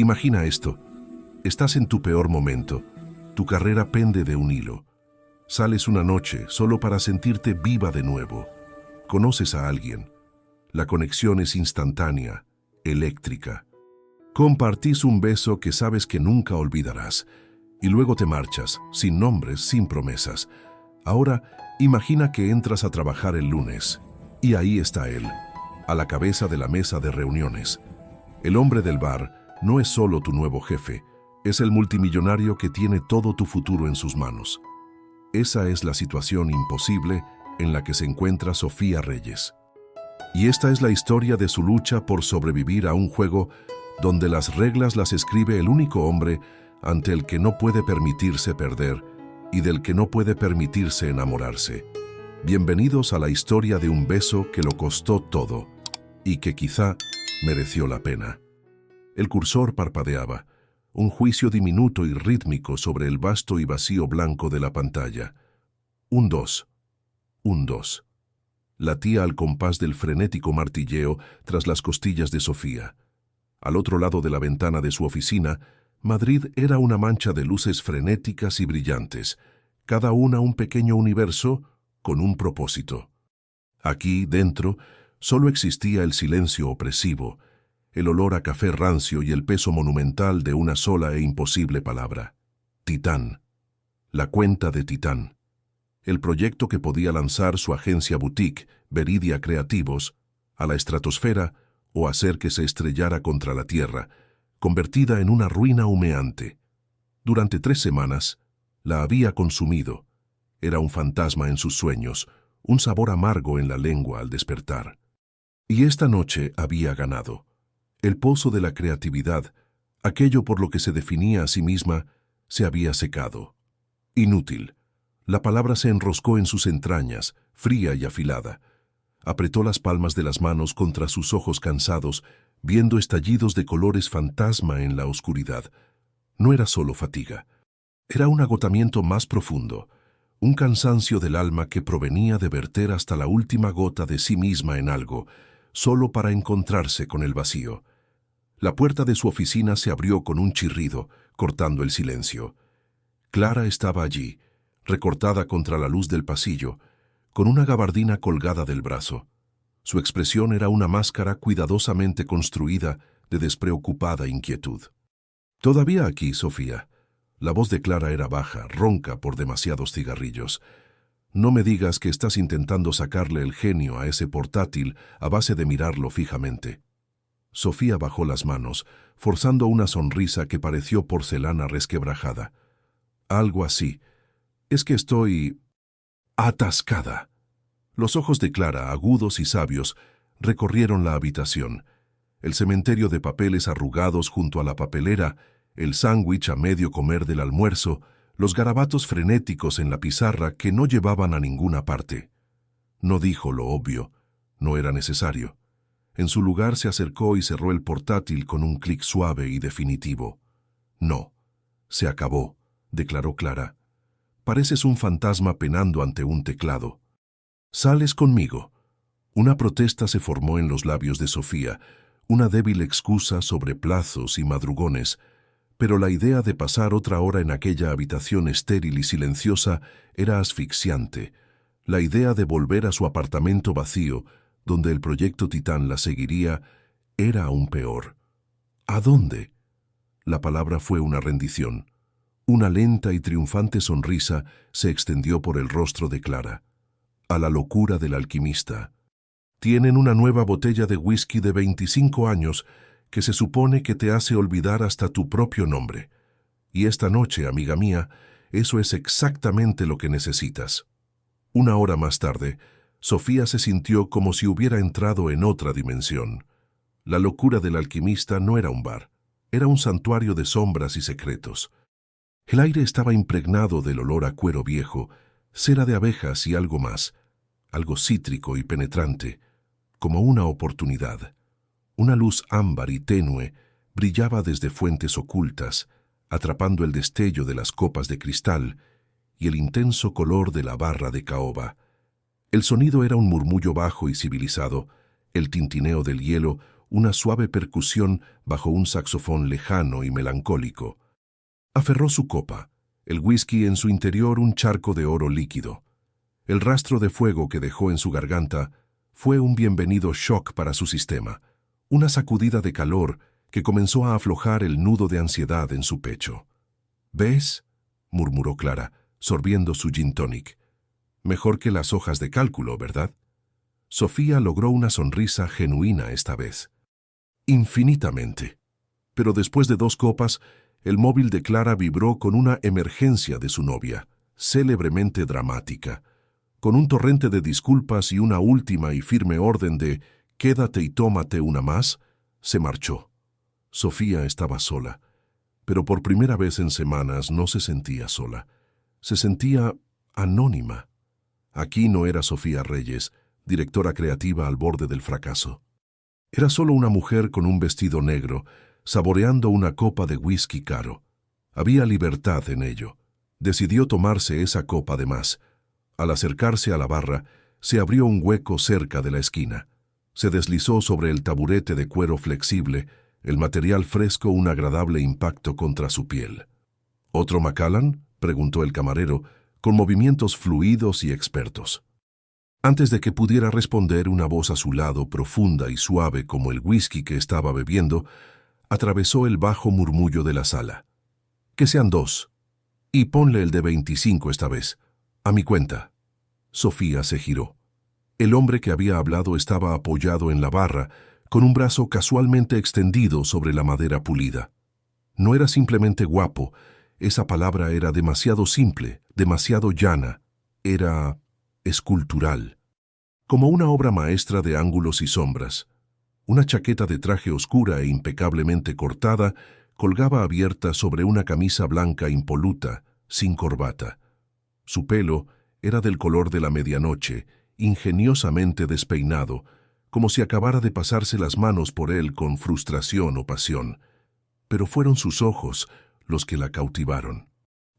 Imagina esto. Estás en tu peor momento. Tu carrera pende de un hilo. Sales una noche solo para sentirte viva de nuevo. Conoces a alguien. La conexión es instantánea, eléctrica. Compartís un beso que sabes que nunca olvidarás. Y luego te marchas, sin nombres, sin promesas. Ahora, imagina que entras a trabajar el lunes. Y ahí está él, a la cabeza de la mesa de reuniones. El hombre del bar no es solo tu nuevo jefe, es el multimillonario que tiene todo tu futuro en sus manos. Esa es la situación imposible en la que se encuentra Sofía Reyes. Y esta es la historia de su lucha por sobrevivir a un juego donde las reglas las escribe el único hombre ante el que no puede permitirse perder y del que no puede permitirse enamorarse. Bienvenidos a la historia de un beso que lo costó todo y que quizá mereció la pena. El cursor parpadeaba, un juicio diminuto y rítmico sobre el vasto y vacío blanco de la pantalla. Un 2. Un 2. Latía al compás del frenético martilleo tras las costillas de Sofía. Al otro lado de la ventana de su oficina, Madrid era una mancha de luces frenéticas y brillantes, cada una un pequeño universo con un propósito. Aquí, dentro, solo existía el silencio opresivo, el olor a café rancio y el peso monumental de una sola e imposible palabra. Titán. La cuenta de Titán. El proyecto que podía lanzar su agencia boutique, Veridia Creativos, a la estratosfera o hacer que se estrellara contra la tierra, convertida en una ruina humeante. Durante 3 semanas, la había consumido. Era un fantasma en sus sueños, un sabor amargo en la lengua al despertar. Y esta noche había ganado. El pozo de la creatividad, aquello por lo que se definía a sí misma, se había secado. Inútil. La palabra se enroscó en sus entrañas, fría y afilada. Apretó las palmas de las manos contra sus ojos cansados, viendo estallidos de colores fantasma en la oscuridad. No era solo fatiga. Era un agotamiento más profundo, un cansancio del alma que provenía de verter hasta la última gota de sí misma en algo, solo para encontrarse con el vacío. La puerta de su oficina se abrió con un chirrido, cortando el silencio. Clara estaba allí, recortada contra la luz del pasillo, con una gabardina colgada del brazo. Su expresión era una máscara cuidadosamente construida de despreocupada inquietud. «Todavía aquí, Sofía». La voz de Clara era baja, ronca por demasiados cigarrillos. «No me digas que estás intentando sacarle el genio a ese portátil a base de mirarlo fijamente». Sofía bajó las manos, forzando una sonrisa que pareció porcelana resquebrajada. «Algo así. Es que estoy atascada». Los ojos de Clara, agudos y sabios, recorrieron la habitación. El cementerio de papeles arrugados junto a la papelera, el sándwich a medio comer del almuerzo, los garabatos frenéticos en la pizarra que no llevaban a ninguna parte. No dijo lo obvio, no era necesario. En su lugar se acercó y cerró el portátil con un clic suave y definitivo. «No, se acabó», declaró Clara. «Pareces un fantasma penando ante un teclado. ¿Sales conmigo?» Una protesta se formó en los labios de Sofía, una débil excusa sobre plazos y madrugones, pero la idea de pasar otra hora en aquella habitación estéril y silenciosa era asfixiante. La idea de volver a su apartamento vacío, donde el proyecto Titán la seguiría, era aún peor. ¿A dónde? La palabra fue una rendición. Una lenta y triunfante sonrisa se extendió por el rostro de Clara. «A la locura del alquimista. Tienen una nueva botella de whisky de 25 años que se supone que te hace olvidar hasta tu propio nombre. Y esta noche, amiga mía, eso es exactamente lo que necesitas». 1 hora más tarde, Sofía se sintió como si hubiera entrado en otra dimensión. La locura del alquimista no era un bar, era un santuario de sombras y secretos. El aire estaba impregnado del olor a cuero viejo, cera de abejas y algo más, algo cítrico y penetrante, como una oportunidad. Una luz ámbar y tenue brillaba desde fuentes ocultas, atrapando el destello de las copas de cristal y el intenso color de la barra de caoba. El sonido era un murmullo bajo y civilizado, el tintineo del hielo, una suave percusión bajo un saxofón lejano y melancólico. Aferró su copa, el whisky en su interior un charco de oro líquido. El rastro de fuego que dejó en su garganta fue un bienvenido shock para su sistema, una sacudida de calor que comenzó a aflojar el nudo de ansiedad en su pecho. «¿Ves?», murmuró Clara, sorbiendo su gin tonic. «Mejor que las hojas de cálculo, ¿verdad?». Sofía logró una sonrisa genuina esta vez. Infinitamente. Pero después de 2 copas, el móvil de Clara vibró con una emergencia de su novia, célebremente dramática. Con un torrente de disculpas y una última y firme orden de «quédate y tómate una más», se marchó. Sofía estaba sola, pero por primera vez en semanas no se sentía sola. Se sentía anónima. Aquí no era Sofía Reyes, directora creativa al borde del fracaso. Era solo una mujer con un vestido negro, saboreando una copa de whisky caro. Había libertad en ello. Decidió tomarse esa copa de más. Al acercarse a la barra, se abrió un hueco cerca de la esquina. Se deslizó sobre el taburete de cuero flexible, el material fresco un agradable impacto contra su piel. «¿Otro Macallan?», preguntó el camarero, con movimientos fluidos y expertos. Antes de que pudiera responder, una voz a su lado, profunda y suave como el whisky que estaba bebiendo, atravesó el bajo murmullo de la sala. «Que sean 2. Y ponle el de 25 esta vez. A mi cuenta». Sofía se giró. El hombre que había hablado estaba apoyado en la barra, con un brazo casualmente extendido sobre la madera pulida. No era simplemente guapo, esa palabra era demasiado simple, demasiado llana, era escultural. Como una obra maestra de ángulos y sombras. Una chaqueta de traje oscura e impecablemente cortada colgaba abierta sobre una camisa blanca impoluta, sin corbata. Su pelo era del color de la medianoche, ingeniosamente despeinado, como si acabara de pasarse las manos por él con frustración o pasión. Pero fueron sus ojos los que la cautivaron.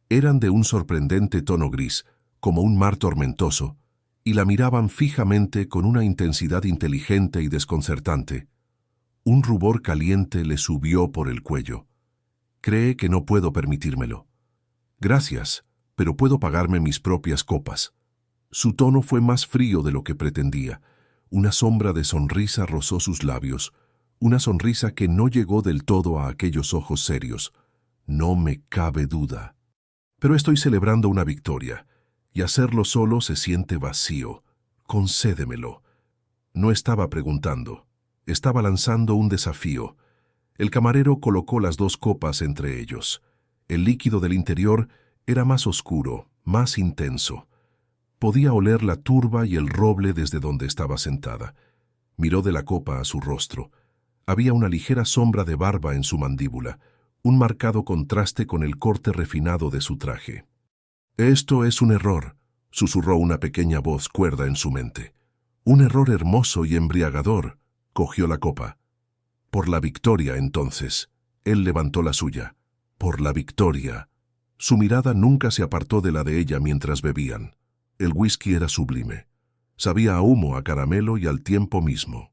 Eran de un sorprendente tono gris, como un mar tormentoso, y la miraban fijamente con una intensidad inteligente y desconcertante. Un rubor caliente le subió por el cuello. «Cree que no puedo permitírmelo». «Gracias, pero puedo pagarme mis propias copas». Su tono fue más frío de lo que pretendía. Una sombra de sonrisa rozó sus labios, una sonrisa que no llegó del todo a aquellos ojos serios. «No me cabe duda. Pero estoy celebrando una victoria, y hacerlo solo se siente vacío. Concédemelo». No estaba preguntando, estaba lanzando un desafío. El camarero colocó las 2 copas entre ellos. El líquido del interior era más oscuro, más intenso. Podía oler la turba y el roble desde donde estaba sentada. Miró de la copa a su rostro. Había una ligera sombra de barba en su mandíbula, un marcado contraste con el corte refinado de su traje. «Esto es un error», susurró una pequeña voz cuerda en su mente. «Un error hermoso y embriagador». Cogió la copa. «Por la victoria, entonces». Él levantó la suya. «Por la victoria». Su mirada nunca se apartó de la de ella mientras bebían. El whisky era sublime. Sabía a humo, a caramelo y al tiempo mismo.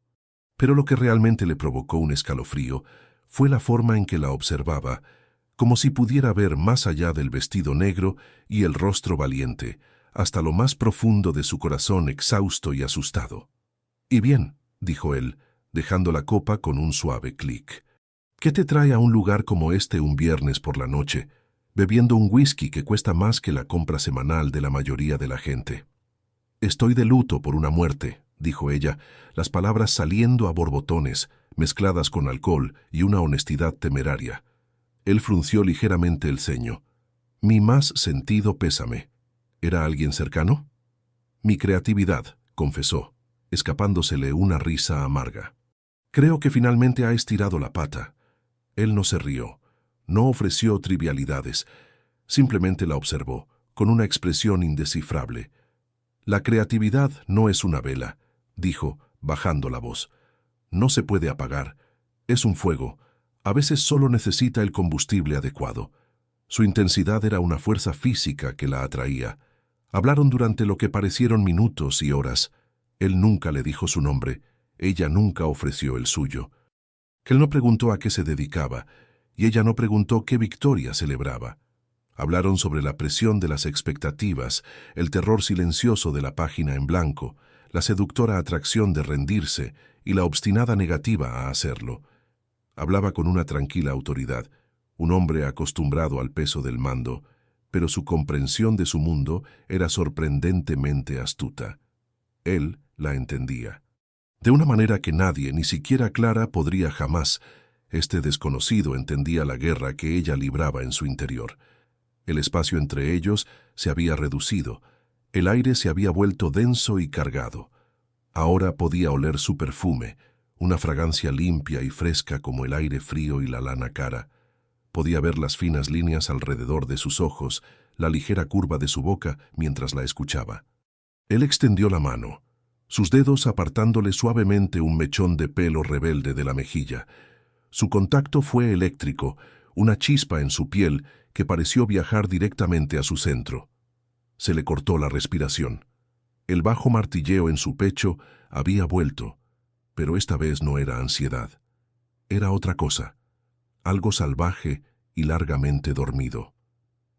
Pero lo que realmente le provocó un escalofrío fue la forma en que la observaba, como si pudiera ver más allá del vestido negro y el rostro valiente, hasta lo más profundo de su corazón exhausto y asustado. «Y bien», dijo él, dejando la copa con un suave clic. «¿Qué te trae a un lugar como este un viernes por la noche, bebiendo un whisky que cuesta más que la compra semanal de la mayoría de la gente?» «Estoy de luto por una muerte», dijo ella, las palabras saliendo a borbotones, mezcladas con alcohol y una honestidad temeraria. Él frunció ligeramente el ceño. «Mi más sentido pésame». ¿Era alguien cercano? «Mi creatividad», confesó, escapándosele una risa amarga. «Creo que finalmente ha estirado la pata». Él no se rió, no ofreció trivialidades, simplemente la observó, con una expresión indescifrable. «La creatividad no es una vela», dijo, bajando la voz. «No se puede apagar. Es un fuego. A veces solo necesita el combustible adecuado». Su intensidad era una fuerza física que la atraía. Hablaron durante lo que parecieron minutos y horas. Él nunca le dijo su nombre. Ella nunca ofreció el suyo. que él no preguntó a qué se dedicaba, y ella no preguntó qué victoria celebraba. Hablaron sobre la presión de las expectativas, el terror silencioso de la página en blanco, la seductora atracción de rendirse y la obstinada negativa a hacerlo. Hablaba con una tranquila autoridad, un hombre acostumbrado al peso del mando, pero su comprensión de su mundo era sorprendentemente astuta. Él la entendía. De una manera que nadie, ni siquiera Clara, podría jamás. Este desconocido entendía la guerra que ella libraba en su interior. El espacio entre ellos se había reducido. El aire se había vuelto denso y cargado. Ahora podía oler su perfume, una fragancia limpia y fresca como el aire frío y la lana cara. Podía ver las finas líneas alrededor de sus ojos, la ligera curva de su boca mientras la escuchaba. Él extendió la mano, sus dedos apartándole suavemente un mechón de pelo rebelde de la mejilla. Su contacto fue eléctrico, una chispa en su piel que pareció viajar directamente a su centro. Se le cortó la respiración. El bajo martilleo en su pecho había vuelto, pero esta vez no era ansiedad. Era otra cosa, algo salvaje y largamente dormido.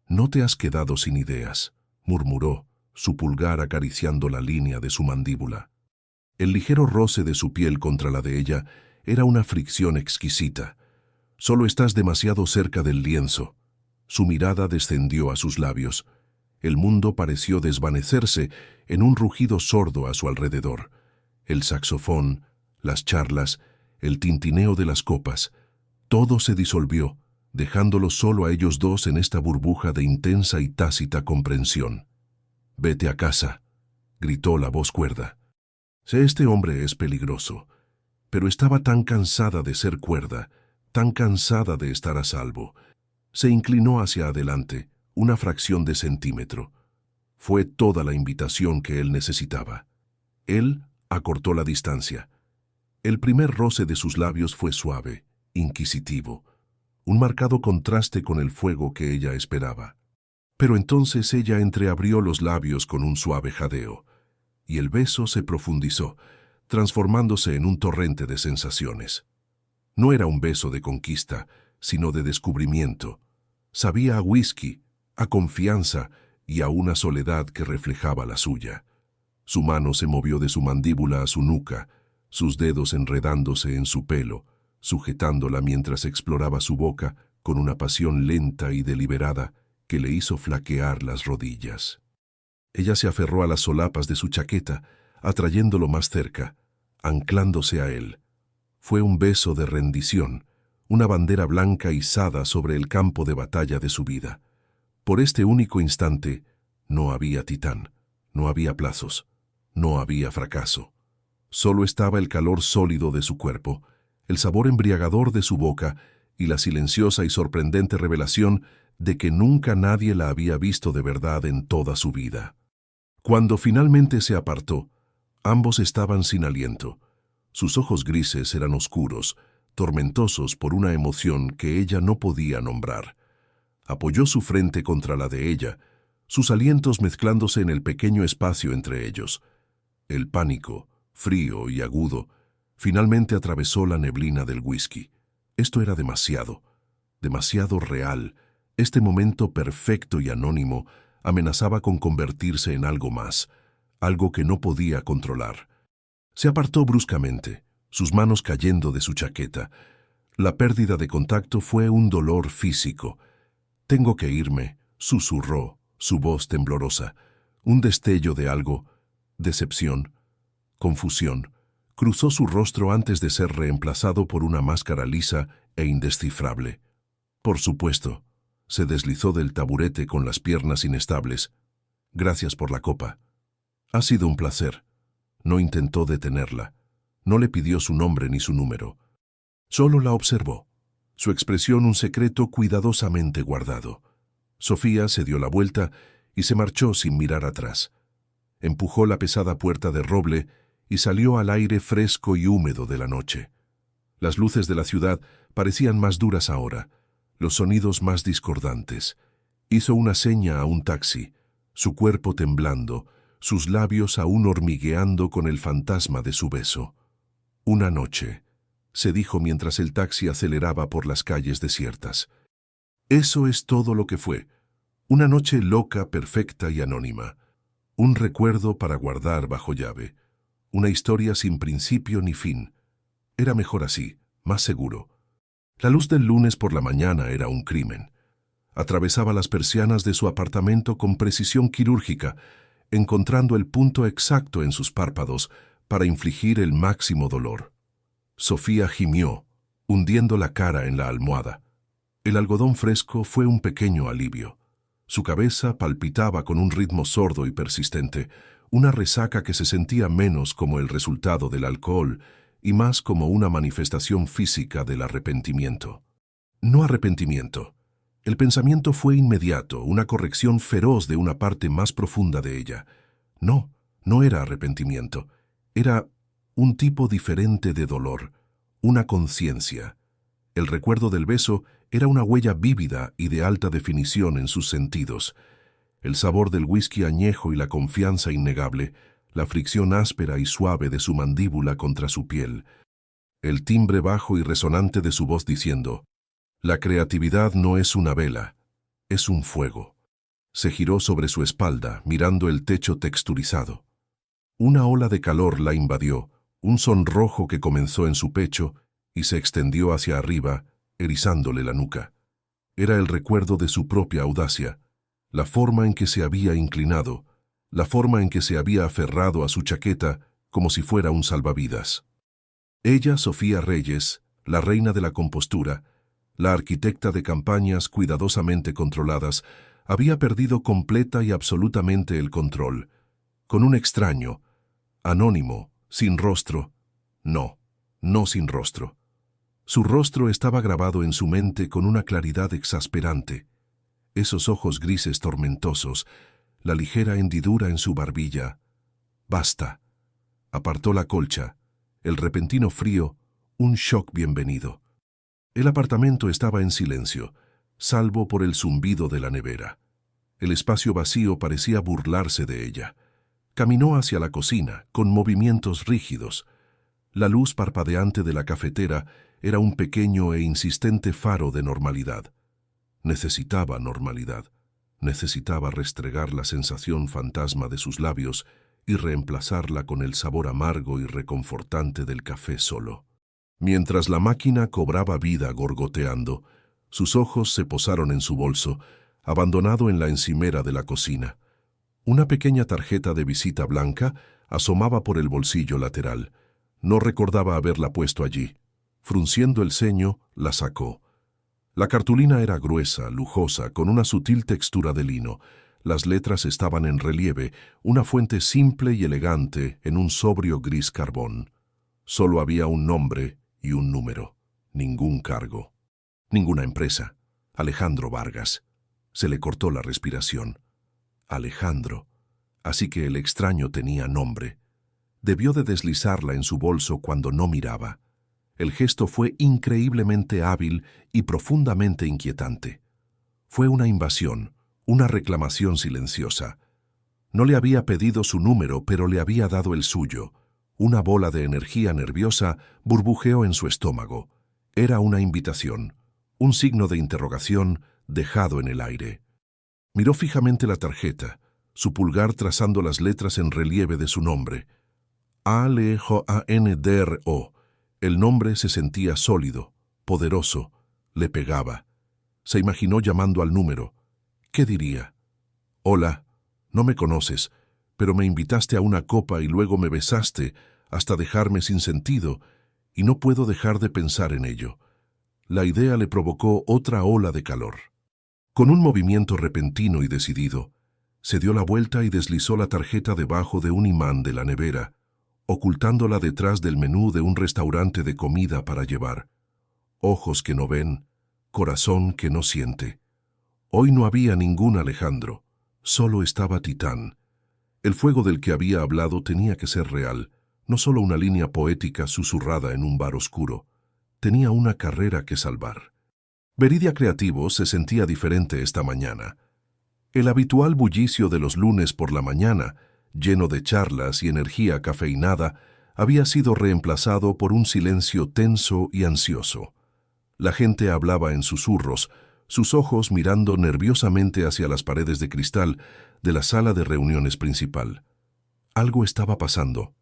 «No te has quedado sin ideas», murmuró, su pulgar acariciando la línea de su mandíbula. El ligero roce de su piel contra la de ella era una fricción exquisita. «Solo estás demasiado cerca del lienzo». Su mirada descendió a sus labios. El mundo pareció desvanecerse en un rugido sordo a su alrededor. El saxofón, las charlas, el tintineo de las copas, todo se disolvió, dejándolos solo a ellos dos en esta burbuja de intensa y tácita comprensión. «Vete a casa», gritó la voz cuerda. «Sé, este hombre es peligroso», pero estaba tan cansada de ser cuerda, tan cansada de estar a salvo. Se inclinó hacia adelante, una fracción de centímetro. Fue toda la invitación que él necesitaba. Él acortó la distancia. El primer roce de sus labios fue suave, inquisitivo, un marcado contraste con el fuego que ella esperaba. Pero entonces ella entreabrió los labios con un suave jadeo, y el beso se profundizó, transformándose en un torrente de sensaciones. No era un beso de conquista, sino de descubrimiento. Sabía a whisky, a confianza y a una soledad que reflejaba la suya. Su mano se movió de su mandíbula a su nuca, sus dedos enredándose en su pelo, sujetándola mientras exploraba su boca con una pasión lenta y deliberada que le hizo flaquear las rodillas. Ella se aferró a las solapas de su chaqueta, atrayéndolo más cerca, anclándose a él. Fue un beso de rendición, una bandera blanca izada sobre el campo de batalla de su vida. Por este único instante, no había titán, no había plazos, no había fracaso. Solo estaba el calor sólido de su cuerpo, el sabor embriagador de su boca y la silenciosa y sorprendente revelación de que nunca nadie la había visto de verdad en toda su vida. Cuando finalmente se apartó, ambos estaban sin aliento. Sus ojos grises eran oscuros, tormentosos por una emoción que ella no podía nombrar. Apoyó su frente contra la de ella, sus alientos mezclándose en el pequeño espacio entre ellos. El pánico, frío y agudo, finalmente atravesó la neblina del whisky. Esto era demasiado, demasiado real. Este momento perfecto y anónimo amenazaba con convertirse en algo más, algo que no podía controlar. Se apartó bruscamente, sus manos cayendo de su chaqueta. La pérdida de contacto fue un dolor físico. «Tengo que irme», susurró, su voz temblorosa. Un destello de algo, decepción, confusión, cruzó su rostro antes de ser reemplazado por una máscara lisa e indescifrable. «Por supuesto», se deslizó del taburete con las piernas inestables. «Gracias por la copa. Ha sido un placer». No intentó detenerla. No le pidió su nombre ni su número. Solo la observó, su expresión un secreto cuidadosamente guardado. Sofía se dio la vuelta y se marchó sin mirar atrás. Empujó la pesada puerta de roble y salió al aire fresco y húmedo de la noche. Las luces de la ciudad parecían más duras ahora, los sonidos más discordantes. Hizo una seña a un taxi, su cuerpo temblando, sus labios aún hormigueando con el fantasma de su beso. Una noche, se dijo mientras el taxi aceleraba por las calles desiertas. Eso es todo lo que fue. Una noche loca, perfecta y anónima. Un recuerdo para guardar bajo llave. Una historia sin principio ni fin. Era mejor así, más seguro. La luz del lunes por la mañana era un crimen. Atravesaba las persianas de su apartamento con precisión quirúrgica, encontrando el punto exacto en sus párpados para infligir el máximo dolor. Sofía gimió, hundiendo la cara en la almohada. El algodón fresco fue un pequeño alivio. Su cabeza palpitaba con un ritmo sordo y persistente, una resaca que se sentía menos como el resultado del alcohol y más como una manifestación física del arrepentimiento. No arrepentimiento. El pensamiento fue inmediato, una corrección feroz de una parte más profunda de ella. No, no era arrepentimiento. Era un tipo diferente de dolor, una conciencia. El recuerdo del beso era una huella vívida y de alta definición en sus sentidos. El sabor del whisky añejo y la confianza innegable, la fricción áspera y suave de su mandíbula contra su piel, el timbre bajo y resonante de su voz diciendo: «La creatividad no es una vela, es un fuego». Se giró sobre su espalda, mirando el techo texturizado. Una ola de calor la invadió, un sonrojo que comenzó en su pecho y se extendió hacia arriba, erizándole la nuca. Era el recuerdo de su propia audacia, la forma en que se había inclinado, la forma en que se había aferrado a su chaqueta como si fuera un salvavidas. Ella, Sofía Reyes, la reina de la compostura, la arquitecta de campañas cuidadosamente controladas, había perdido completa y absolutamente el control, con un extraño, anónimo, sin rostro. No, no sin rostro. Su rostro estaba grabado en su mente con una claridad exasperante. Esos ojos grises tormentosos, la ligera hendidura en su barbilla. Basta. Apartó la colcha, el repentino frío, un shock bienvenido. El apartamento estaba en silencio, salvo por el zumbido de la nevera. El espacio vacío parecía burlarse de ella. Caminó hacia la cocina, con movimientos rígidos. La luz parpadeante de la cafetera era un pequeño e insistente faro de normalidad. Necesitaba normalidad. Necesitaba restregar la sensación fantasma de sus labios y reemplazarla con el sabor amargo y reconfortante del café solo. Mientras la máquina cobraba vida gorgoteando, sus ojos se posaron en su bolso, abandonado en la encimera de la cocina. Una pequeña tarjeta de visita blanca asomaba por el bolsillo lateral. No recordaba haberla puesto allí. Frunciendo el ceño, la sacó. La cartulina era gruesa, lujosa, con una sutil textura de lino. Las letras estaban en relieve, una fuente simple y elegante en un sobrio gris carbón. Solo había un nombre y un número. Ningún cargo. Ninguna empresa. Alejandro Vargas. Se le cortó la respiración. Alejandro. Así que el extraño tenía nombre. Debió de deslizarla en su bolso cuando no miraba. El gesto fue increíblemente hábil y profundamente inquietante. Fue una invasión, una reclamación silenciosa. No le había pedido su número, pero le había dado el suyo. Una bola de energía nerviosa burbujeó en su estómago. Era una invitación, un signo de interrogación dejado en el aire. Miró fijamente la tarjeta, su pulgar trazando las letras en relieve de su nombre. Alejandro. El nombre se sentía sólido, poderoso, le pegaba. Se imaginó llamando al número. ¿Qué diría? Hola, no me conoces, pero me invitaste a una copa y luego me besaste hasta dejarme sin sentido, y no puedo dejar de pensar en ello. La idea le provocó otra ola de calor. Con un movimiento repentino y decidido, se dio la vuelta y deslizó la tarjeta debajo de un imán de la nevera, ocultándola detrás del menú de un restaurante de comida para llevar. Ojos que no ven, corazón que no siente. Hoy no había ningún Alejandro, solo estaba Titán. El fuego del que había hablado tenía que ser real, no solo una línea poética susurrada en un bar oscuro. Tenía una carrera que salvar. Veridia Creativo se sentía diferente esta mañana. El habitual bullicio de los lunes por la mañana, lleno de charlas y energía cafeinada, había sido reemplazado por un silencio tenso y ansioso. La gente hablaba en susurros, sus ojos mirando nerviosamente hacia las paredes de cristal de la sala de reuniones principal. Algo estaba pasando.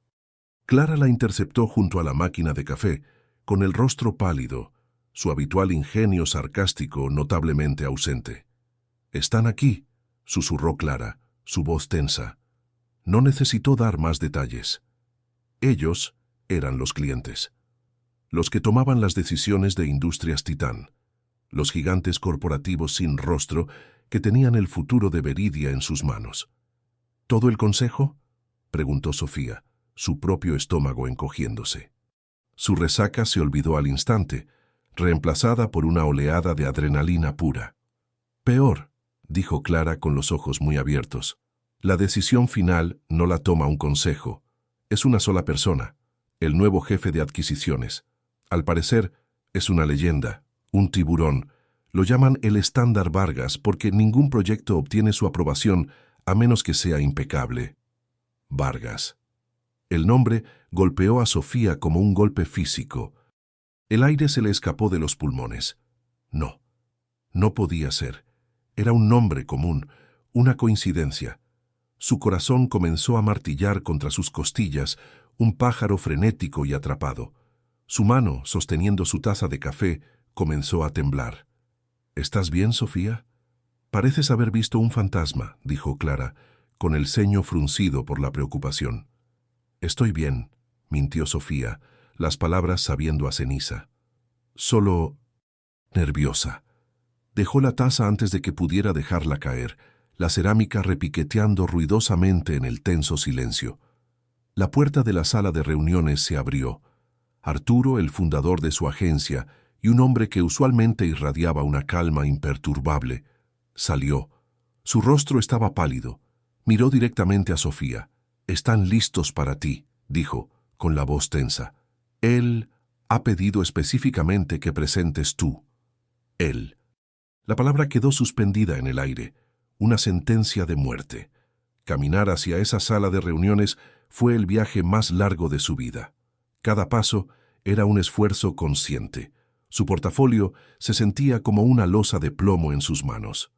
Clara la interceptó junto a la máquina de café, con el rostro pálido, su habitual ingenio sarcástico notablemente ausente. «Están aquí», susurró Clara, su voz tensa. No necesitó dar más detalles. Ellos eran los clientes, los que tomaban las decisiones de Industrias Titán, los gigantes corporativos sin rostro que tenían el futuro de Veridia en sus manos. ¿Todo el consejo?, preguntó Sofía, su propio estómago encogiéndose. Su resaca se olvidó al instante, reemplazada por una oleada de adrenalina pura. «Peor», dijo Clara con los ojos muy abiertos. «La decisión final no la toma un consejo. Es una sola persona, el nuevo jefe de adquisiciones. Al parecer, es una leyenda, un tiburón. Lo llaman el estándar Vargas porque ningún proyecto obtiene su aprobación a menos que sea impecable. Vargas». El nombre golpeó a Sofía como un golpe físico. El aire se le escapó de los pulmones. No, no podía ser. Era un nombre común, una coincidencia. Su corazón comenzó a martillar contra sus costillas, un pájaro frenético y atrapado. Su mano, sosteniendo su taza de café, comenzó a temblar. «¿Estás bien, Sofía?» «Pareces haber visto un fantasma», dijo Clara, con el ceño fruncido por la preocupación. «Estoy bien», mintió Sofía, las palabras sabiendo a ceniza. «Solo nerviosa». Dejó la taza antes de que pudiera dejarla caer, la cerámica repiqueteando ruidosamente en el tenso silencio. La puerta de la sala de reuniones se abrió. Arturo, el fundador de su agencia, y un hombre que usualmente irradiaba una calma imperturbable, salió. Su rostro estaba pálido. Miró directamente a Sofía. «Están listos para ti», dijo, con la voz tensa. «Él ha pedido específicamente que presentes tú». «Él». La palabra quedó suspendida en el aire, una sentencia de muerte. Caminar hacia esa sala de reuniones fue el viaje más largo de su vida. Cada paso era un esfuerzo consciente. Su portafolio se sentía como una losa de plomo en sus manos.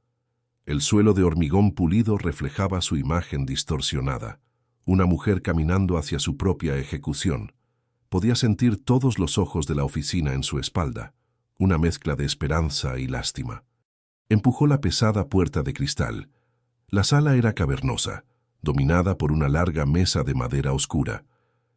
El suelo de hormigón pulido reflejaba su imagen distorsionada. Una mujer caminando hacia su propia ejecución. Podía sentir todos los ojos de la oficina en su espalda, una mezcla de esperanza y lástima. Empujó la pesada puerta de cristal. La sala era cavernosa, dominada por una larga mesa de madera oscura.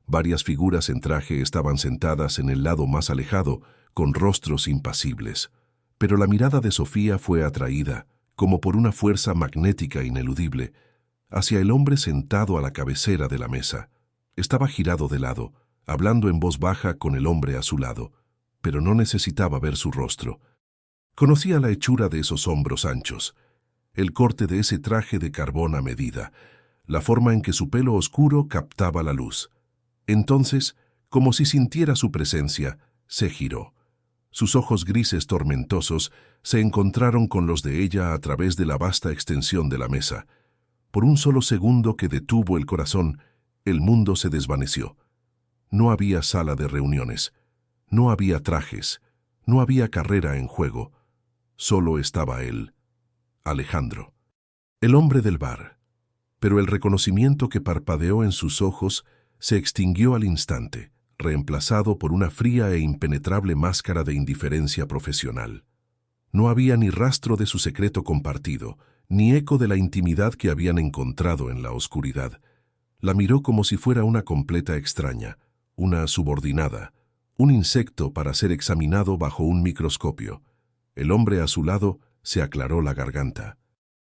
Varias figuras en traje estaban sentadas en el lado más alejado, con rostros impasibles. Pero la mirada de Sofía fue atraída, como por una fuerza magnética ineludible, hacia el hombre sentado a la cabecera de la mesa. Estaba girado de lado, hablando en voz baja con el hombre a su lado, pero no necesitaba ver su rostro. Conocía la hechura de esos hombros anchos, el corte de ese traje de carbón a medida, la forma en que su pelo oscuro captaba la luz. Entonces, como si sintiera su presencia, se giró. Sus ojos grises tormentosos se encontraron con los de ella a través de la vasta extensión de la mesa. Por un solo segundo que detuvo el corazón, el mundo se desvaneció. No había sala de reuniones, no había trajes, no había carrera en juego. Solo estaba él, Alejandro, el hombre del bar. Pero el reconocimiento que parpadeó en sus ojos se extinguió al instante, reemplazado por una fría e impenetrable máscara de indiferencia profesional. No había ni rastro de su secreto compartido, ni eco de la intimidad que habían encontrado en la oscuridad. La miró como si fuera una completa extraña, una subordinada, un insecto para ser examinado bajo un microscopio. El hombre a su lado se aclaró la garganta.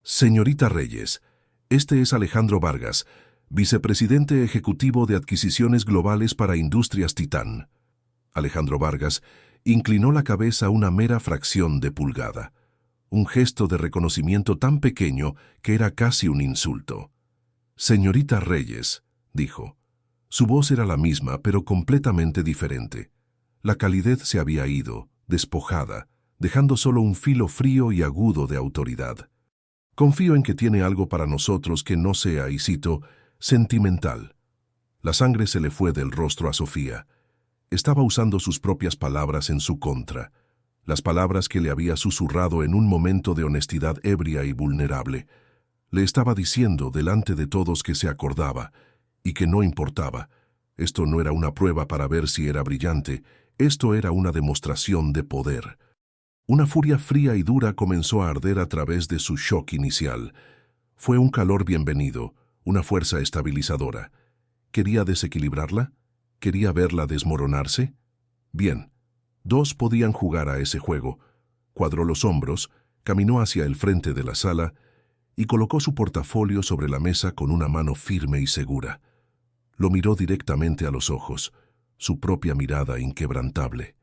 «Señorita Reyes, este es Alejandro Vargas, vicepresidente ejecutivo de Adquisiciones Globales para Industrias Titán». Alejandro Vargas inclinó la cabeza una mera fracción de pulgada, un gesto de reconocimiento tan pequeño que era casi un insulto. «Señorita Reyes», dijo. Su voz era la misma, pero completamente diferente. La calidez se había ido, despojada, dejando solo un filo frío y agudo de autoridad. «Confío en que tiene algo para nosotros que no sea, y cito, sentimental». La sangre se le fue del rostro a Sofía. Estaba usando sus propias palabras en su contra, las palabras que le había susurrado en un momento de honestidad ebria y vulnerable. Le estaba diciendo delante de todos que se acordaba y que no importaba. Esto no era una prueba para ver si era brillante, esto era una demostración de poder. Una furia fría y dura comenzó a arder a través de su shock inicial. Fue un calor bienvenido, una fuerza estabilizadora. ¿Quería desequilibrarla? ¿Quería verla desmoronarse? Bien, dos podían jugar a ese juego. Cuadró los hombros, caminó hacia el frente de la sala y colocó su portafolio sobre la mesa con una mano firme y segura. Lo miró directamente a los ojos, su propia mirada inquebrantable.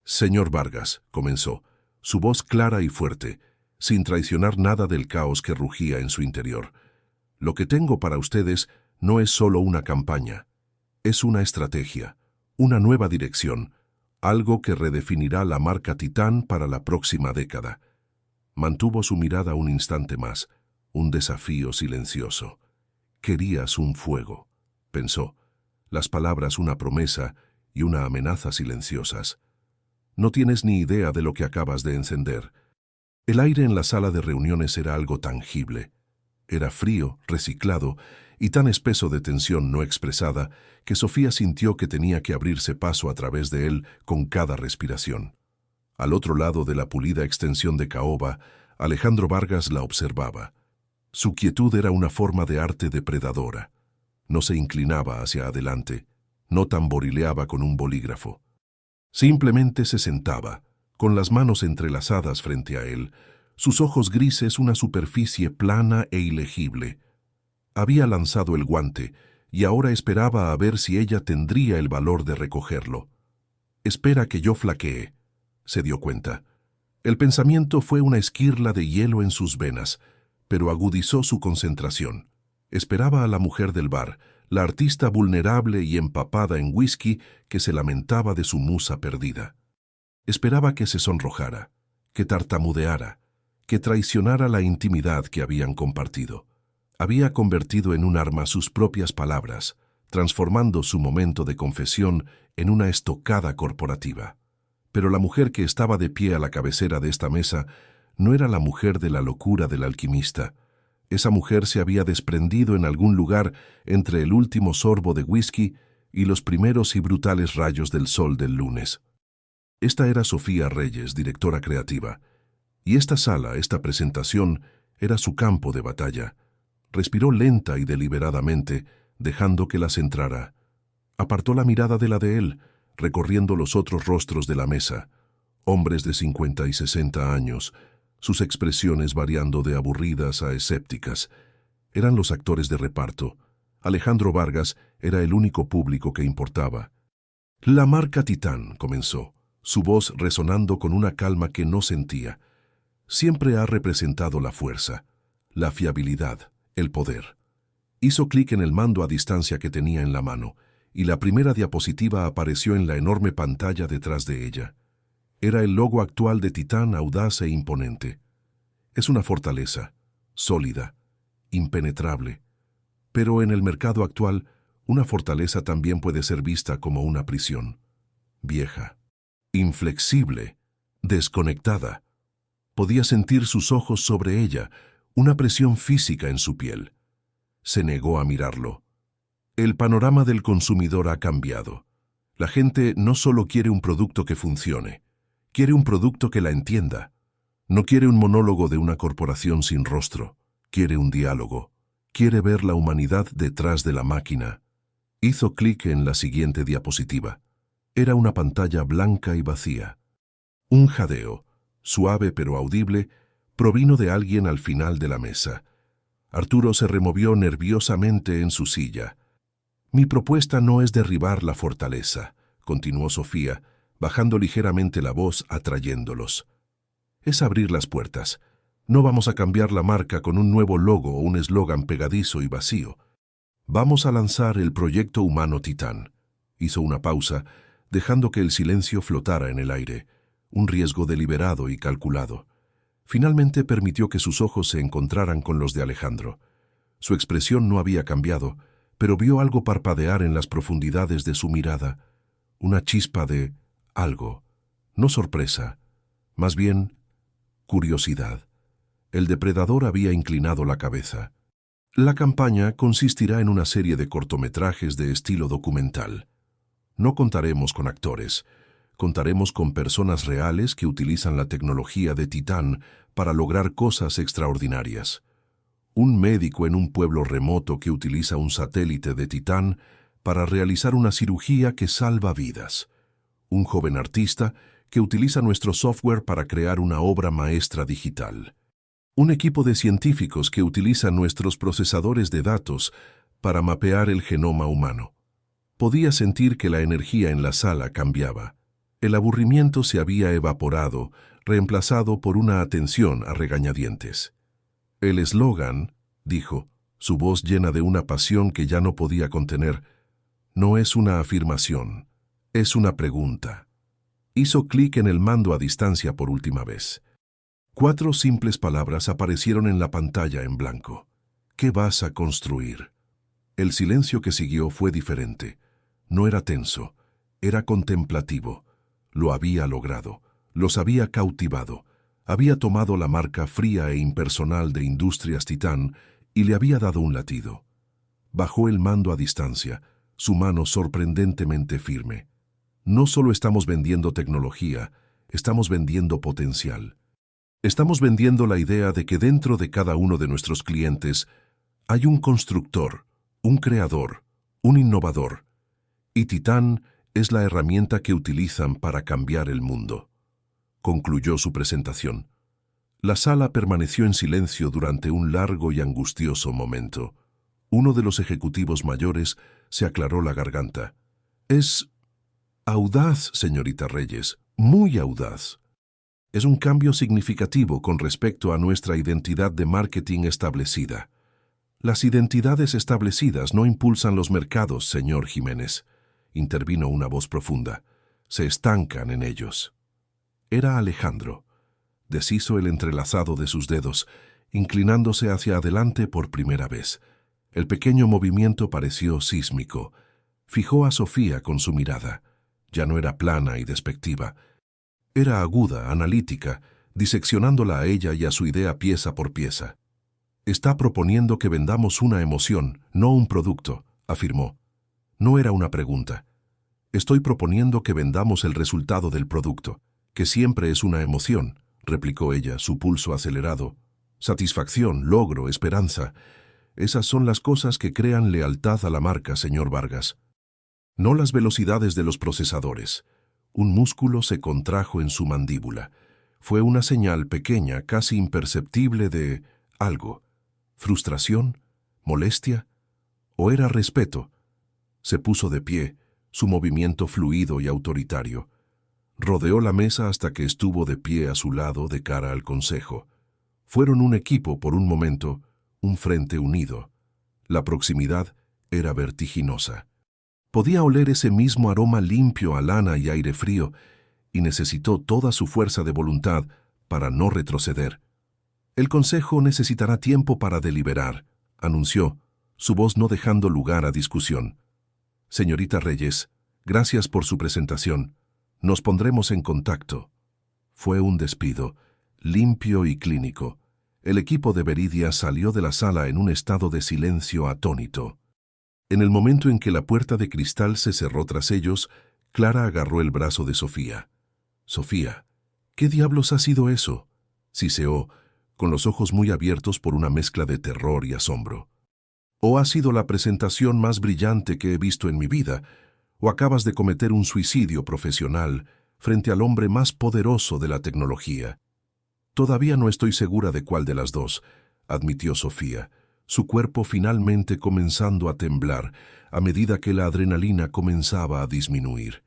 «Señor Vargas», comenzó, su voz clara y fuerte, sin traicionar nada del caos que rugía en su interior. «Lo que tengo para ustedes no es solo una campaña, es una estrategia, una nueva dirección, algo que redefinirá la marca Titán para la próxima década». Mantuvo su mirada un instante más, un desafío silencioso. «Querías un fuego», pensó, las palabras una promesa y una amenaza silenciosas. «No tienes ni idea de lo que acabas de encender». El aire en la sala de reuniones era algo tangible. Era frío, reciclado y tan espeso de tensión no expresada que Sofía sintió que tenía que abrirse paso a través de él con cada respiración. Al otro lado de la pulida extensión de caoba, Alejandro Vargas la observaba. Su quietud era una forma de arte depredadora. No se inclinaba hacia adelante, no tamborileaba con un bolígrafo. Simplemente se sentaba, con las manos entrelazadas frente a él, sus ojos grises una superficie plana e ilegible. Había lanzado el guante y ahora esperaba a ver si ella tendría el valor de recogerlo. «Espera que yo flaquee», se dio cuenta. El pensamiento fue una esquirla de hielo en sus venas, pero agudizó su concentración. Esperaba a la mujer del bar, la artista vulnerable y empapada en whisky que se lamentaba de su musa perdida. Esperaba que se sonrojara, que tartamudeara, que traicionara la intimidad que habían compartido. Había convertido en un arma sus propias palabras, transformando su momento de confesión en una estocada corporativa. Pero la mujer que estaba de pie a la cabecera de esta mesa no era la mujer de la locura del alquimista. Esa mujer se había desprendido en algún lugar entre el último sorbo de whisky y los primeros y brutales rayos del sol del lunes. Esta era Sofía Reyes, directora creativa. Y esta sala, esta presentación, era su campo de batalla. Respiró lenta y deliberadamente, dejando que la centrara. Apartó la mirada de la de él, recorriendo los otros rostros de la mesa, hombres de 50 y 60 años, sus expresiones variando de aburridas a escépticas. Eran los actores de reparto. Alejandro Vargas era el único público que importaba. «La marca Titán», comenzó, su voz resonando con una calma que no sentía. «Siempre ha representado la fuerza, la fiabilidad, el poder». Hizo clic en el mando a distancia que tenía en la mano, y la primera diapositiva apareció en la enorme pantalla detrás de ella. Era el logo actual de Titán, audaz e imponente. Es una fortaleza, sólida, impenetrable. Pero en el mercado actual, una fortaleza también puede ser vista como una prisión. Vieja, inflexible, desconectada. Podía sentir sus ojos sobre ella, una presión física en su piel. Se negó a mirarlo. El panorama del consumidor ha cambiado. La gente no solo quiere un producto que funcione, quiere un producto que la entienda. No quiere un monólogo de una corporación sin rostro, quiere un diálogo. Quiere ver la humanidad detrás de la máquina. Hizo clic en la siguiente diapositiva. Era una pantalla blanca y vacía. Un jadeo, suave pero audible, provino de alguien al final de la mesa. Arturo se removió nerviosamente en su silla. «Mi propuesta no es derribar la fortaleza», continuó Sofía, bajando ligeramente la voz, atrayéndolos. «Es abrir las puertas. No vamos a cambiar la marca con un nuevo logo o un eslogan pegadizo y vacío. Vamos a lanzar el proyecto humano Titán». Hizo una pausa, dejando que el silencio flotara en el aire, un riesgo deliberado y calculado. Finalmente permitió que sus ojos se encontraran con los de Alejandro. Su expresión no había cambiado, pero vio algo parpadear en las profundidades de su mirada, una chispa de algo, no sorpresa, más bien curiosidad. El depredador había inclinado la cabeza. La campaña consistirá en una serie de cortometrajes de estilo documental. No contaremos con actores, contaremos con personas reales que utilizan la tecnología de Titán para lograr cosas extraordinarias. Un médico en un pueblo remoto que utiliza un satélite de Titán para realizar una cirugía que salva vidas. Un joven artista que utiliza nuestro software para crear una obra maestra digital. Un equipo de científicos que utiliza nuestros procesadores de datos para mapear el genoma humano. Podía sentir que la energía en la sala cambiaba. El aburrimiento se había evaporado, reemplazado por una atención a regañadientes. El eslogan, dijo, su voz llena de una pasión que ya no podía contener, no es una afirmación, es una pregunta. Hizo clic en el mando a distancia por última vez. 4 simples palabras aparecieron en la pantalla en blanco. ¿Qué vas a construir? El silencio que siguió fue diferente. No era tenso, era contemplativo. Lo había logrado, los había cautivado. Había tomado la marca fría e impersonal de Industrias Titán y le había dado un latido. Bajó el mando a distancia, su mano sorprendentemente firme. No solo estamos vendiendo tecnología, estamos vendiendo potencial. Estamos vendiendo la idea de que dentro de cada uno de nuestros clientes hay un constructor, un creador, un innovador. Y Titán es la herramienta que utilizan para cambiar el mundo. Concluyó su presentación. La sala permaneció en silencio durante un largo y angustioso momento. Uno de los ejecutivos mayores se aclaró la garganta. Es audaz, señorita Reyes, muy audaz. Es un cambio significativo con respecto a nuestra identidad de marketing establecida. Las identidades establecidas no impulsan los mercados, señor Jiménez, intervino una voz profunda. Se estancan en ellos. Era Alejandro. Deshizo el entrelazado de sus dedos, inclinándose hacia adelante por primera vez. El pequeño movimiento pareció sísmico. Fijó a Sofía con su mirada. Ya no era plana y despectiva. Era aguda, analítica, diseccionándola a ella y a su idea pieza por pieza. Está proponiendo que vendamos una emoción, no un producto, afirmó. No era una pregunta. Estoy proponiendo que vendamos el resultado del producto, que siempre es una emoción, replicó ella, su pulso acelerado. Satisfacción, logro, esperanza. Esas son las cosas que crean lealtad a la marca, señor Vargas. No las velocidades de los procesadores. Un músculo se contrajo en su mandíbula. Fue una señal pequeña, casi imperceptible de algo. ¿Frustración? ¿Molestia? ¿O era respeto? Se puso de pie, su movimiento fluido y autoritario. Rodeó la mesa hasta que estuvo de pie a su lado de cara al consejo. Fueron un equipo por un momento, un frente unido. La proximidad era vertiginosa. Podía oler ese mismo aroma limpio a lana y aire frío, y necesitó toda su fuerza de voluntad para no retroceder. El consejo necesitará tiempo para deliberar, anunció, su voz no dejando lugar a discusión. Señorita Reyes, gracias por su presentación. Nos pondremos en contacto. Fue un despido, limpio y clínico. El equipo de Veridia salió de la sala en un estado de silencio atónito. En el momento en que la puerta de cristal se cerró tras ellos, Clara agarró el brazo de Sofía. «Sofía, ¿qué diablos ha sido eso?», siseó, con los ojos muy abiertos por una mezcla de terror y asombro. «¿O ha sido la presentación más brillante que he visto en mi vida? ¿O acabas de cometer un suicidio profesional frente al hombre más poderoso de la tecnología?» «Todavía no estoy segura de cuál de las dos», admitió Sofía, su cuerpo finalmente comenzando a temblar a medida que la adrenalina comenzaba a disminuir.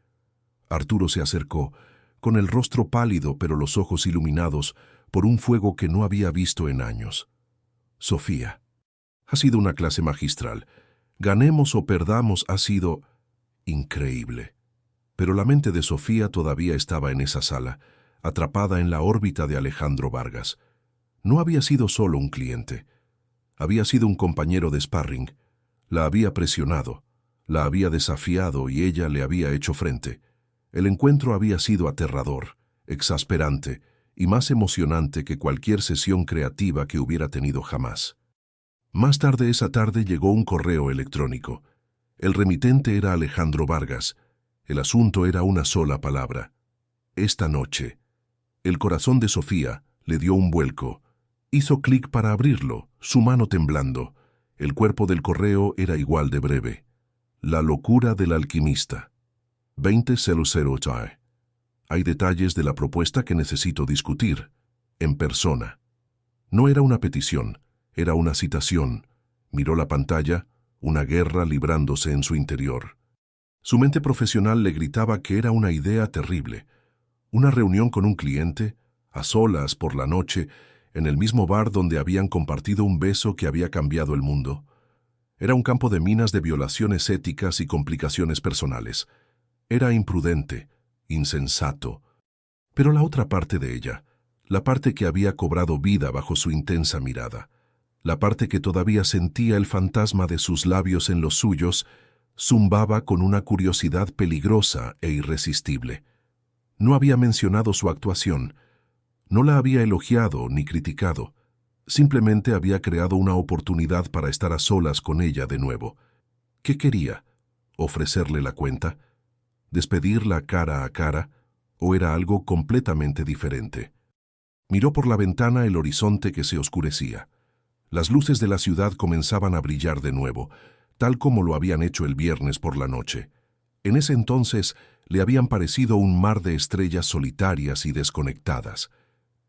Arturo se acercó, con el rostro pálido pero los ojos iluminados por un fuego que no había visto en años. «Sofía, ha sido una clase magistral. Ganemos o perdamos, ha sido increíble». Pero la mente de Sofía todavía estaba en esa sala, atrapada en la órbita de Alejandro Vargas. No había sido solo un cliente. Había sido un compañero de sparring. La había presionado, la había desafiado y ella le había hecho frente. El encuentro había sido aterrador, exasperante y más emocionante que cualquier sesión creativa que hubiera tenido jamás. Más tarde esa tarde llegó un correo electrónico. El remitente era Alejandro Vargas. El asunto era una sola palabra: esta noche. El corazón de Sofía le dio un vuelco. Hizo clic para abrirlo, su mano temblando. El cuerpo del correo era igual de breve. La locura del alquimista. 20:00 TAE. Hay detalles de la propuesta que necesito discutir, en persona. No era una petición, era una citación. Miró la pantalla, una guerra librándose en su interior. Su mente profesional le gritaba que era una idea terrible. Una reunión con un cliente, a solas por la noche, en el mismo bar donde habían compartido un beso que había cambiado el mundo. Era un campo de minas de violaciones éticas y complicaciones personales. Era imprudente, insensato. Pero la otra parte de ella, la parte que había cobrado vida bajo su intensa mirada, la parte que todavía sentía el fantasma de sus labios en los suyos, zumbaba con una curiosidad peligrosa e irresistible. No había mencionado su actuación, no la había elogiado ni criticado, simplemente había creado una oportunidad para estar a solas con ella de nuevo. ¿Qué quería? ¿Ofrecerle la cuenta? ¿Despedirla cara a cara? ¿O era algo completamente diferente? Miró por la ventana el horizonte que se oscurecía. Las luces de la ciudad comenzaban a brillar de nuevo, tal como lo habían hecho el viernes por la noche. En ese entonces le habían parecido un mar de estrellas solitarias y desconectadas.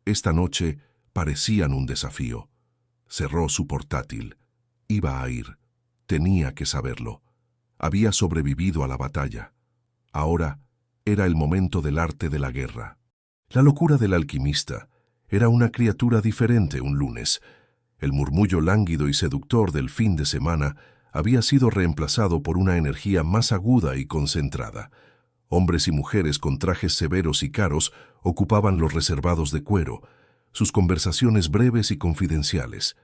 Esta noche parecían un desafío. Cerró su portátil. Iba a ir. Tenía que saberlo. Había sobrevivido a la batalla. Ahora era el momento del arte de la guerra. La locura del alquimista era una criatura diferente un lunes. El murmullo lánguido y seductor del fin de semana había sido reemplazado por una energía más aguda y concentrada. Hombres y mujeres con trajes severos y caros ocupaban los reservados de cuero, sus conversaciones breves y confidenciales,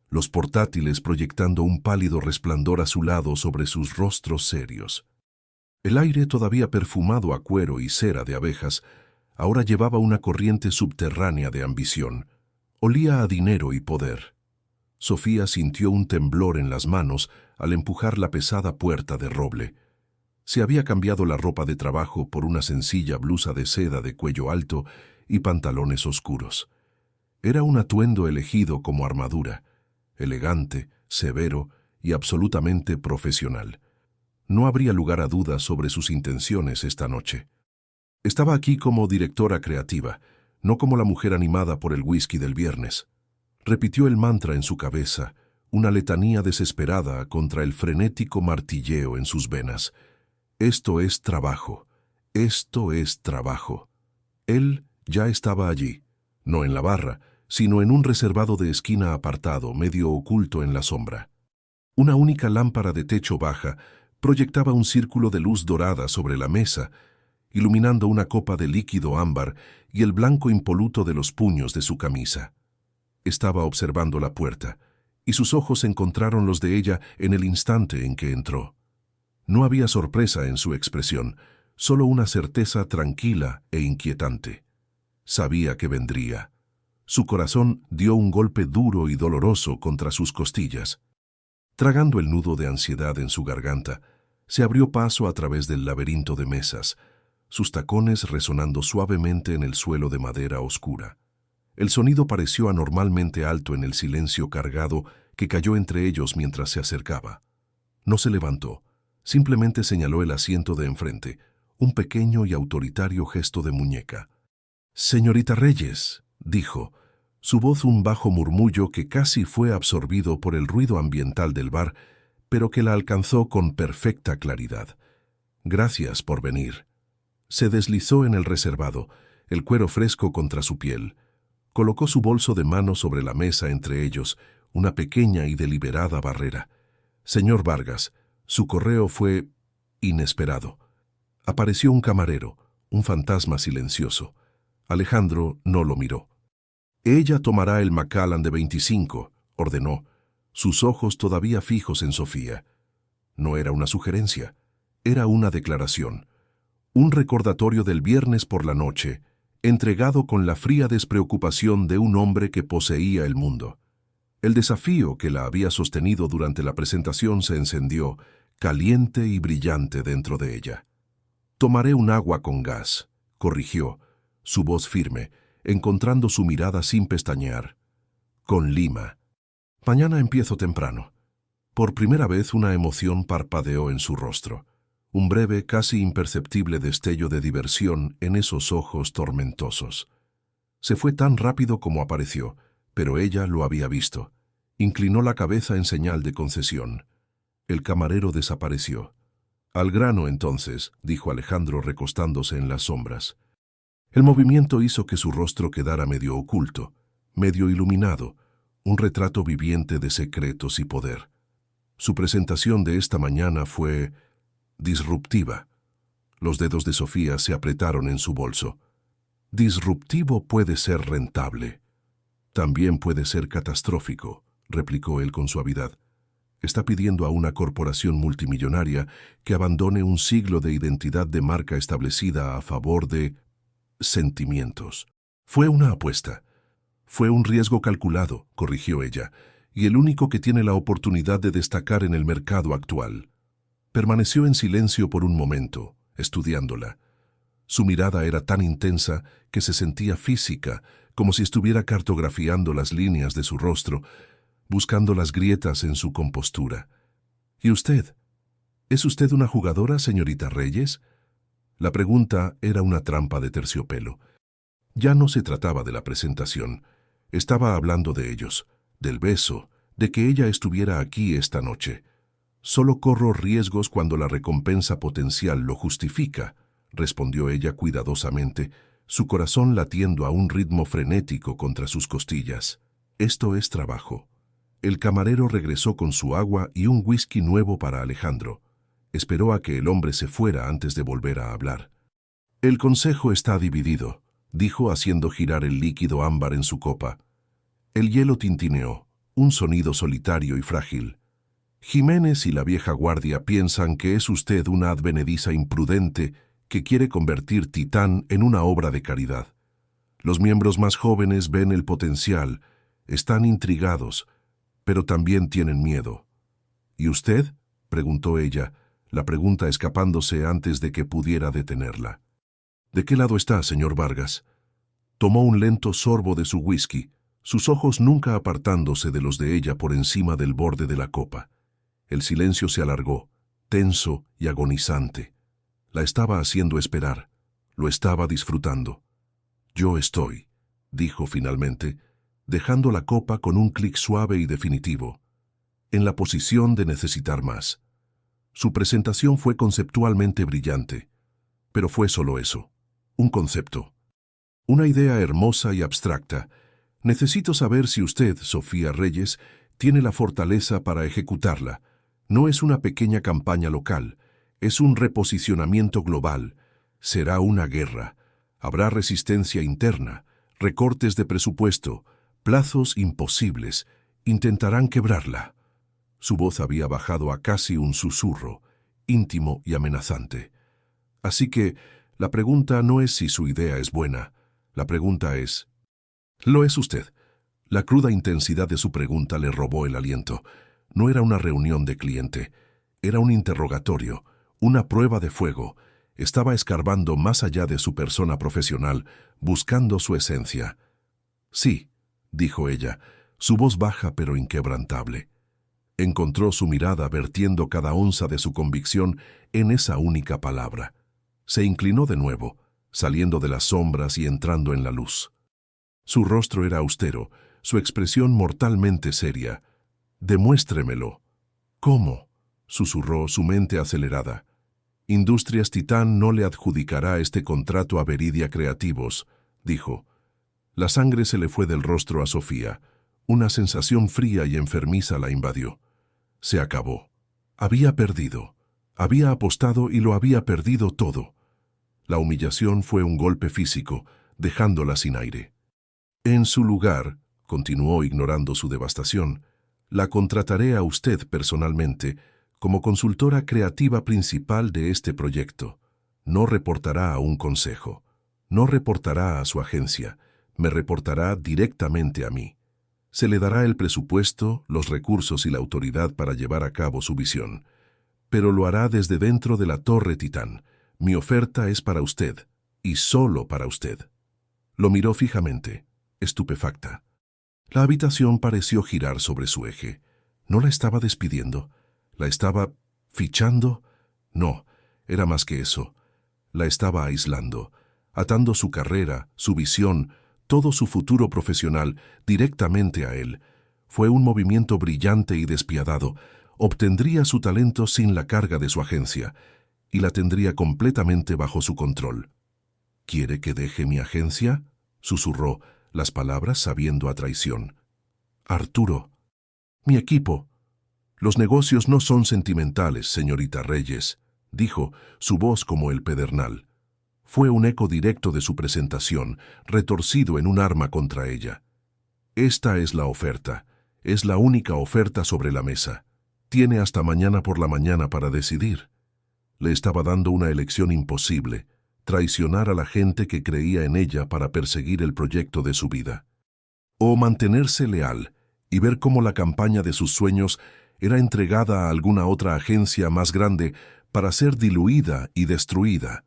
los portátiles proyectando un pálido resplandor azulado sobre sus rostros serios. El aire, todavía perfumado a cuero y cera de abejas, ahora llevaba una corriente subterránea de ambición. Olía a dinero y poder. Sofía sintió un temblor en las manos al empujar la pesada puerta de roble. Se había cambiado la ropa de trabajo por una sencilla blusa de seda de cuello alto y pantalones oscuros. Era un atuendo elegido como armadura, elegante, severo y absolutamente profesional. No habría lugar a dudas sobre sus intenciones esta noche. Estaba aquí como directora creativa, no como la mujer animada por el whisky del viernes. Repitió el mantra en su cabeza, una letanía desesperada contra el frenético martilleo en sus venas. Esto es trabajo. Esto es trabajo. Él ya estaba allí, no en la barra, sino en un reservado de esquina apartado, medio oculto en la sombra. Una única lámpara de techo baja proyectaba un círculo de luz dorada sobre la mesa, iluminando una copa de líquido ámbar y el blanco impoluto de los puños de su camisa. Estaba observando la puerta, y sus ojos encontraron los de ella en el instante en que entró. No había sorpresa en su expresión, solo una certeza tranquila e inquietante. Sabía que vendría. Su corazón dio un golpe duro y doloroso contra sus costillas. Tragando el nudo de ansiedad en su garganta, se abrió paso a través del laberinto de mesas, sus tacones resonando suavemente en el suelo de madera oscura. El sonido pareció anormalmente alto en el silencio cargado que cayó entre ellos mientras se acercaba. No se levantó, simplemente señaló el asiento de enfrente, un pequeño y autoritario gesto de muñeca. «Señorita Reyes», dijo, su voz un bajo murmullo que casi fue absorbido por el ruido ambiental del bar, pero que la alcanzó con perfecta claridad. «Gracias por venir». Se deslizó en el reservado, el cuero fresco contra su piel. Colocó su bolso de mano sobre la mesa entre ellos, una pequeña y deliberada barrera. «Señor Vargas, su correo fue inesperado». Apareció un camarero, un fantasma silencioso. Alejandro no lo miró. «Ella tomará el Macallan de 25», ordenó, sus ojos todavía fijos en Sofía. No era una sugerencia, era una declaración. Un recordatorio del viernes por la noche, entregado con la fría despreocupación de un hombre que poseía el mundo. El desafío que la había sostenido durante la presentación se encendió, caliente y brillante dentro de ella. «Tomaré un agua con gas», corrigió, su voz firme, encontrando su mirada sin pestañear. «Con lima. Mañana empiezo temprano». Por primera vez una emoción parpadeó en su rostro. Un breve, casi imperceptible destello de diversión en esos ojos tormentosos. Se fue tan rápido como apareció, pero ella lo había visto. Inclinó la cabeza en señal de concesión. El camarero desapareció. «Al grano, entonces», dijo Alejandro recostándose en las sombras. El movimiento hizo que su rostro quedara medio oculto, medio iluminado, un retrato viviente de secretos y poder. Su presentación de esta mañana fue disruptiva. Los dedos de Sofía se apretaron en su bolso. «Disruptivo puede ser rentable. También puede ser catastrófico», replicó él con suavidad. «Está pidiendo a una corporación multimillonaria que abandone un siglo de identidad de marca establecida a favor de sentimientos. Fue una apuesta. Fue un riesgo calculado», corrigió ella, «y el único que tiene la oportunidad de destacar en el mercado actual». Permaneció en silencio por un momento, estudiándola. Su mirada era tan intensa que se sentía física, como si estuviera cartografiando las líneas de su rostro, buscando las grietas en su compostura. «¿Y usted? ¿Es usted una jugadora, señorita Reyes?» La pregunta era una trampa de terciopelo. Ya no se trataba de la presentación. Estaba hablando de ellos, del beso, de que ella estuviera aquí esta noche. «Solo corro riesgos cuando la recompensa potencial lo justifica», respondió ella cuidadosamente, su corazón latiendo a un ritmo frenético contra sus costillas. «Esto es trabajo». El camarero regresó con su agua y un whisky nuevo para Alejandro. Esperó a que el hombre se fuera antes de volver a hablar. «El consejo está dividido», dijo haciendo girar el líquido ámbar en su copa. El hielo tintineó, un sonido solitario y frágil. «Jiménez y la vieja guardia piensan que es usted una advenediza imprudente que quiere convertir Titán en una obra de caridad. Los miembros más jóvenes ven el potencial, están intrigados, pero también tienen miedo». «¿Y usted?», preguntó ella, la pregunta escapándose antes de que pudiera detenerla. «¿De qué lado está, señor Vargas?». Tomó un lento sorbo de su whisky, sus ojos nunca apartándose de los de ella por encima del borde de la copa. El silencio se alargó, tenso y agonizante. La estaba haciendo esperar, lo estaba disfrutando. «Yo estoy», dijo finalmente, dejando la copa con un clic suave y definitivo, «en la posición de necesitar más». Su presentación fue conceptualmente brillante, pero fue solo eso, un concepto. Una idea hermosa y abstracta. «Necesito saber si usted, Sofía Reyes, tiene la fortaleza para ejecutarla. No es una pequeña campaña local, es un reposicionamiento global. Será una guerra. Habrá resistencia interna, recortes de presupuesto, plazos imposibles. Intentarán quebrarla». Su voz había bajado a casi un susurro, íntimo y amenazante. «Así que la pregunta no es si su idea es buena, la pregunta es, ¿lo es usted?». La cruda intensidad de su pregunta le robó el aliento. No era una reunión de cliente, era un interrogatorio, una prueba de fuego. Estaba escarbando más allá de su persona profesional, buscando su esencia. «Sí», dijo ella, su voz baja pero inquebrantable. Encontró su mirada vertiendo cada onza de su convicción en esa única palabra. Se inclinó de nuevo, saliendo de las sombras y entrando en la luz. Su rostro era austero, su expresión mortalmente seria. «Demuéstremelo». «¿Cómo?», susurró su mente acelerada. «Industrias Titán no le adjudicará este contrato a Veridia Creativos», dijo. La sangre se le fue del rostro a Sofía. Una sensación fría y enfermiza la invadió. Se acabó. Había perdido. Había apostado y lo había perdido todo. La humillación fue un golpe físico, dejándola sin aire. «En su lugar», continuó ignorando su devastación, «la contrataré a usted personalmente, Como consultora creativa principal de este proyecto, no reportará a un consejo, no reportará a su agencia, me reportará directamente a mí. Se le dará el presupuesto, los recursos y la autoridad para llevar a cabo su visión, pero lo hará desde dentro de la Torre Titán. Mi oferta es para usted, y solo para usted. Lo miró fijamente, estupefacta. La habitación pareció girar sobre su eje. ¿No la estaba despidiendo? ¿La estaba fichando? No, era más que eso. La estaba aislando, atando su carrera, su visión, todo su futuro profesional directamente a él. Fue un movimiento brillante y despiadado. Obtendría su talento sin la carga de su agencia, y la tendría completamente bajo su control. ¿Quiere que deje mi agencia?, susurró, las palabras sabiendo a traición. Arturo, mi equipo. Los negocios no son sentimentales, señorita Reyes, dijo, su voz como el pedernal. Fue un eco directo de su presentación, retorcido en un arma contra ella. Esta es la oferta, es la única oferta sobre la mesa. Tiene hasta mañana por la mañana para decidir. Le estaba dando una elección imposible, traicionar a la gente que creía en ella para perseguir el proyecto de su vida. O mantenerse leal y ver cómo la campaña de sus sueños era entregada a alguna otra agencia más grande para ser diluida y destruida.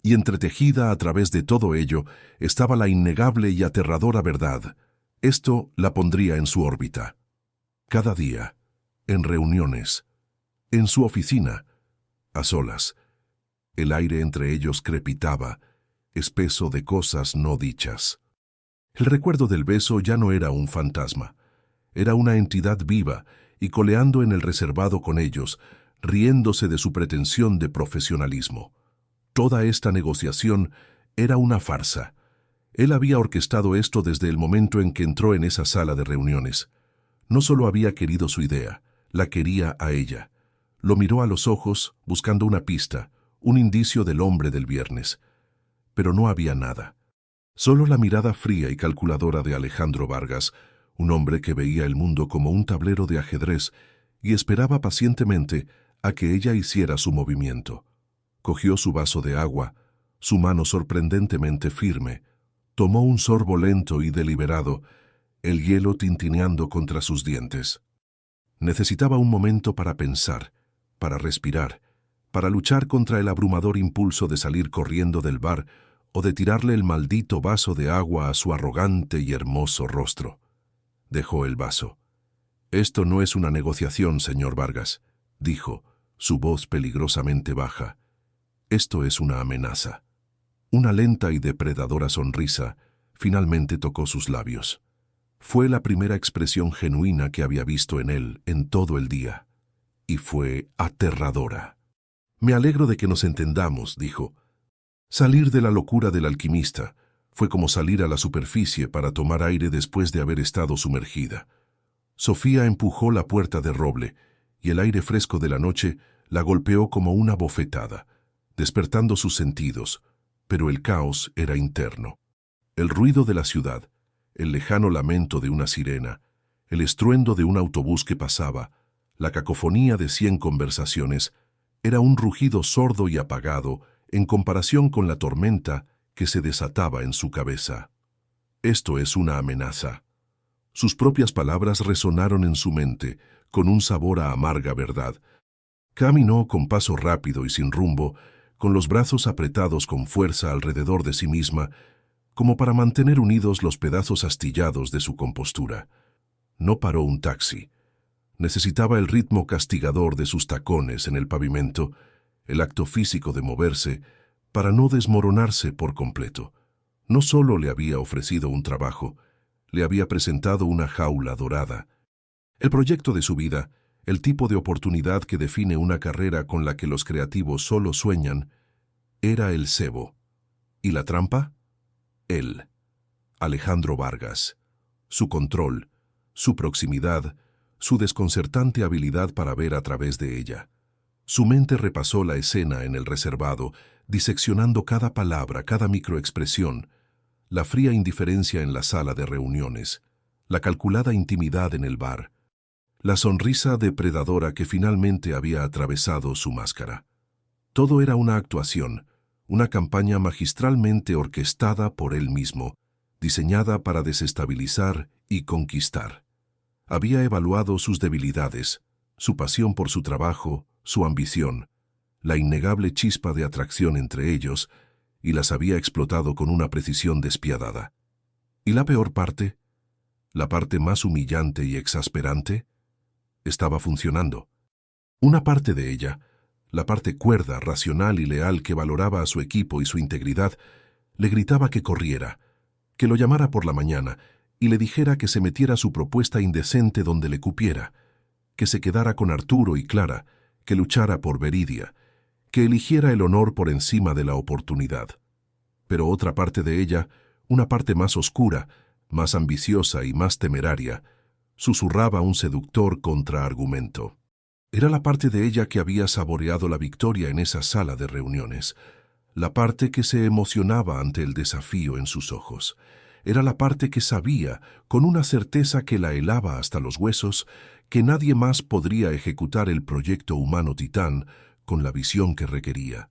Y entretejida a través de todo ello estaba la innegable y aterradora verdad. Esto la pondría en su órbita. Cada día, en reuniones, en su oficina, a solas. El aire entre ellos crepitaba, espeso de cosas no dichas. El recuerdo del beso ya no era un fantasma. Era una entidad viva y coleando en el reservado con ellos, riéndose de su pretensión de profesionalismo. Toda esta negociación era una farsa. Él había orquestado esto desde el momento en que entró en esa sala de reuniones. No solo había querido su idea, la quería a ella. Lo miró a los ojos, buscando una pista, un indicio del hombre del viernes. Pero no había nada. Solo la mirada fría y calculadora de Alejandro Vargas, un hombre que veía el mundo como un tablero de ajedrez y esperaba pacientemente a que ella hiciera su movimiento. Cogió su vaso de agua, su mano sorprendentemente firme, tomó un sorbo lento y deliberado, el hielo tintineando contra sus dientes. Necesitaba un momento para pensar, para respirar, para luchar contra el abrumador impulso de salir corriendo del bar o de tirarle el maldito vaso de agua a su arrogante y hermoso rostro. Dejó el vaso. «Esto no es una negociación, señor Vargas», dijo, su voz peligrosamente baja. «Esto es una amenaza». Una lenta y depredadora sonrisa finalmente tocó sus labios. Fue la primera expresión genuina que había visto en él en todo el día. Y fue aterradora. «Me alegro de que nos entendamos», dijo. Salir de la locura del alquimista fue como salir a la superficie para tomar aire después de haber estado sumergida. Sofía empujó la puerta de roble y el aire fresco de la noche la golpeó como una bofetada, despertando sus sentidos, pero el caos era interno. El ruido de la ciudad, el lejano lamento de una sirena, el estruendo de un autobús que pasaba, la cacofonía de 100 conversaciones, era un rugido sordo y apagado en comparación con la tormenta que se desataba en su cabeza. Esto es una amenaza. Sus propias palabras resonaron en su mente con un sabor a amarga verdad. Caminó con paso rápido y sin rumbo, con los brazos apretados con fuerza alrededor de sí misma, como para mantener unidos los pedazos astillados de su compostura. No paró un taxi. Necesitaba el ritmo castigador de sus tacones en el pavimento, el acto físico de moverse, para no desmoronarse por completo. No solo le había ofrecido un trabajo, le había presentado una jaula dorada. El proyecto de su vida, el tipo de oportunidad que define una carrera con la que los creativos solo sueñan, era el cebo. ¿Y la trampa? Él, Alejandro Vargas. Su control, su proximidad, su desconcertante habilidad para ver a través de ella. Su mente repasó la escena en el reservado, diseccionando cada palabra, cada microexpresión, la fría indiferencia en la sala de reuniones, la calculada intimidad en el bar, la sonrisa depredadora que finalmente había atravesado su máscara. Todo era una actuación, una campaña magistralmente orquestada por él mismo, diseñada para desestabilizar y conquistar. Había evaluado sus debilidades, su pasión por su trabajo, su ambición, la innegable chispa de atracción entre ellos, y las había explotado con una precisión despiadada. ¿Y la peor parte? La parte más humillante y exasperante, estaba funcionando. Una parte de ella, la parte cuerda, racional y leal que valoraba a su equipo y su integridad, le gritaba que corriera, que lo llamara por la mañana y le dijera que se metiera su propuesta indecente donde le cupiera, que se quedara con Arturo y Clara, que luchara por Veridia, que eligiera el honor por encima de la oportunidad. Pero otra parte de ella, una parte más oscura, más ambiciosa y más temeraria, susurraba un seductor contraargumento. Era la parte de ella que había saboreado la victoria en esa sala de reuniones, la parte que se emocionaba ante el desafío en sus ojos. Era la parte que sabía, con una certeza que la helaba hasta los huesos, que nadie más podría ejecutar el proyecto humano Titán con la visión que requería.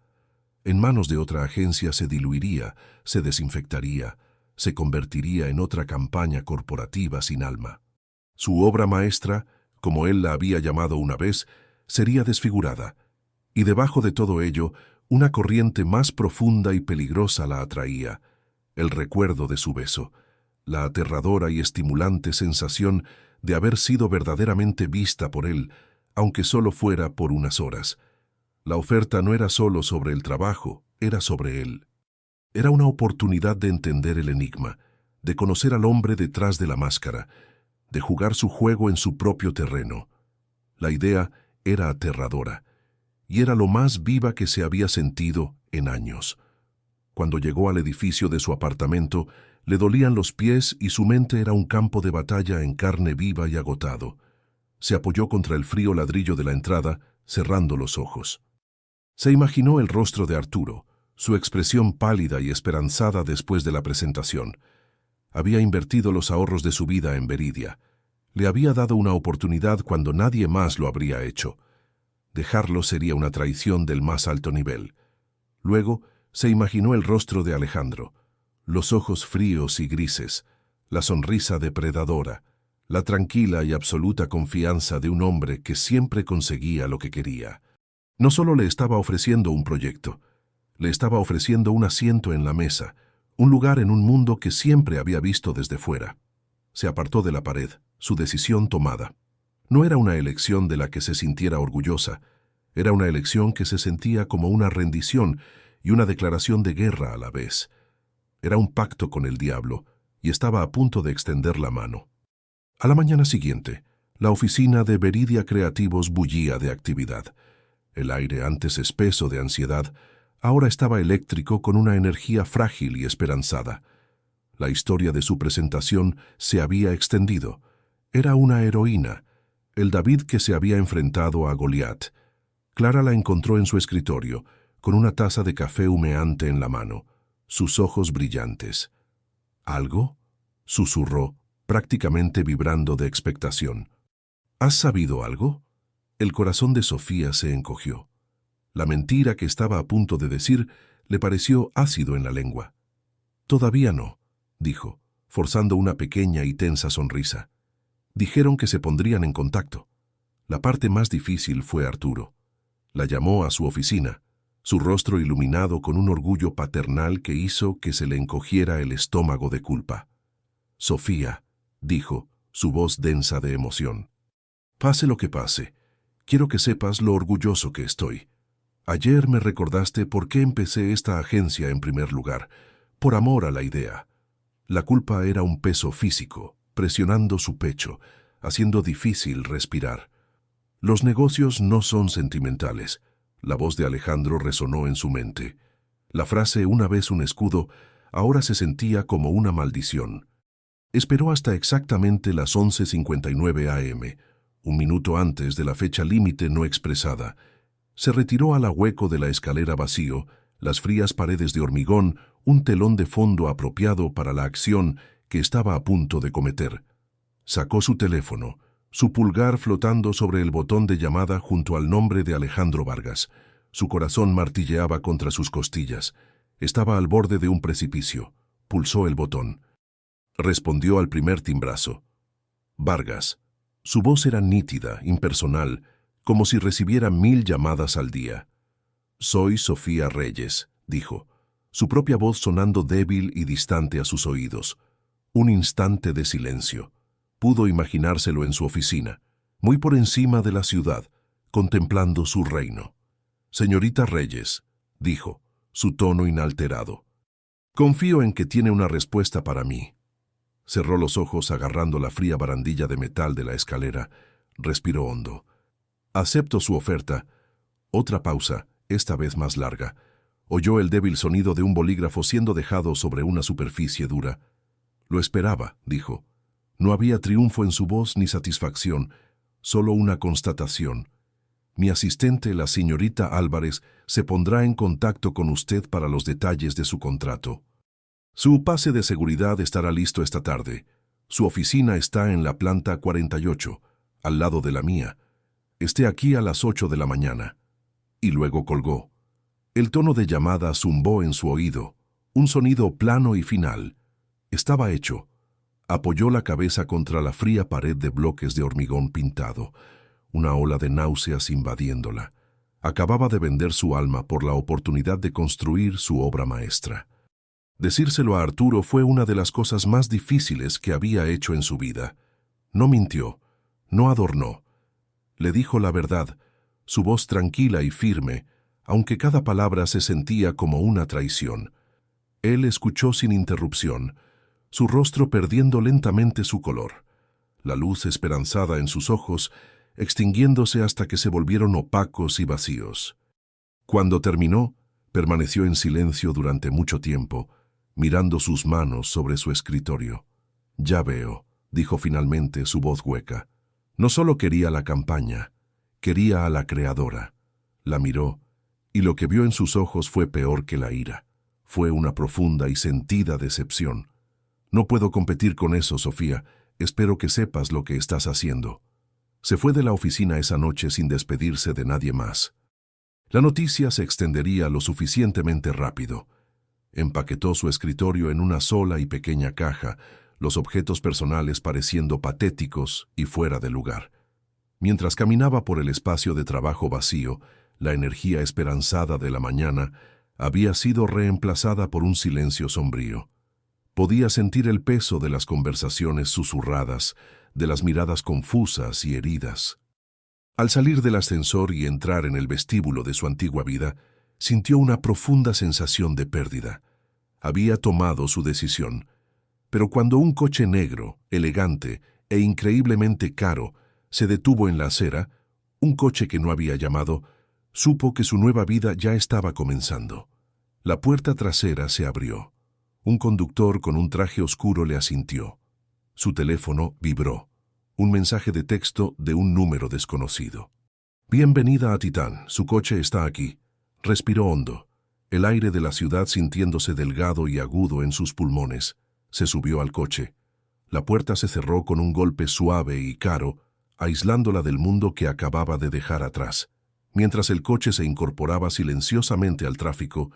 En manos de otra agencia se diluiría, se desinfectaría, se convertiría en otra campaña corporativa sin alma. Su obra maestra, como él la había llamado una vez, sería desfigurada, y debajo de todo ello, una corriente más profunda y peligrosa la atraía, el recuerdo de su beso, la aterradora y estimulante sensación de haber sido verdaderamente vista por él, aunque solo fuera por unas horas. La oferta no era solo sobre el trabajo, era sobre él. Era una oportunidad de entender el enigma, de conocer al hombre detrás de la máscara, de jugar su juego en su propio terreno. La idea era aterradora, y era lo más viva que se había sentido en años. Cuando llegó al edificio de su apartamento, le dolían los pies y su mente era un campo de batalla en carne viva y agotado. Se apoyó contra el frío ladrillo de la entrada, cerrando los ojos. Se imaginó el rostro de Arturo, su expresión pálida y esperanzada después de la presentación. Había invertido los ahorros de su vida en Veridia. Le había dado una oportunidad cuando nadie más lo habría hecho. Dejarlo sería una traición del más alto nivel. Luego se imaginó el rostro de Alejandro, los ojos fríos y grises, la sonrisa depredadora, la tranquila y absoluta confianza de un hombre que siempre conseguía lo que quería. No solo le estaba ofreciendo un proyecto, le estaba ofreciendo un asiento en la mesa, un lugar en un mundo que siempre había visto desde fuera. Se apartó de la pared, su decisión tomada. No era una elección de la que se sintiera orgullosa, era una elección que se sentía como una rendición y una declaración de guerra a la vez. Era un pacto con el diablo, y estaba a punto de extender la mano. A la mañana siguiente, la oficina de Veridia Creativos bullía de actividad. El aire, antes espeso de ansiedad, ahora estaba eléctrico con una energía frágil y esperanzada. La historia de su presentación se había extendido. Era una heroína, el David que se había enfrentado a Goliat. Clara la encontró en su escritorio, con una taza de café humeante en la mano, sus ojos brillantes. ¿Algo?, susurró, prácticamente vibrando de expectación. ¿Has sabido algo? El corazón de Sofía se encogió. La mentira que estaba a punto de decir le pareció ácido en la lengua. Todavía no, dijo, forzando una pequeña y tensa sonrisa. Dijeron que se pondrían en contacto. La parte más difícil fue Arturo. La llamó a su oficina, su rostro iluminado con un orgullo paternal que hizo que se le encogiera el estómago de culpa. Sofía, dijo, su voz densa de emoción. Pase lo que pase, quiero que sepas lo orgulloso que estoy. Ayer me recordaste por qué empecé esta agencia en primer lugar, por amor a la idea. La culpa era un peso físico, presionando su pecho, haciendo difícil respirar. Los negocios no son sentimentales. La voz de Alejandro resonó en su mente. La frase una vez un escudo, ahora se sentía como una maldición. Esperó hasta exactamente las 11:59 a.m., un minuto antes de la fecha límite no expresada. Se retiró al hueco de la escalera vacío, las frías paredes de hormigón, un telón de fondo apropiado para la acción que estaba a punto de cometer. Sacó su teléfono, su pulgar flotando sobre el botón de llamada junto al nombre de Alejandro Vargas. Su corazón martilleaba contra sus costillas. Estaba al borde de un precipicio. Pulsó el botón. Respondió al primer timbrazo. Vargas. Su voz era nítida, impersonal, como si recibiera 1000 llamadas al día. «Soy Sofía Reyes», dijo, su propia voz sonando débil y distante a sus oídos. Un instante de silencio. Pudo imaginárselo en su oficina, muy por encima de la ciudad, contemplando su reino. «Señorita Reyes», dijo, su tono inalterado. «Confío en que tiene una respuesta para mí». Cerró los ojos agarrando la fría barandilla de metal de la escalera. Respiró hondo. «Acepto su oferta». Otra pausa, esta vez más larga. Oyó el débil sonido de un bolígrafo siendo dejado sobre una superficie dura. «Lo esperaba», dijo. No había triunfo en su voz ni satisfacción, solo una constatación. «Mi asistente, la señorita Álvarez, se pondrá en contacto con usted para los detalles de su contrato. Su pase de seguridad estará listo esta tarde. Su oficina está en la planta 48, al lado de la mía. Esté aquí a las 8 de la mañana». Y luego colgó. El tono de llamada zumbó en su oído, un sonido plano y final. Estaba hecho. Apoyó la cabeza contra la fría pared de bloques de hormigón pintado, una ola de náuseas invadiéndola. Acababa de vender su alma por la oportunidad de construir su obra maestra. Decírselo a Arturo fue una de las cosas más difíciles que había hecho en su vida. No mintió, no adornó. Le dijo la verdad, su voz tranquila y firme, aunque cada palabra se sentía como una traición. Él escuchó sin interrupción, su rostro perdiendo lentamente su color, la luz esperanzada en sus ojos, extinguiéndose hasta que se volvieron opacos y vacíos. Cuando terminó, permaneció en silencio durante mucho tiempo, mirando sus manos sobre su escritorio. «Ya veo», dijo finalmente su voz hueca. No solo quería la campaña, quería a la creadora. La miró, y lo que vio en sus ojos fue peor que la ira. Fue una profunda y sentida decepción. «No puedo competir con eso, Sofía. Espero que sepas lo que estás haciendo». Se fue de la oficina esa noche sin despedirse de nadie más. La noticia se extendería lo suficientemente rápido. Empaquetó su escritorio en una sola y pequeña caja, los objetos personales pareciendo patéticos y fuera de lugar. Mientras caminaba por el espacio de trabajo vacío, la energía esperanzada de la mañana había sido reemplazada por un silencio sombrío. Podía sentir el peso de las conversaciones susurradas, de las miradas confusas y heridas. Al salir del ascensor y entrar en el vestíbulo de su antigua vida, sintió una profunda sensación de pérdida. Había tomado su decisión, pero cuando un coche negro, elegante e increíblemente caro se detuvo en la acera, un coche que no había llamado, supo que su nueva vida ya estaba comenzando. La puerta trasera se abrió. Un conductor con un traje oscuro le asintió. Su teléfono vibró. Un mensaje de texto de un número desconocido. «Bienvenida a Titán, su coche está aquí». Respiró hondo, el aire de la ciudad sintiéndose delgado y agudo en sus pulmones. Se subió al coche. La puerta se cerró con un golpe suave y caro, aislándola del mundo que acababa de dejar atrás. Mientras el coche se incorporaba silenciosamente al tráfico,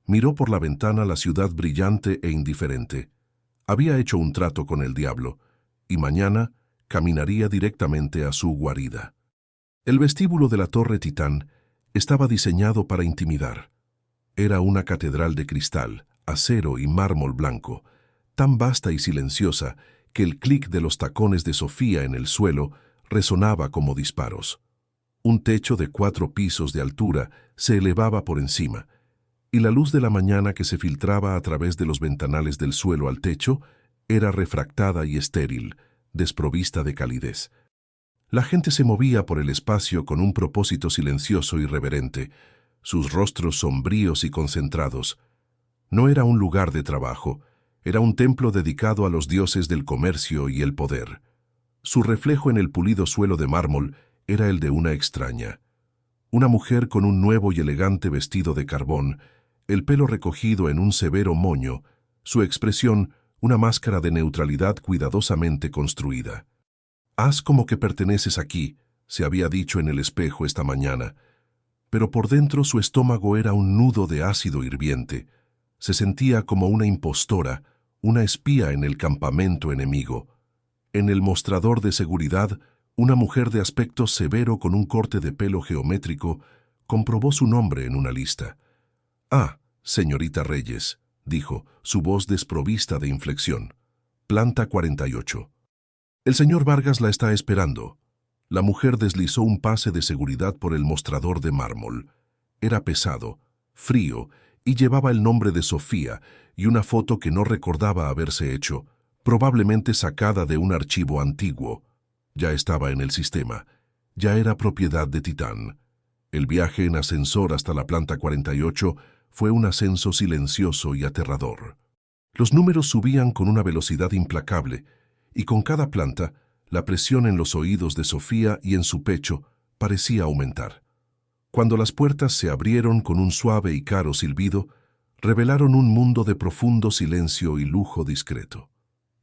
miró por la ventana la ciudad brillante e indiferente. Había hecho un trato con el diablo, y mañana caminaría directamente a su guarida. El vestíbulo de la Torre Titán estaba diseñado para intimidar. Era una catedral de cristal, acero y mármol blanco, tan vasta y silenciosa que el clic de los tacones de Sofía en el suelo resonaba como disparos. Un techo de 4 pisos de altura se elevaba por encima, y la luz de la mañana que se filtraba a través de los ventanales del suelo al techo era refractada y estéril, desprovista de calidez. La gente se movía por el espacio con un propósito silencioso y reverente, sus rostros sombríos y concentrados. No era un lugar de trabajo, era un templo dedicado a los dioses del comercio y el poder. Su reflejo en el pulido suelo de mármol era el de una extraña. Una mujer con un nuevo y elegante vestido de carbón, el pelo recogido en un severo moño, su expresión una máscara de neutralidad cuidadosamente construida. Haz como que perteneces aquí, se había dicho en el espejo esta mañana, pero por dentro su estómago era un nudo de ácido hirviente. Se sentía como una impostora, una espía en el campamento enemigo. En el mostrador de seguridad, una mujer de aspecto severo con un corte de pelo geométrico comprobó su nombre en una lista. «Ah, señorita Reyes», dijo, su voz desprovista de inflexión. «Planta 48. El señor Vargas la está esperando». La mujer deslizó un pase de seguridad por el mostrador de mármol. Era pesado, frío, y llevaba el nombre de Sofía y una foto que no recordaba haberse hecho, probablemente sacada de un archivo antiguo. Ya estaba en el sistema. Ya era propiedad de Titán. El viaje en ascensor hasta la planta 48 fue un ascenso silencioso y aterrador. Los números subían con una velocidad implacable, y con cada planta, la presión en los oídos de Sofía y en su pecho parecía aumentar. Cuando las puertas se abrieron con un suave y caro silbido, revelaron un mundo de profundo silencio y lujo discreto.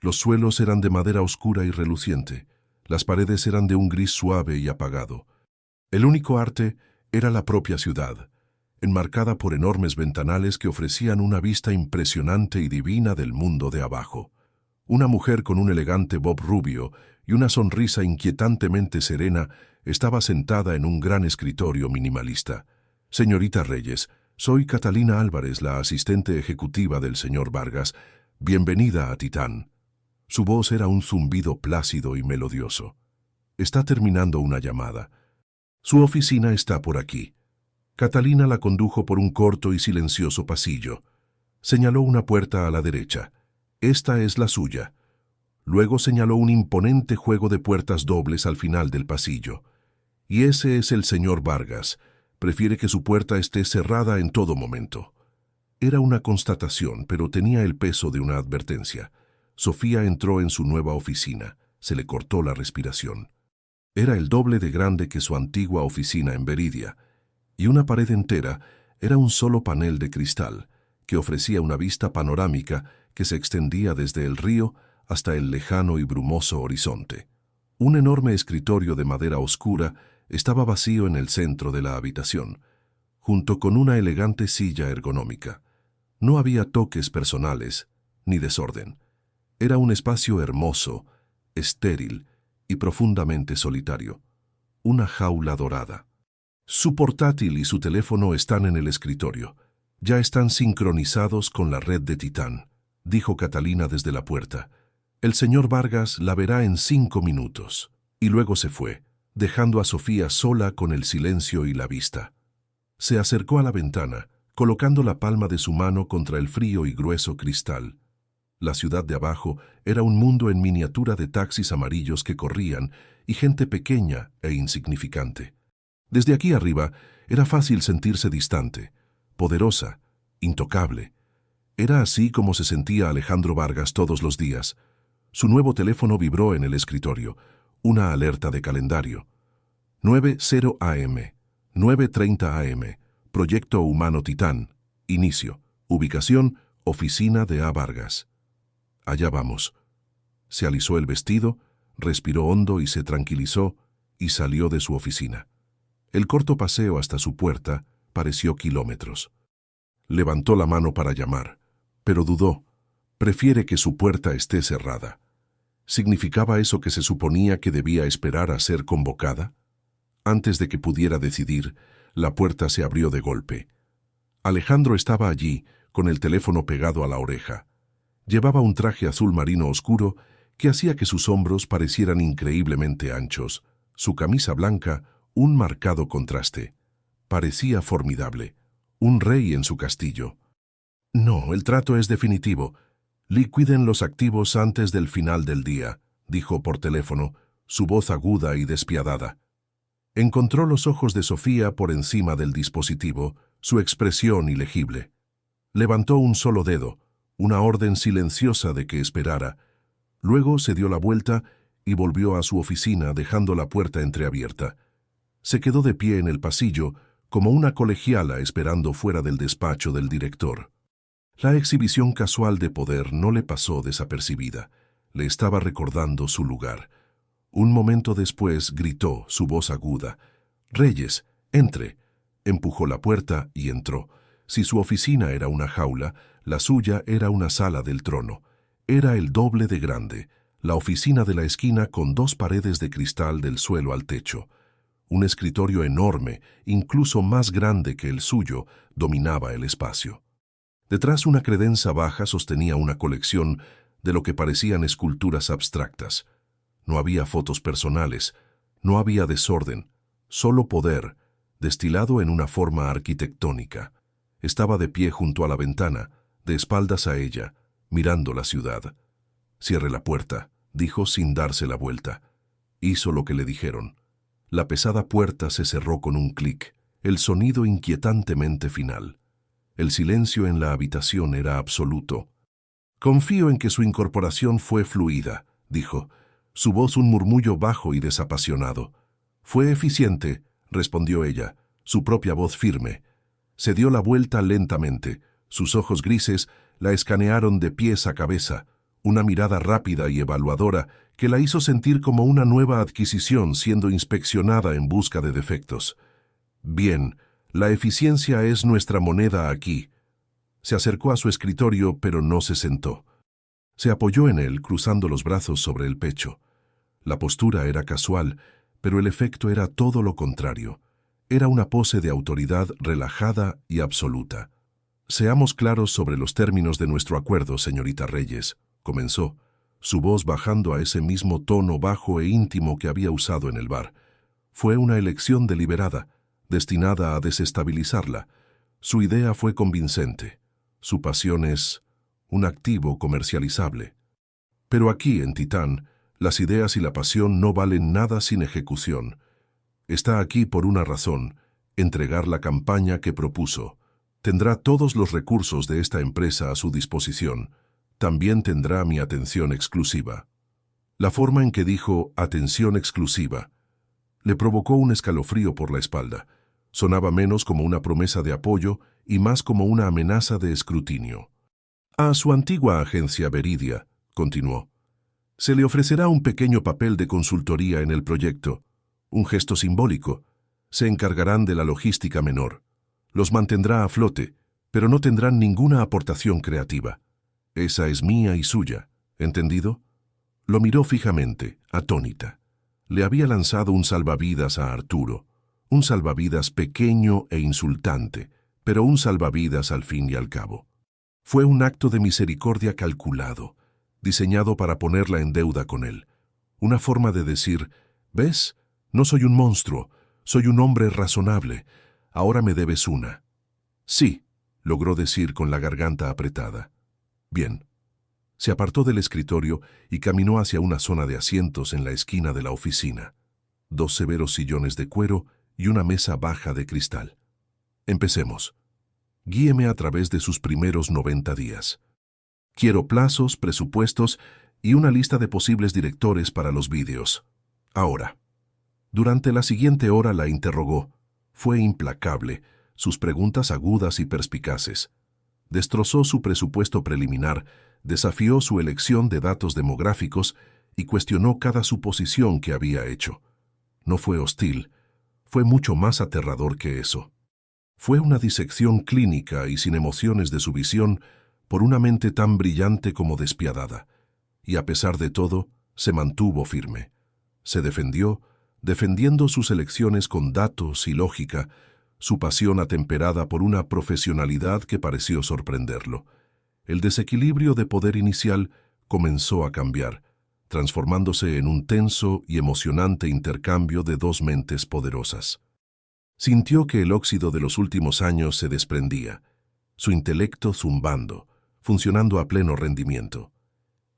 Los suelos eran de madera oscura y reluciente, las paredes eran de un gris suave y apagado. El único arte era la propia ciudad, enmarcada por enormes ventanales que ofrecían una vista impresionante y divina del mundo de abajo. Una mujer con un elegante bob rubio y una sonrisa inquietantemente serena estaba sentada en un gran escritorio minimalista. «Señorita Reyes, soy Catalina Álvarez, la asistente ejecutiva del señor Vargas. Bienvenida a Titán». Su voz era un zumbido plácido y melodioso. «Está terminando una llamada. Su oficina está por aquí». Catalina la condujo por un corto y silencioso pasillo. Señaló una puerta a la derecha. «Esta es la suya». Luego señaló un imponente juego de puertas dobles al final del pasillo. «Y ese es el señor Vargas. Prefiere que su puerta esté cerrada en todo momento». Era una constatación, pero tenía el peso de una advertencia. Sofía entró en su nueva oficina. Se le cortó la respiración. Era el doble de grande que su antigua oficina en Veridia, y una pared entera era un solo panel de cristal, que ofrecía una vista panorámica que se extendía desde el río hasta el lejano y brumoso horizonte. Un enorme escritorio de madera oscura estaba vacío en el centro de la habitación, junto con una elegante silla ergonómica. No había toques personales, ni desorden. Era un espacio hermoso, estéril y profundamente solitario. Una jaula dorada. Su portátil y su teléfono están en el escritorio. Ya están sincronizados con la red de Titán, dijo Catalina desde la puerta. El señor Vargas la verá en 5 minutos. Y luego se fue, dejando a Sofía sola con el silencio y la vista. Se acercó a la ventana, colocando la palma de su mano contra el frío y grueso cristal. La ciudad de abajo era un mundo en miniatura de taxis amarillos que corrían y gente pequeña e insignificante. Desde aquí arriba era fácil sentirse distante, poderosa, intocable. Era así como se sentía Alejandro Vargas todos los días. Su nuevo teléfono vibró en el escritorio, una alerta de calendario. 9:0 AM, 9:30 AM, Proyecto Humano Titán, inicio, ubicación, oficina de A. Vargas. Allá vamos. Se alisó el vestido, respiró hondo y se tranquilizó, y salió de su oficina. El corto paseo hasta su puerta pareció kilómetros. Levantó la mano para llamar, pero dudó. Prefiere que su puerta esté cerrada. ¿Significaba eso que se suponía que debía esperar a ser convocada? Antes de que pudiera decidir, la puerta se abrió de golpe. Alejandro estaba allí, con el teléfono pegado a la oreja. Llevaba un traje azul marino oscuro que hacía que sus hombros parecieran increíblemente anchos. Su camisa blanca, un marcado contraste. Parecía formidable, un rey en su castillo. «No, el trato es definitivo. Liquiden los activos antes del final del día», dijo por teléfono, su voz aguda y despiadada. Encontró los ojos de Sofía por encima del dispositivo, su expresión ilegible. Levantó un solo dedo, una orden silenciosa de que esperara. Luego se dio la vuelta y volvió a su oficina dejando la puerta entreabierta. Se quedó de pie en el pasillo, como una colegiala esperando fuera del despacho del director. La exhibición casual de poder no le pasó desapercibida. Le estaba recordando su lugar. Un momento después gritó, su voz aguda: «Reyes, entre». Empujó la puerta y entró. Si su oficina era una jaula, la suya era una sala del trono. Era el doble de grande, la oficina de la esquina con 2 paredes de cristal del suelo al techo. Un escritorio enorme, incluso más grande que el suyo, dominaba el espacio. Detrás una credenza baja sostenía una colección de lo que parecían esculturas abstractas. No había fotos personales, no había desorden, solo poder, destilado en una forma arquitectónica. Estaba de pie junto a la ventana, de espaldas a ella, mirando la ciudad. «Cierre la puerta», dijo sin darse la vuelta. Hizo lo que le dijeron. La pesada puerta se cerró con un clic, el sonido inquietantemente final. El silencio en la habitación era absoluto. «Confío en que su incorporación fue fluida», dijo, su voz un murmullo bajo y desapasionado. «Fue eficiente», respondió ella, su propia voz firme. Se dio la vuelta lentamente. Sus ojos grises la escanearon de pies a cabeza, una mirada rápida y evaluadora que la hizo sentir como una nueva adquisición siendo inspeccionada en busca de defectos. «Bien, la eficiencia es nuestra moneda aquí». Se acercó a su escritorio, pero no se sentó. Se apoyó en él, cruzando los brazos sobre el pecho. La postura era casual, pero el efecto era todo lo contrario. Era una pose de autoridad relajada y absoluta. «Seamos claros sobre los términos de nuestro acuerdo, señorita Reyes», comenzó, su voz bajando a ese mismo tono bajo e íntimo que había usado en el bar. Fue una elección deliberada, destinada a desestabilizarla. Su idea fue convincente. Su pasión es un activo comercializable. Pero aquí, en Titán, las ideas y la pasión no valen nada sin ejecución. Está aquí por una razón: entregar la campaña que propuso. Tendrá todos los recursos de esta empresa a su disposición. También tendrá mi atención exclusiva. La forma en que dijo «atención exclusiva» le provocó un escalofrío por la espalda. Sonaba menos como una promesa de apoyo y más como una amenaza de escrutinio. «A su antigua agencia Veridia», continuó, «se le ofrecerá un pequeño papel de consultoría en el proyecto, un gesto simbólico. Se encargarán de la logística menor. Los mantendrá a flote, pero no tendrán ninguna aportación creativa. Esa es mía y suya, ¿entendido?» Lo miró fijamente, atónita. Le había lanzado un salvavidas a Arturo, un salvavidas pequeño e insultante, pero un salvavidas al fin y al cabo. Fue un acto de misericordia calculado, diseñado para ponerla en deuda con él. Una forma de decir: «¿Ves? No soy un monstruo, soy un hombre razonable. Ahora me debes una». «Sí», logró decir con la garganta apretada. «Bien». Se apartó del escritorio y caminó hacia una zona de asientos en la esquina de la oficina. 2 severos sillones de cuero y una mesa baja de cristal. «Empecemos. Guíeme a través de sus primeros 90 días. Quiero plazos, presupuestos y una lista de posibles directores para los vídeos. Ahora». Durante la siguiente hora la interrogó. Fue implacable, sus preguntas agudas y perspicaces. Destrozó su presupuesto preliminar, desafió su elección de datos demográficos y cuestionó cada suposición que había hecho. No fue hostil, fue mucho más aterrador que eso. Fue una disección clínica y sin emociones de su visión por una mente tan brillante como despiadada. Y a pesar de todo, se mantuvo firme. Se defendió, defendiendo sus elecciones con datos y lógica, su pasión atemperada por una profesionalidad que pareció sorprenderlo. El desequilibrio de poder inicial comenzó a cambiar, transformándose en un tenso y emocionante intercambio de 2 mentes poderosas. Sintió que el óxido de los últimos años se desprendía, su intelecto zumbando, funcionando a pleno rendimiento.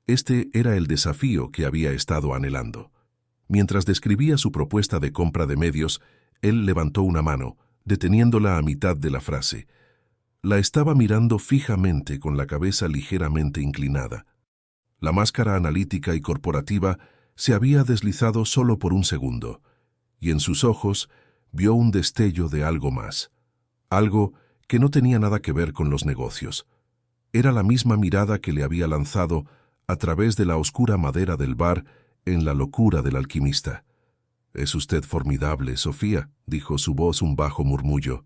Este era el desafío que había estado anhelando. Mientras describía su propuesta de compra de medios, él levantó una mano, deteniéndola a mitad de la frase. La estaba mirando fijamente con la cabeza ligeramente inclinada. La máscara analítica y corporativa se había deslizado solo por un segundo, y en sus ojos vio un destello de algo más. Algo que no tenía nada que ver con los negocios. Era la misma mirada que le había lanzado, a través de la oscura madera del bar, en la locura del alquimista. «Es usted formidable, Sofía», dijo su voz un bajo murmullo.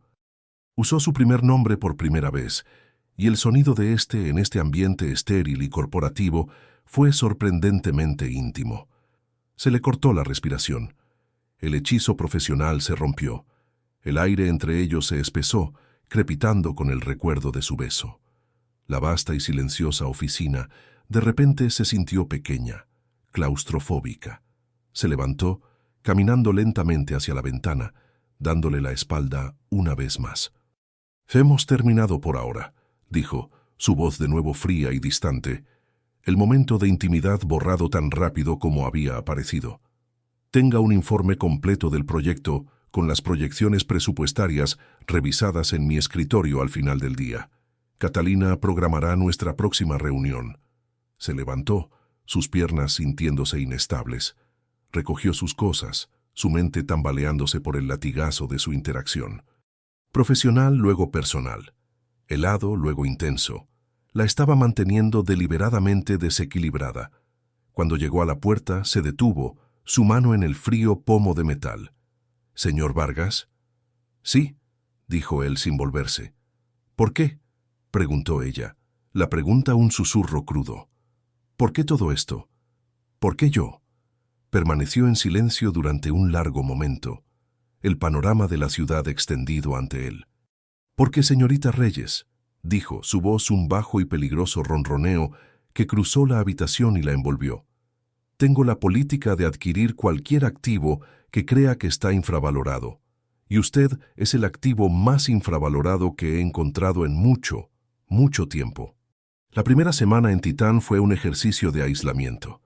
Usó su primer nombre por primera vez, y el sonido de este en este ambiente estéril y corporativo fue sorprendentemente íntimo. Se le cortó la respiración. El hechizo profesional se rompió. El aire entre ellos se espesó, crepitando con el recuerdo de su beso. La vasta y silenciosa oficina de repente se sintió pequeña, claustrofóbica. Se levantó, caminando lentamente hacia la ventana, dándole la espalda una vez más. «Hemos terminado por ahora», dijo, su voz de nuevo fría y distante, el momento de intimidad borrado tan rápido como había aparecido. «Tenga un informe completo del proyecto con las proyecciones presupuestarias revisadas en mi escritorio al final del día. Catalina programará nuestra próxima reunión». Se levantó, sus piernas sintiéndose inestables. Recogió sus cosas, su mente tambaleándose por el latigazo de su interacción. Profesional, luego personal. Helado, luego intenso. La estaba manteniendo deliberadamente desequilibrada. Cuando llegó a la puerta, se detuvo, su mano en el frío pomo de metal. «¿Señor Vargas?» «Sí», dijo él sin volverse. «¿Por qué?», preguntó ella. La pregunta un susurro crudo. «¿Por qué todo esto? ¿Por qué yo?». Permaneció en silencio durante un largo momento, el panorama de la ciudad extendido ante él. «Porque, señorita Reyes», dijo, su voz un bajo y peligroso ronroneo que cruzó la habitación y la envolvió. «Tengo la política de adquirir cualquier activo que crea que está infravalorado, y usted es el activo más infravalorado que he encontrado en mucho, mucho tiempo». La primera semana en Titán fue un ejercicio de aislamiento.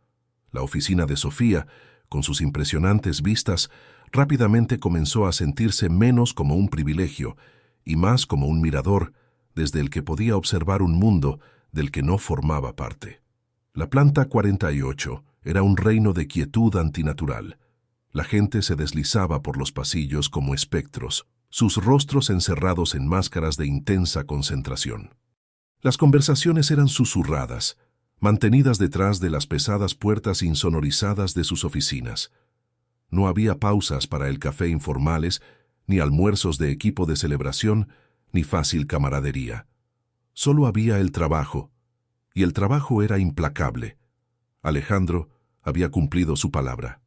La oficina de Sofía, con sus impresionantes vistas, rápidamente comenzó a sentirse menos como un privilegio y más como un mirador desde el que podía observar un mundo del que no formaba parte. La planta 48 era un reino de quietud antinatural. La gente se deslizaba por los pasillos como espectros, sus rostros encerrados en máscaras de intensa concentración. Las conversaciones eran susurradas, mantenidas detrás de las pesadas puertas insonorizadas de sus oficinas. No había pausas para el café informales, ni almuerzos de equipo de celebración, ni fácil camaradería. Solo había el trabajo, y el trabajo era implacable. Alejandro había cumplido su palabra.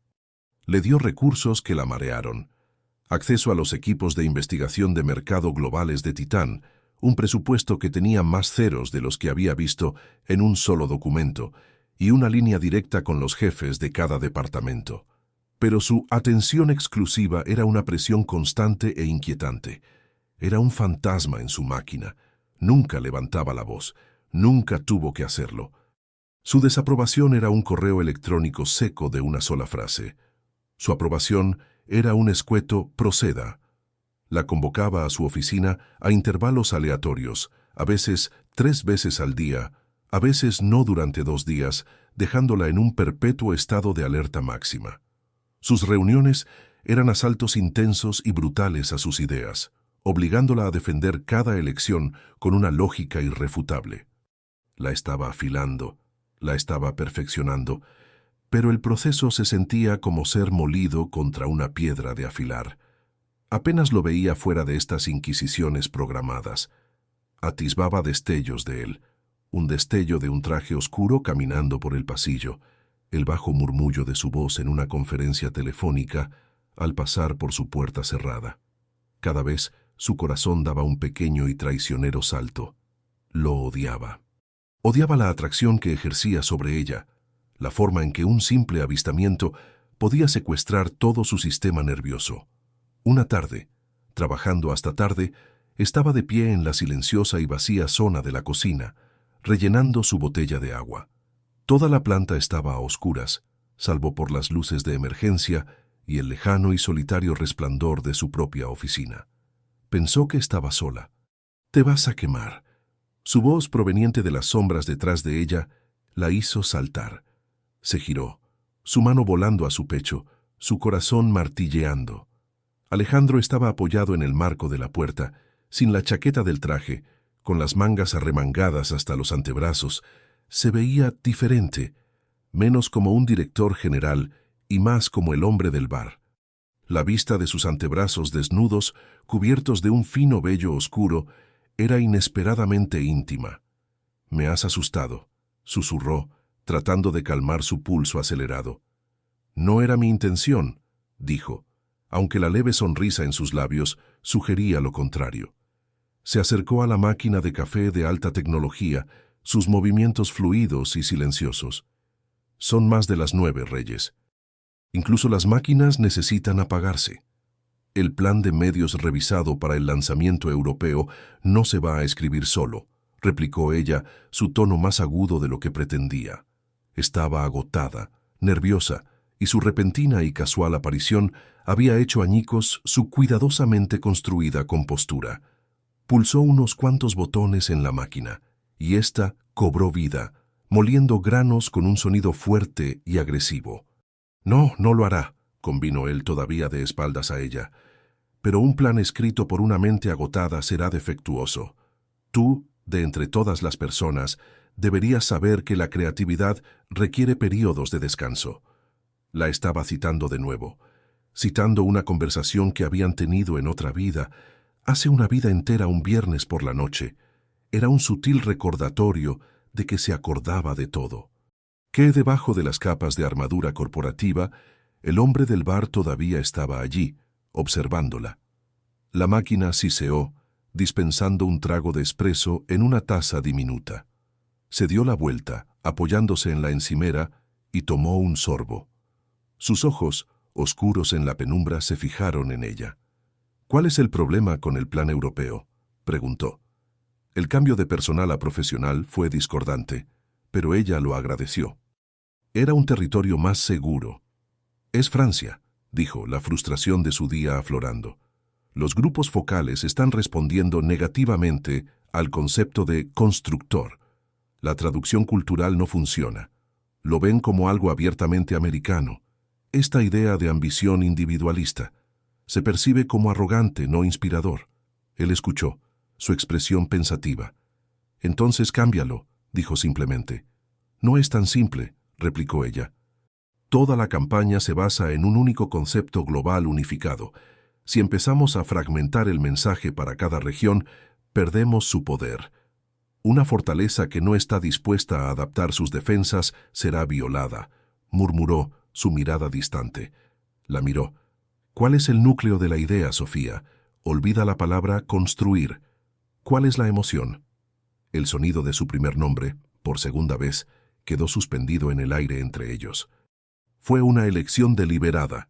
Le dio recursos que la marearon. Acceso a los equipos de investigación de mercado globales de Titán, un presupuesto que tenía más ceros de los que había visto en un solo documento, y una línea directa con los jefes de cada departamento. Pero su atención exclusiva era una presión constante e inquietante. Era un fantasma en su máquina. Nunca levantaba la voz, nunca tuvo que hacerlo. Su desaprobación era un correo electrónico seco de una sola frase. Su aprobación era un escueto «proceda». La convocaba a su oficina a intervalos aleatorios, a veces 3 veces al día, a veces no durante 2 días, dejándola en un perpetuo estado de alerta máxima. Sus reuniones eran asaltos intensos y brutales a sus ideas, obligándola a defender cada elección con una lógica irrefutable. La estaba afilando, la estaba perfeccionando, pero el proceso se sentía como ser molido contra una piedra de afilar. Apenas lo veía fuera de estas inquisiciones programadas. Atisbaba destellos de él, un destello de un traje oscuro caminando por el pasillo, el bajo murmullo de su voz en una conferencia telefónica al pasar por su puerta cerrada. Cada vez su corazón daba un pequeño y traicionero salto. Lo odiaba. Odiaba la atracción que ejercía sobre ella, la forma en que un simple avistamiento podía secuestrar todo su sistema nervioso. Una tarde, trabajando hasta tarde, estaba de pie en la silenciosa y vacía zona de la cocina, rellenando su botella de agua. Toda la planta estaba a oscuras, salvo por las luces de emergencia y el lejano y solitario resplandor de su propia oficina. Pensó que estaba sola. «Te vas a quemar». Su voz, proveniente de las sombras detrás de ella, la hizo saltar. Se giró, su mano volando a su pecho, su corazón martilleando. Alejandro estaba apoyado en el marco de la puerta, sin la chaqueta del traje, con las mangas arremangadas hasta los antebrazos. Se veía diferente. menos como un director general y más como el hombre del bar. La vista de sus antebrazos desnudos, cubiertos de un fino vello oscuro, era inesperadamente íntima. «Me has asustado», susurró, tratando de calmar su pulso acelerado. «No era mi intención», dijo, aunque la leve sonrisa en sus labios sugería lo contrario. Se acercó a la máquina de café de alta tecnología, sus movimientos fluidos y silenciosos. «Son más de las 9, Reyes. Incluso las máquinas necesitan apagarse. El plan de medios revisado para el lanzamiento europeo no se va a escribir solo», replicó ella, su tono más agudo de lo que pretendía. Estaba agotada, nerviosa, y su repentina y casual aparición había hecho añicos su cuidadosamente construida compostura. Pulsó unos cuantos botones en la máquina, y ésta cobró vida, moliendo granos con un sonido fuerte y agresivo. «No, no lo hará», convino él todavía de espaldas a ella. «Pero un plan escrito por una mente agotada será defectuoso. Tú, de entre todas las personas, deberías saber que la creatividad requiere períodos de descanso». La estaba citando de nuevo, citando una conversación que habían tenido en otra vida, hace una vida entera un viernes por la noche. Era un sutil recordatorio de que se acordaba de todo. Que debajo de las capas de armadura corporativa, el hombre del bar todavía estaba allí, observándola. La máquina siseó, dispensando un trago de espresso en una taza diminuta. Se dio la vuelta, apoyándose en la encimera, y tomó un sorbo. Sus ojos, oscuros en la penumbra, se fijaron en ella. «¿Cuál es el problema con el plan europeo?», preguntó. El cambio de personal a profesional fue discordante, pero ella lo agradeció. Era un territorio más seguro. «Es Francia», dijo, la frustración de su día aflorando. «Los grupos focales están respondiendo negativamente al concepto de constructor. La traducción cultural no funciona. Lo ven como algo abiertamente americano. Esta idea de ambición individualista se percibe como arrogante, no inspirador». Él escuchó, su expresión pensativa. «Entonces cámbialo», dijo simplemente. «No es tan simple», replicó ella. «Toda la campaña se basa en un único concepto global unificado. Si empezamos a fragmentar el mensaje para cada región, perdemos su poder. Una fortaleza que no está dispuesta a adaptar sus defensas será violada», murmuró, su mirada distante. La miró. «¿Cuál es el núcleo de la idea, Sofía? Olvida la palabra construir. ¿Cuál es la emoción?». El sonido de su primer nombre, por segunda vez, quedó suspendido en el aire entre ellos. Fue una elección deliberada.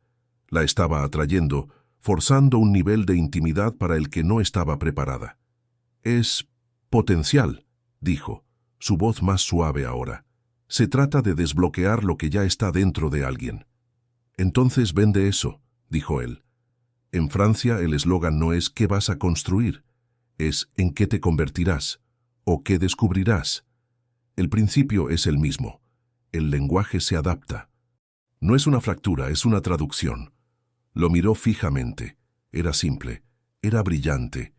La estaba atrayendo, forzando un nivel de intimidad para el que no estaba preparada. «Es potencial», dijo, su voz más suave ahora. «Se trata de desbloquear lo que ya está dentro de alguien». «Entonces vende eso», dijo él. «En Francia el eslogan no es «¿qué vas a construir?», es «¿en qué te convertirás?» o «¿qué descubrirás?». El principio es el mismo. El lenguaje se adapta. No es una fractura, es una traducción. Lo miró fijamente. Era simple, era brillante,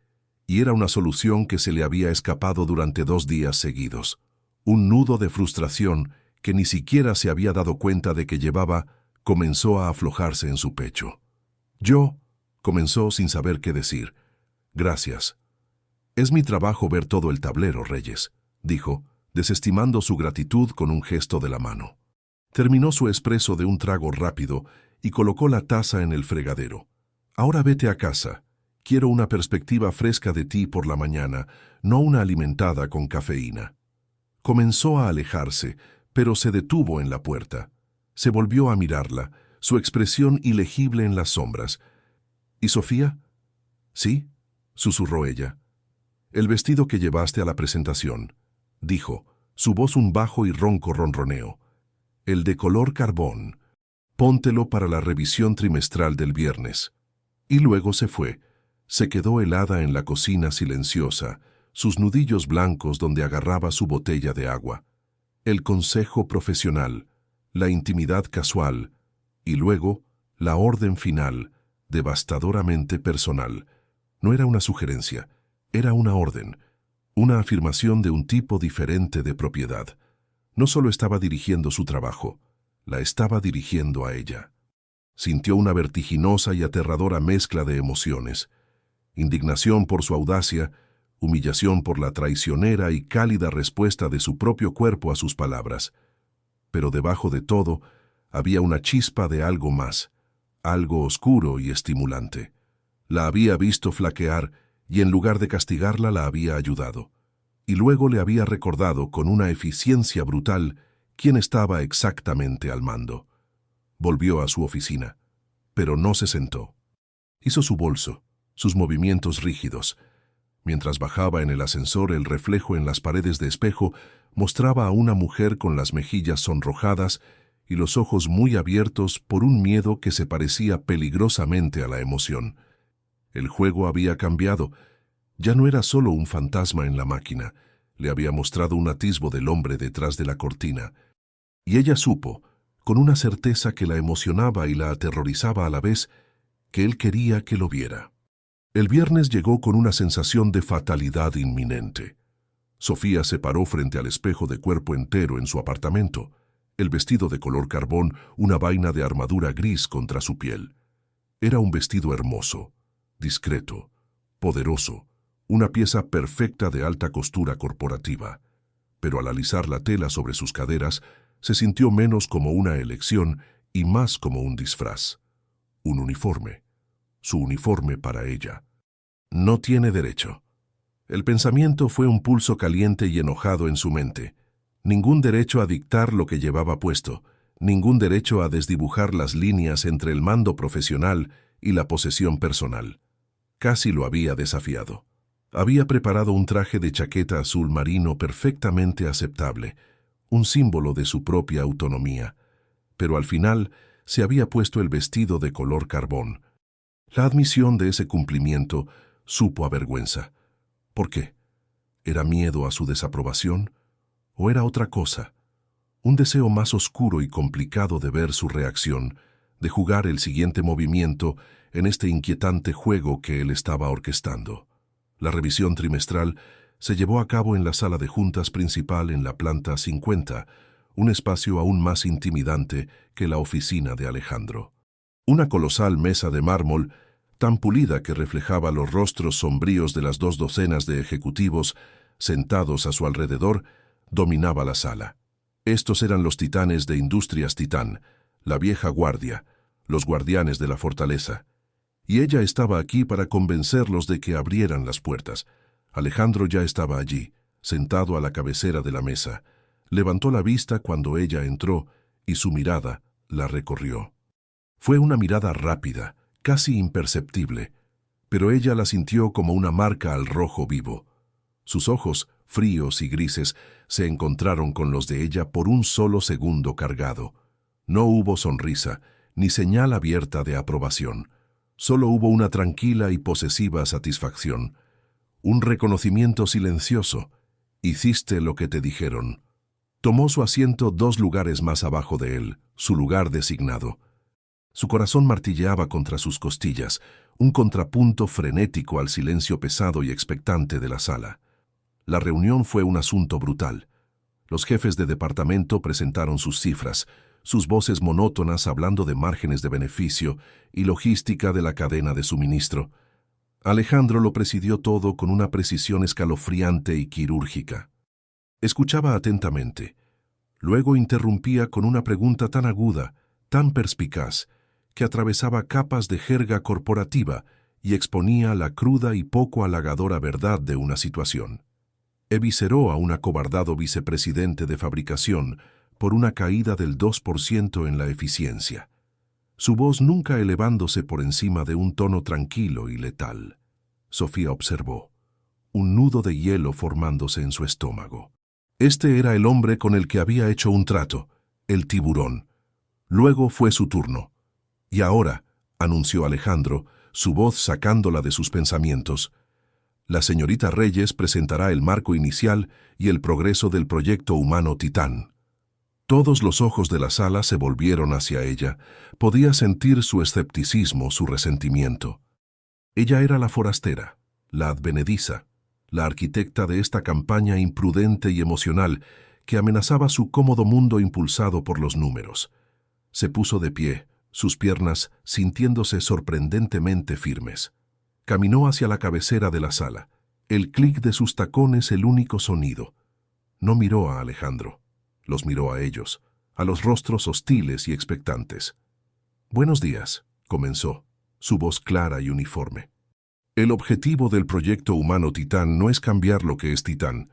y era una solución que se le había escapado durante 2 días seguidos. Un nudo de frustración que ni siquiera se había dado cuenta de que llevaba comenzó a aflojarse en su pecho. «Yo», comenzó sin saber qué decir. «Gracias. Es mi trabajo ver todo el tablero, Reyes», dijo, desestimando su gratitud con un gesto de la mano. Terminó su espresso de un trago rápido y colocó la taza en el fregadero. «Ahora vete a casa. Quiero una perspectiva fresca de ti por la mañana, no una alimentada con cafeína». Comenzó a alejarse, pero se detuvo en la puerta. Se volvió a mirarla, su expresión ilegible en las sombras. «¿Y Sofía?». «Sí», susurró ella. «El vestido que llevaste a la presentación», dijo, su voz un bajo y ronco ronroneo. «El de color carbón. Póntelo para la revisión trimestral del viernes». Y luego se fue. Se quedó helada en la cocina silenciosa, sus nudillos blancos donde agarraba su botella de agua. El consejo profesional, la intimidad casual, y luego la orden final, devastadoramente personal. No era una sugerencia, era una orden, una afirmación de un tipo diferente de propiedad. No solo estaba dirigiendo su trabajo, la estaba dirigiendo a ella. Sintió una vertiginosa y aterradora mezcla de emociones: indignación por su audacia, humillación por la traicionera y cálida respuesta de su propio cuerpo a sus palabras. Pero debajo de todo, había una chispa de algo más, algo oscuro y estimulante. La había visto flaquear y en lugar de castigarla la había ayudado. Y luego le había recordado con una eficiencia brutal quién estaba exactamente al mando. Volvió a su oficina, pero no se sentó. Hizo su bolso, sus movimientos rígidos. Mientras bajaba en el ascensor, el reflejo en las paredes de espejo mostraba a una mujer con las mejillas sonrojadas y los ojos muy abiertos por un miedo que se parecía peligrosamente a la emoción. El juego había cambiado. Ya no era solo un fantasma en la máquina, le había mostrado un atisbo del hombre detrás de la cortina. Y ella supo, con una certeza que la emocionaba y la aterrorizaba a la vez, que él quería que lo viera. El viernes llegó con una sensación de fatalidad inminente. Sofía se paró frente al espejo de cuerpo entero en su apartamento, el vestido de color carbón, una vaina de armadura gris contra su piel. Era un vestido hermoso, discreto, poderoso, una pieza perfecta de alta costura corporativa. Pero al alisar la tela sobre sus caderas, se sintió menos como una elección y más como un disfraz. Un uniforme. Su uniforme para ella. No tiene derecho. El pensamiento fue un pulso caliente y enojado en su mente. Ningún derecho a dictar lo que llevaba puesto, ningún derecho a desdibujar las líneas entre el mando profesional y la posesión personal. Casi lo había desafiado. Había preparado un traje de chaqueta azul marino perfectamente aceptable, un símbolo de su propia autonomía, pero al final se había puesto el vestido de color carbón. La admisión de ese cumplimiento supo a vergüenza. ¿Por qué? ¿Era miedo a su desaprobación? ¿O era otra cosa? Un deseo más oscuro y complicado de ver su reacción, de jugar el siguiente movimiento en este inquietante juego que él estaba orquestando. La revisión trimestral se llevó a cabo en la sala de juntas principal en la planta 50, un espacio aún más intimidante que la oficina de Alejandro. Una colosal mesa de mármol, tan pulida que reflejaba los rostros sombríos de las 2 docenas de ejecutivos sentados a su alrededor, dominaba la sala. Estos eran los titanes de Industrias Titán, la vieja guardia, los guardianes de la fortaleza. Y ella estaba aquí para convencerlos de que abrieran las puertas. Alejandro ya estaba allí, sentado a la cabecera de la mesa. Levantó la vista cuando ella entró y su mirada la recorrió. Fue una mirada rápida, casi imperceptible, pero ella la sintió como una marca al rojo vivo. Sus ojos, fríos y grises, se encontraron con los de ella por un solo segundo cargado. No hubo sonrisa, ni señal abierta de aprobación. Solo hubo una tranquila y posesiva satisfacción. Un reconocimiento silencioso. Hiciste lo que te dijeron. Tomó su asiento 2 lugares más abajo de él, su lugar designado. Su corazón martilleaba contra sus costillas, un contrapunto frenético al silencio pesado y expectante de la sala. La reunión fue un asunto brutal. Los jefes de departamento presentaron sus cifras, sus voces monótonas hablando de márgenes de beneficio y logística de la cadena de suministro. Alejandro lo presidió todo con una precisión escalofriante y quirúrgica. Escuchaba atentamente. Luego interrumpía con una pregunta tan aguda, tan perspicaz, que atravesaba capas de jerga corporativa y exponía la cruda y poco halagadora verdad de una situación. Evisceró a un acobardado vicepresidente de fabricación por una caída del 2% en la eficiencia, su voz nunca elevándose por encima de un tono tranquilo y letal. Sofía observó, un nudo de hielo formándose en su estómago. Este era el hombre con el que había hecho un trato, el tiburón. Luego fue su turno. Y ahora, anunció Alejandro, su voz sacándola de sus pensamientos, la señorita Reyes presentará el marco inicial y el progreso del proyecto humano Titán. Todos los ojos de la sala se volvieron hacia ella. Podía sentir su escepticismo, su resentimiento. Ella era la forastera, la advenediza, la arquitecta de esta campaña imprudente y emocional que amenazaba su cómodo mundo impulsado por los números. Se puso de pie, sus piernas sintiéndose sorprendentemente firmes. Caminó hacia la cabecera de la sala, el clic de sus tacones el único sonido. No miró a Alejandro, los miró a ellos, a los rostros hostiles y expectantes. «Buenos días», comenzó, su voz clara y uniforme. «El objetivo del proyecto humano Titán no es cambiar lo que es Titán,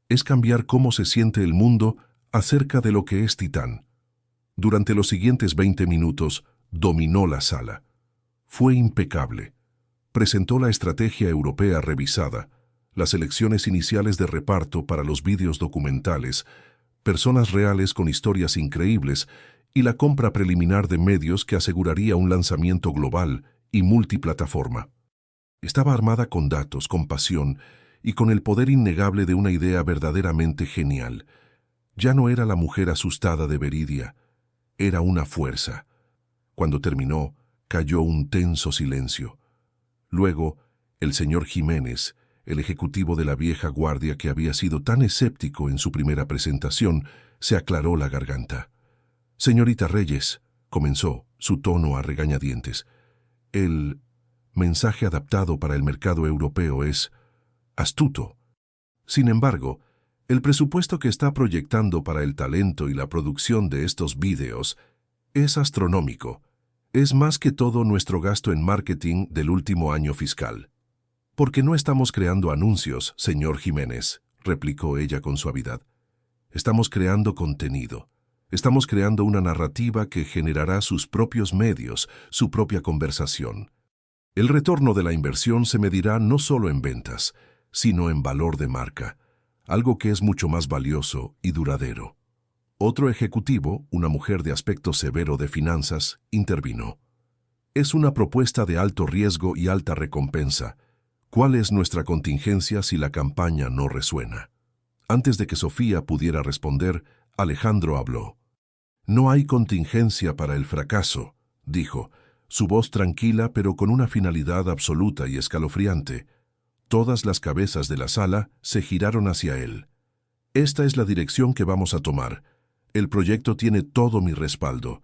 es cambiar cómo se siente el mundo acerca de lo que es Titán». Durante los siguientes 20 minutos, dominó la sala. Fue impecable. Presentó la estrategia europea revisada, las elecciones iniciales de reparto para los vídeos documentales, personas reales con historias increíbles y la compra preliminar de medios que aseguraría un lanzamiento global y multiplataforma. Estaba armada con datos, con pasión y con el poder innegable de una idea verdaderamente genial. Ya no era la mujer asustada de Veridia, era una fuerza. Cuando terminó, cayó un tenso silencio. Luego, el señor Jiménez, el ejecutivo de la vieja guardia que había sido tan escéptico en su primera presentación, se aclaró la garganta. «Señorita Reyes», comenzó, su tono a regañadientes, «el mensaje adaptado para el mercado europeo es astuto. Sin embargo, el presupuesto que está proyectando para el talento y la producción de estos vídeos es astronómico. Es más que todo nuestro gasto en marketing del último año fiscal». «Porque no estamos creando anuncios, señor Jiménez», replicó ella con suavidad. «Estamos creando contenido. Estamos creando una narrativa que generará sus propios medios, su propia conversación. El retorno de la inversión se medirá no solo en ventas, sino en valor de marca, algo que es mucho más valioso y duradero». Otro ejecutivo, una mujer de aspecto severo de finanzas, intervino. «Es una propuesta de alto riesgo y alta recompensa. ¿Cuál es nuestra contingencia si la campaña no resuena?». Antes de que Sofía pudiera responder, Alejandro habló. «No hay contingencia para el fracaso», dijo, su voz tranquila pero con una finalidad absoluta y escalofriante. Todas las cabezas de la sala se giraron hacia él. «Esta es la dirección que vamos a tomar. El proyecto tiene todo mi respaldo.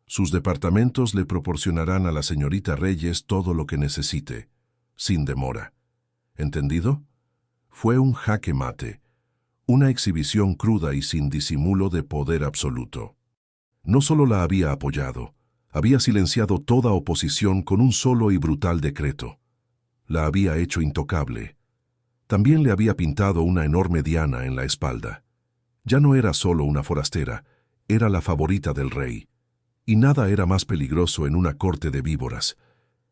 Sus departamentos le proporcionarán a la señorita Reyes todo lo que necesite, sin demora. ¿Entendido?». Fue un jaque mate, una exhibición cruda y sin disimulo de poder absoluto. No solo la había apoyado, había silenciado toda oposición con un solo y brutal decreto. La había hecho intocable. También le había pintado una enorme diana en la espalda. Ya no era solo una forastera, era la favorita del rey. Y nada era más peligroso en una corte de víboras.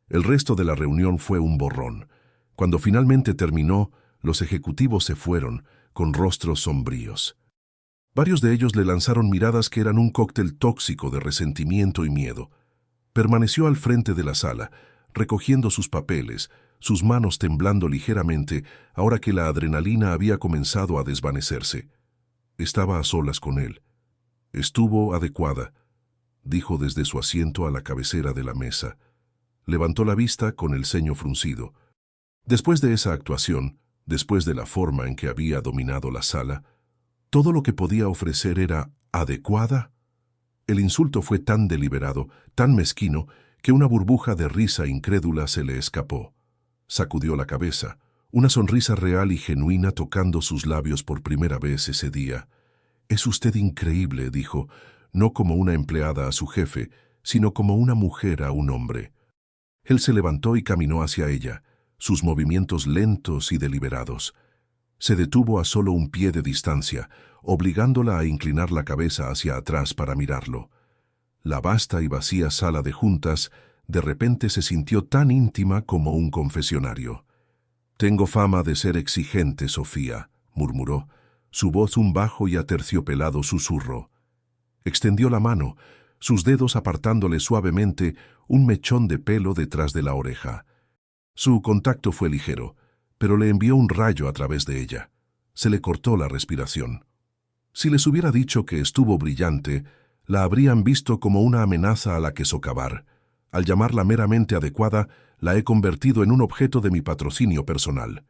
El resto de la reunión fue un borrón. Cuando finalmente terminó, los ejecutivos se fueron, con rostros sombríos. Varios de ellos le lanzaron miradas que eran un cóctel tóxico de resentimiento y miedo. Permaneció al frente de la sala, recogiendo sus papeles, sus manos temblando ligeramente ahora que la adrenalina había comenzado a desvanecerse. Estaba a solas con él. «Estuvo adecuada», dijo desde su asiento a la cabecera de la mesa. Levantó la vista con el ceño fruncido. Después de esa actuación, después de la forma en que había dominado la sala, todo lo que podía ofrecer era adecuada. El insulto fue tan deliberado, tan mezquino, que una burbuja de risa incrédula se le escapó. Sacudió la cabeza, una sonrisa real y genuina tocando sus labios por primera vez ese día. «Es usted increíble», dijo, no como una empleada a su jefe, sino como una mujer a un hombre. Él se levantó y caminó hacia ella, sus movimientos lentos y deliberados. Se detuvo a solo un pie de distancia, obligándola a inclinar la cabeza hacia atrás para mirarlo. La vasta y vacía sala de juntas de repente se sintió tan íntima como un confesionario. «Tengo fama de ser exigente, Sofía», murmuró, su voz un bajo y aterciopelado susurro. Extendió la mano, sus dedos apartándole suavemente un mechón de pelo detrás de la oreja. Su contacto fue ligero, pero le envió un rayo a través de ella. Se le cortó la respiración. Si les hubiera dicho que estuvo brillante, la habrían visto como una amenaza a la que socavar. Al llamarla meramente adecuada, la he convertido en un objeto de mi patrocinio personal.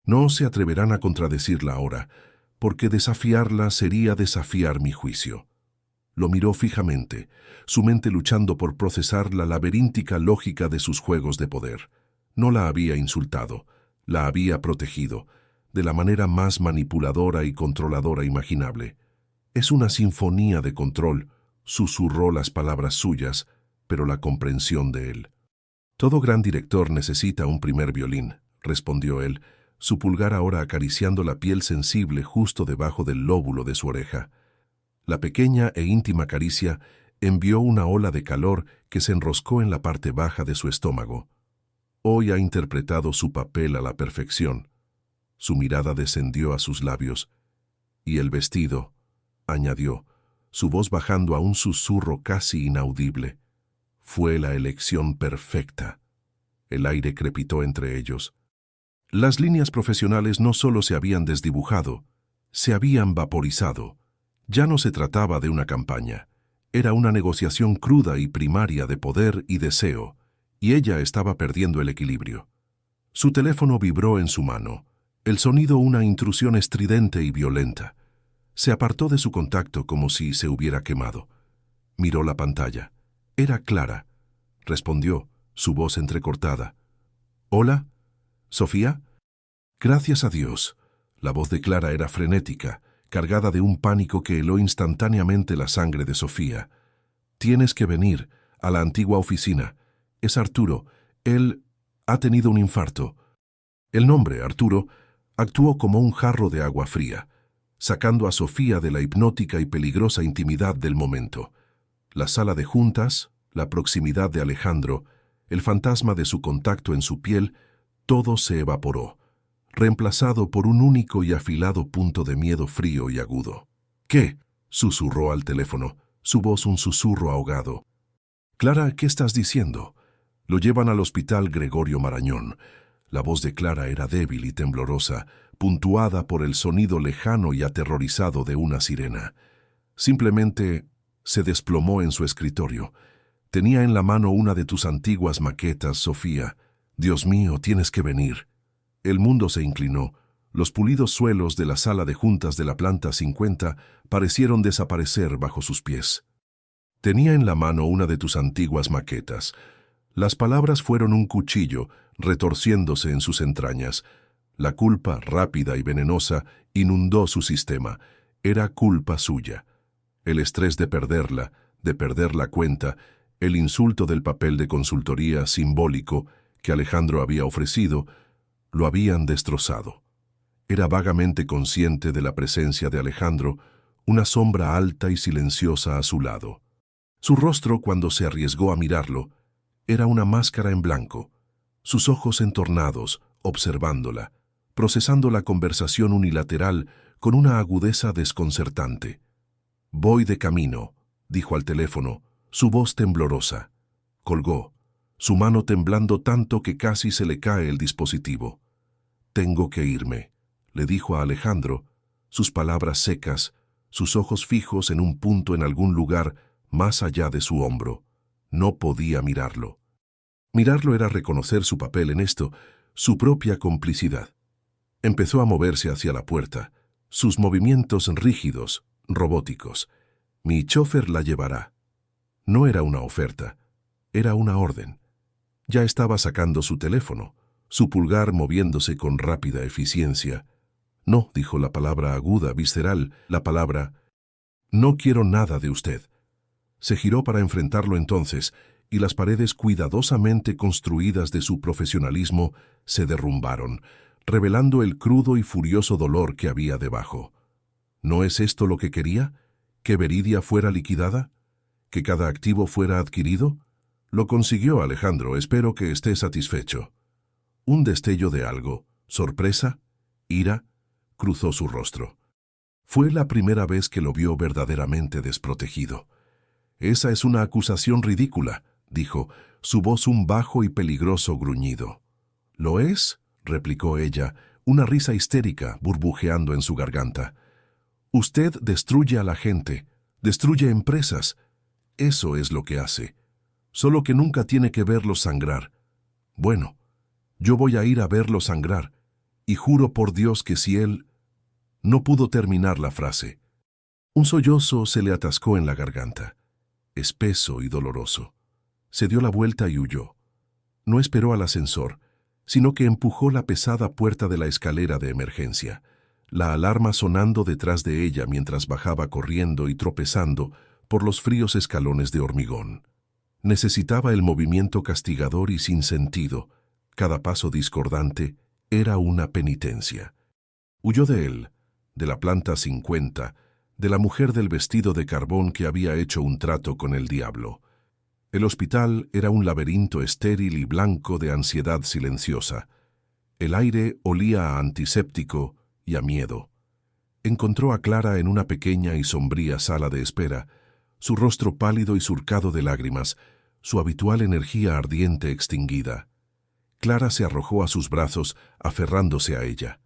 No se atreverán a contradecirla ahora, porque desafiarla sería desafiar mi juicio. Lo miró fijamente, su mente luchando por procesar la laberíntica lógica de sus juegos de poder. No la había insultado, la había protegido, de la manera más manipuladora y controladora imaginable. Es una sinfonía de control, susurró las palabras suyas, pero la comprensión de él. Todo gran director necesita un primer violín, respondió él, su pulgar ahora acariciando la piel sensible justo debajo del lóbulo de su oreja. La pequeña e íntima caricia envió una ola de calor que se enroscó en la parte baja de su estómago. Hoy ha interpretado su papel a la perfección. Su mirada descendió a sus labios. Y el vestido, añadió, su voz bajando a un susurro casi inaudible. Fue la elección perfecta. El aire crepitó entre ellos. Las líneas profesionales no solo se habían desdibujado, se habían vaporizado. Ya no se trataba de una campaña. Era una negociación cruda y primaria de poder y deseo, y ella estaba perdiendo el equilibrio. Su teléfono vibró en su mano, el sonido una intrusión estridente y violenta. Se apartó de su contacto como si se hubiera quemado. Miró la pantalla. Era Clara. Respondió, su voz entrecortada. «¿Hola? ¿Sofía?» «Gracias a Dios». La voz de Clara era frenética, cargada de un pánico que heló instantáneamente la sangre de Sofía. «Tienes que venir a la antigua oficina. Es Arturo. Él ha tenido un infarto». El nombre, Arturo, actuó como un jarro de agua fría, sacando a Sofía de la hipnótica y peligrosa intimidad del momento. La sala de juntas, la proximidad de Alejandro, el fantasma de su contacto en su piel, todo se evaporó, reemplazado por un único y afilado punto de miedo frío y agudo. «¿Qué?», susurró al teléfono, su voz un susurro ahogado. «Clara, ¿qué estás diciendo?» «Lo llevan al hospital Gregorio Marañón». La voz de Clara era débil y temblorosa, puntuada por el sonido lejano y aterrorizado de una sirena. Simplemente se desplomó en su escritorio. «Tenía en la mano una de tus antiguas maquetas, Sofía. Dios mío, tienes que venir». El mundo se inclinó. Los pulidos suelos de la sala de juntas de la planta 50 parecieron desaparecer bajo sus pies. «Tenía en la mano una de tus antiguas maquetas». Las palabras fueron un cuchillo, retorciéndose en sus entrañas. La culpa, rápida y venenosa, inundó su sistema. Era culpa suya. El estrés de perder la cuenta, el insulto del papel de consultoría simbólico que Alejandro había ofrecido, lo habían destrozado. Era vagamente consciente de la presencia de Alejandro, una sombra alta y silenciosa a su lado. Su rostro, cuando se arriesgó a mirarlo, era una máscara en blanco, sus ojos entornados, observándola, procesando la conversación unilateral con una agudeza desconcertante. «Voy de camino», dijo al teléfono, su voz temblorosa. Colgó, su mano temblando tanto que casi se le cae el dispositivo. «Tengo que irme», le dijo a Alejandro, sus palabras secas, sus ojos fijos en un punto en algún lugar más allá de su hombro. No podía mirarlo. Mirarlo era reconocer su papel en esto, su propia complicidad. Empezó a moverse hacia la puerta, sus movimientos rígidos, robóticos. «Mi chofer la llevará». No era una oferta, era una orden. Ya estaba sacando su teléfono, su pulgar moviéndose con rápida eficiencia. «No», dijo la palabra aguda, visceral, la palabra «No quiero nada de usted». Se giró para enfrentarlo entonces, y las paredes cuidadosamente construidas de su profesionalismo se derrumbaron, revelando el crudo y furioso dolor que había debajo. ¿No es esto lo que quería? ¿Que Veridia fuera liquidada? ¿Que cada activo fuera adquirido? Lo consiguió, Alejandro, espero que esté satisfecho. Un destello de algo, sorpresa, ira, cruzó su rostro. Fue la primera vez que lo vio verdaderamente desprotegido. «Esa es una acusación ridícula», dijo, su voz un bajo y peligroso gruñido. «¿Lo es?», replicó ella, una risa histérica burbujeando en su garganta. «Usted destruye a la gente, destruye empresas. Eso es lo que hace. Solo que nunca tiene que verlos sangrar. Bueno, yo voy a ir a verlo sangrar, y juro por Dios que si él...» No pudo terminar la frase. Un sollozo se le atascó en la garganta, espeso y doloroso. Se dio la vuelta y huyó. No esperó al ascensor, sino que empujó la pesada puerta de la escalera de emergencia, la alarma sonando detrás de ella mientras bajaba corriendo y tropezando por los fríos escalones de hormigón. Necesitaba el movimiento castigador y sin sentido. Cada paso discordante era una penitencia. Huyó de él, de la planta 50, de la mujer del vestido de carbón que había hecho un trato con el diablo. El hospital era un laberinto estéril y blanco de ansiedad silenciosa. El aire olía a antiséptico y a miedo. Encontró a Clara en una pequeña y sombría sala de espera, su rostro pálido y surcado de lágrimas, su habitual energía ardiente extinguida. Clara se arrojó a sus brazos, aferrándose a ella.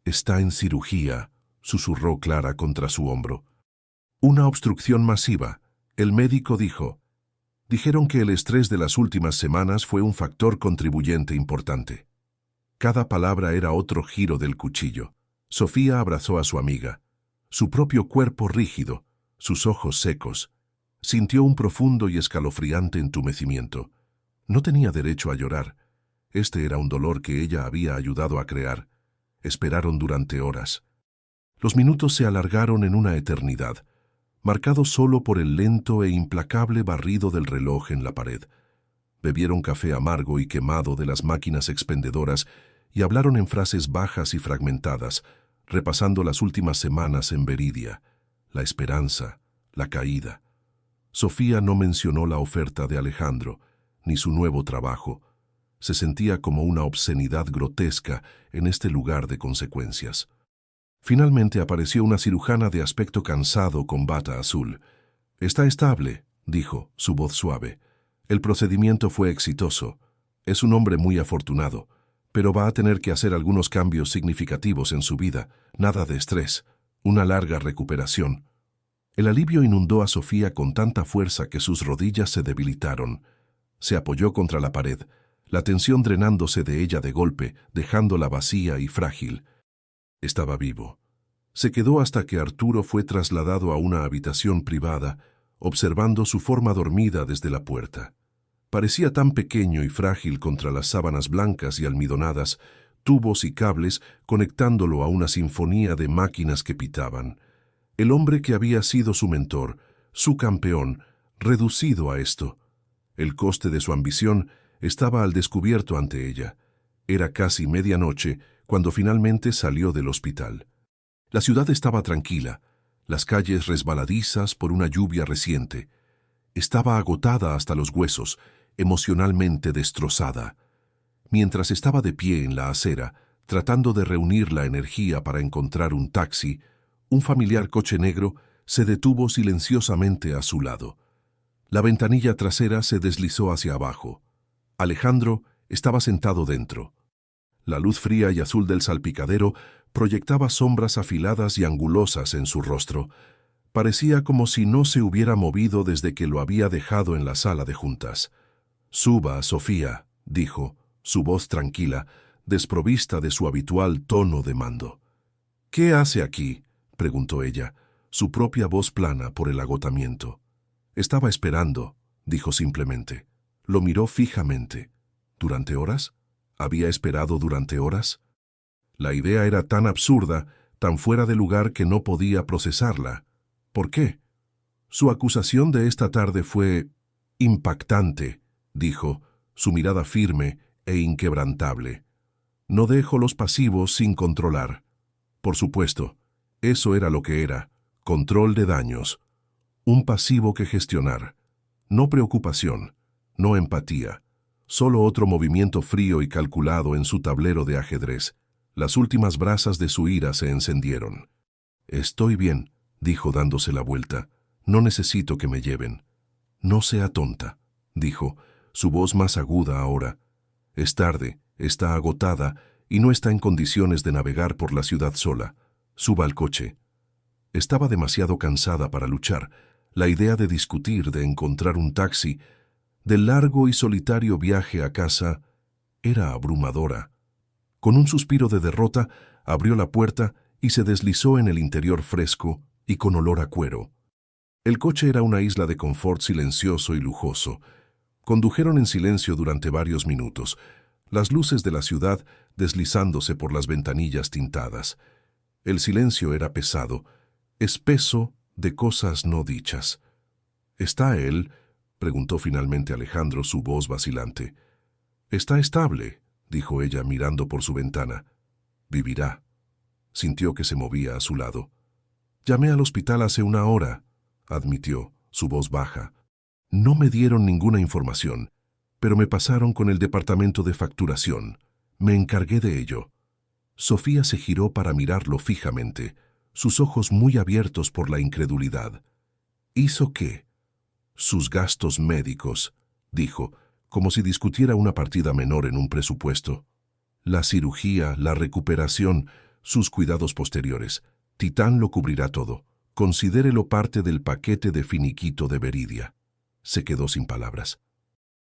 «Está en cirugía», susurró Clara contra su hombro. «Una obstrucción masiva», el médico dijo. Dijeron que el estrés de las últimas semanas fue un factor contribuyente importante. Cada palabra era otro giro del cuchillo. Sofía abrazó a su amiga. Su propio cuerpo rígido, sus ojos secos. Sintió un profundo y escalofriante entumecimiento. No tenía derecho a llorar. Este era un dolor que ella había ayudado a crear. Esperaron durante horas. Los minutos se alargaron en una eternidad, marcado solo por el lento e implacable barrido del reloj en la pared. Bebieron café amargo y quemado de las máquinas expendedoras y hablaron en frases bajas y fragmentadas, repasando las últimas semanas en Veridia, la esperanza, la caída. Sofía no mencionó la oferta de Alejandro, ni su nuevo trabajo. Se sentía como una obscenidad grotesca en este lugar de consecuencias. Finalmente apareció una cirujana de aspecto cansado con bata azul. «Está estable», dijo, su voz suave. «El procedimiento fue exitoso. Es un hombre muy afortunado, pero va a tener que hacer algunos cambios significativos en su vida. Nada de estrés. Una larga recuperación». El alivio inundó a Sofía con tanta fuerza que sus rodillas se debilitaron. Se apoyó contra la pared, la tensión drenándose de ella de golpe, dejándola vacía y frágil. Estaba vivo. Se quedó hasta que Arturo fue trasladado a una habitación privada, observando su forma dormida desde la puerta. Parecía tan pequeño y frágil contra las sábanas blancas y almidonadas, tubos y cables conectándolo a una sinfonía de máquinas que pitaban. El hombre que había sido su mentor, su campeón, reducido a esto. El coste de su ambición estaba al descubierto ante ella. Era casi medianoche cuando finalmente salió del hospital. La ciudad estaba tranquila, las calles resbaladizas por una lluvia reciente. Estaba agotada hasta los huesos, emocionalmente destrozada. Mientras estaba de pie en la acera, tratando de reunir la energía para encontrar un taxi, un familiar coche negro se detuvo silenciosamente a su lado. La ventanilla trasera se deslizó hacia abajo. Alejandro estaba sentado dentro. La luz fría y azul del salpicadero proyectaba sombras afiladas y angulosas en su rostro. Parecía como si no se hubiera movido desde que lo había dejado en la sala de juntas. «Suba, Sofía», dijo, su voz tranquila, desprovista de su habitual tono de mando. «¿Qué hace aquí?», preguntó ella, su propia voz plana por el agotamiento. «Estaba esperando», dijo simplemente. Lo miró fijamente. ¿Durante horas? ¿Había esperado durante horas? La idea era tan absurda, tan fuera de lugar que no podía procesarla. ¿Por qué? Su acusación de esta tarde fue impactante, dijo, su mirada firme e inquebrantable. No dejo los pasivos sin controlar. Por supuesto, eso era lo que era, control de daños. Un pasivo que gestionar. No preocupación, no empatía. Solo otro movimiento frío y calculado en su tablero de ajedrez. Las últimas brasas de su ira se encendieron. «Estoy bien», dijo dándose la vuelta. «No necesito que me lleven». «No sea tonta», dijo, su voz más aguda ahora. «Es tarde, está agotada y no está en condiciones de navegar por la ciudad sola. Suba al coche». Estaba demasiado cansada para luchar. La idea de discutir, de encontrar un taxi, del largo y solitario viaje a casa, era abrumadora. Con un suspiro de derrota, abrió la puerta y se deslizó en el interior fresco y con olor a cuero. El coche era una isla de confort silencioso y lujoso. Condujeron en silencio durante varios minutos, las luces de la ciudad deslizándose por las ventanillas tintadas. El silencio era pesado, espeso de cosas no dichas. ¿Está él?, preguntó finalmente Alejandro, su voz vacilante. Está estable, dijo ella mirando por su ventana. Vivirá. Sintió que se movía a su lado. Llamé al hospital hace una hora, admitió, su voz baja. No me dieron ninguna información, pero me pasaron con el departamento de facturación. Me encargué de ello. Sofía se giró para mirarlo fijamente, sus ojos muy abiertos por la incredulidad. ¿Hizo qué? Sus gastos médicos, dijo, como si discutiera una partida menor en un presupuesto. La cirugía, la recuperación, sus cuidados posteriores. Titán lo cubrirá todo. Considérelo parte del paquete de finiquito de Veridia. Se quedó sin palabras.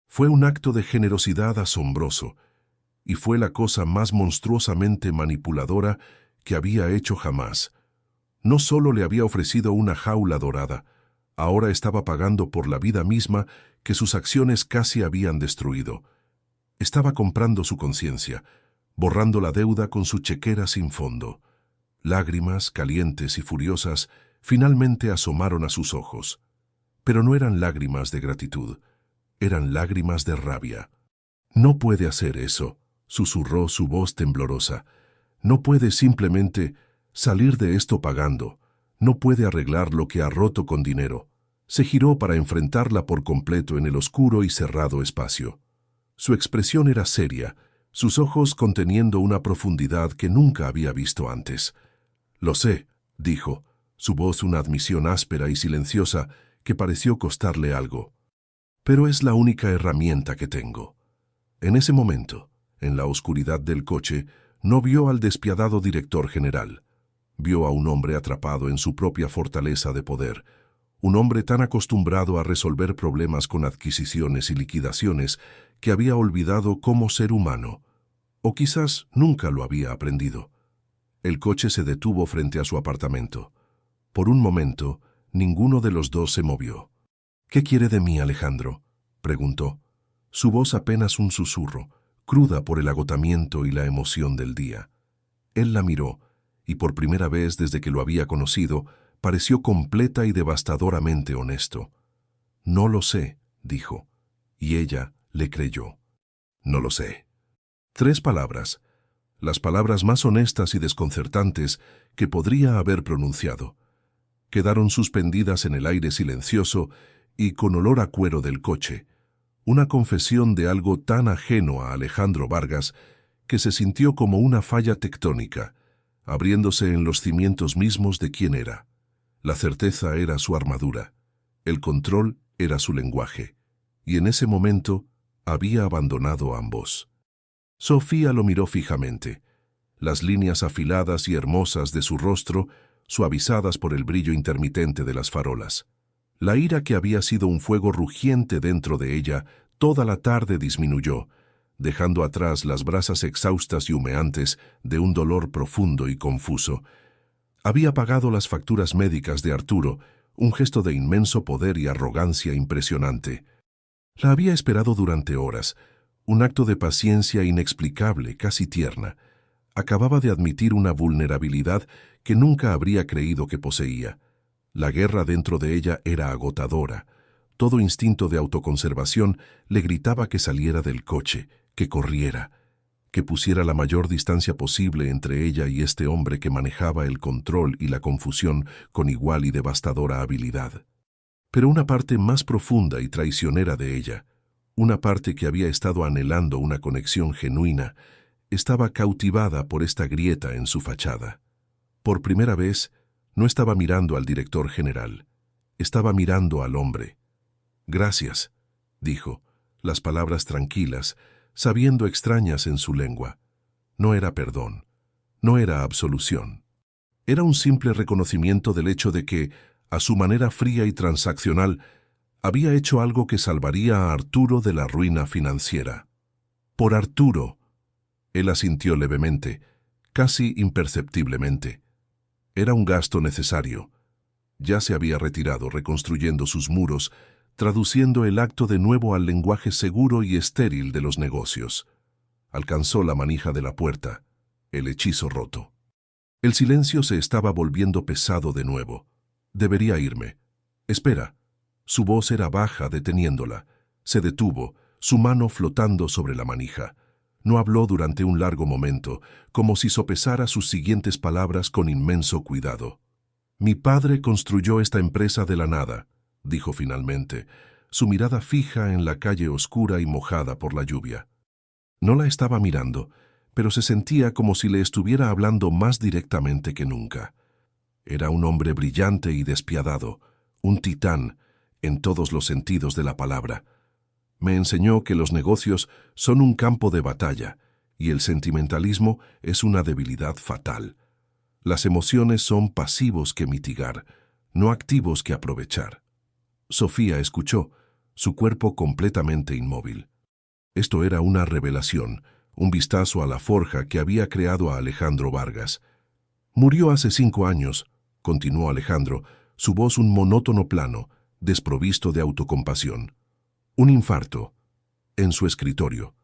Fue un acto de generosidad asombroso, y fue la cosa más monstruosamente manipuladora que había hecho jamás. No solo le había ofrecido una jaula dorada, ahora estaba pagando por la vida misma que sus acciones casi habían destruido. Estaba comprando su conciencia, borrando la deuda con su chequera sin fondo. Lágrimas, calientes y furiosas, finalmente asomaron a sus ojos. Pero no eran lágrimas de gratitud, eran lágrimas de rabia. No puede hacer eso, susurró su voz temblorosa. No puede simplemente salir de esto pagando. No puede arreglar lo que ha roto con dinero. Se giró para enfrentarla por completo en el oscuro y cerrado espacio. Su expresión era seria, sus ojos conteniendo una profundidad que nunca había visto antes. Lo sé, dijo, su voz una admisión áspera y silenciosa que pareció costarle algo. Pero es la única herramienta que tengo. En ese momento, en la oscuridad del coche, no vio al despiadado director general. Vio a un hombre atrapado en su propia fortaleza de poder, un hombre tan acostumbrado a resolver problemas con adquisiciones y liquidaciones que había olvidado cómo ser humano, o quizás nunca lo había aprendido. El coche se detuvo frente a su apartamento. Por un momento, ninguno de los dos se movió. «¿Qué quiere de mí, Alejandro?», preguntó. Su voz apenas un susurro, cruda por el agotamiento y la emoción del día. Él la miró, y por primera vez desde que lo había conocido, pareció completa y devastadoramente honesto. «No lo sé», dijo, y ella le creyó. «No lo sé». 3 palabras, las palabras más honestas y desconcertantes que podría haber pronunciado. Quedaron suspendidas en el aire silencioso y con olor a cuero del coche, una confesión de algo tan ajeno a Alejandro Vargas que se sintió como una falla tectónica, abriéndose en los cimientos mismos de quién era. La certeza era su armadura, el control era su lenguaje, y en ese momento había abandonado a ambos. Sofía lo miró fijamente, las líneas afiladas y hermosas de su rostro suavizadas por el brillo intermitente de las farolas. La ira que había sido un fuego rugiente dentro de ella toda la tarde disminuyó, dejando atrás las brasas exhaustas y humeantes de un dolor profundo y confuso. Había pagado las facturas médicas de Arturo, un gesto de inmenso poder y arrogancia impresionante. La había esperado durante horas, un acto de paciencia inexplicable, casi tierna. Acababa de admitir una vulnerabilidad que nunca habría creído que poseía. La guerra dentro de ella era agotadora. Todo instinto de autoconservación le gritaba que saliera del coche, que corriera, que pusiera la mayor distancia posible entre ella y este hombre que manejaba el control y la confusión con igual y devastadora habilidad. Pero una parte más profunda y traicionera de ella, una parte que había estado anhelando una conexión genuina, estaba cautivada por esta grieta en su fachada. Por primera vez, no estaba mirando al director general, estaba mirando al hombre. «Gracias», dijo, las palabras tranquilas, sabiendo extrañas en su lengua. No era perdón, no era absolución. Era un simple reconocimiento del hecho de que, a su manera fría y transaccional, había hecho algo que salvaría a Arturo de la ruina financiera. Por Arturo. Él asintió levemente, casi imperceptiblemente. Era un gasto necesario. Ya se había retirado reconstruyendo sus muros, traduciendo el acto de nuevo al lenguaje seguro y estéril de los negocios. Alcanzó la manija de la puerta, el hechizo roto. El silencio se estaba volviendo pesado de nuevo. Debería irme. Espera. Su voz era baja, deteniéndola. Se detuvo, su mano flotando sobre la manija. No habló durante un largo momento, como si sopesara sus siguientes palabras con inmenso cuidado. «Mi padre construyó esta empresa de la nada», dijo finalmente, su mirada fija en la calle oscura y mojada por la lluvia. No la estaba mirando, pero se sentía como si le estuviera hablando más directamente que nunca. Era un hombre brillante y despiadado, un titán, en todos los sentidos de la palabra. Me enseñó que los negocios son un campo de batalla y el sentimentalismo es una debilidad fatal. Las emociones son pasivos que mitigar, no activos que aprovechar. Sofía escuchó, su cuerpo completamente inmóvil. Esto era una revelación, un vistazo a la forja que había creado a Alejandro Vargas. Murió hace 5 años, continuó Alejandro, su voz un monótono plano, desprovisto de autocompasión. Un infarto. En su escritorio.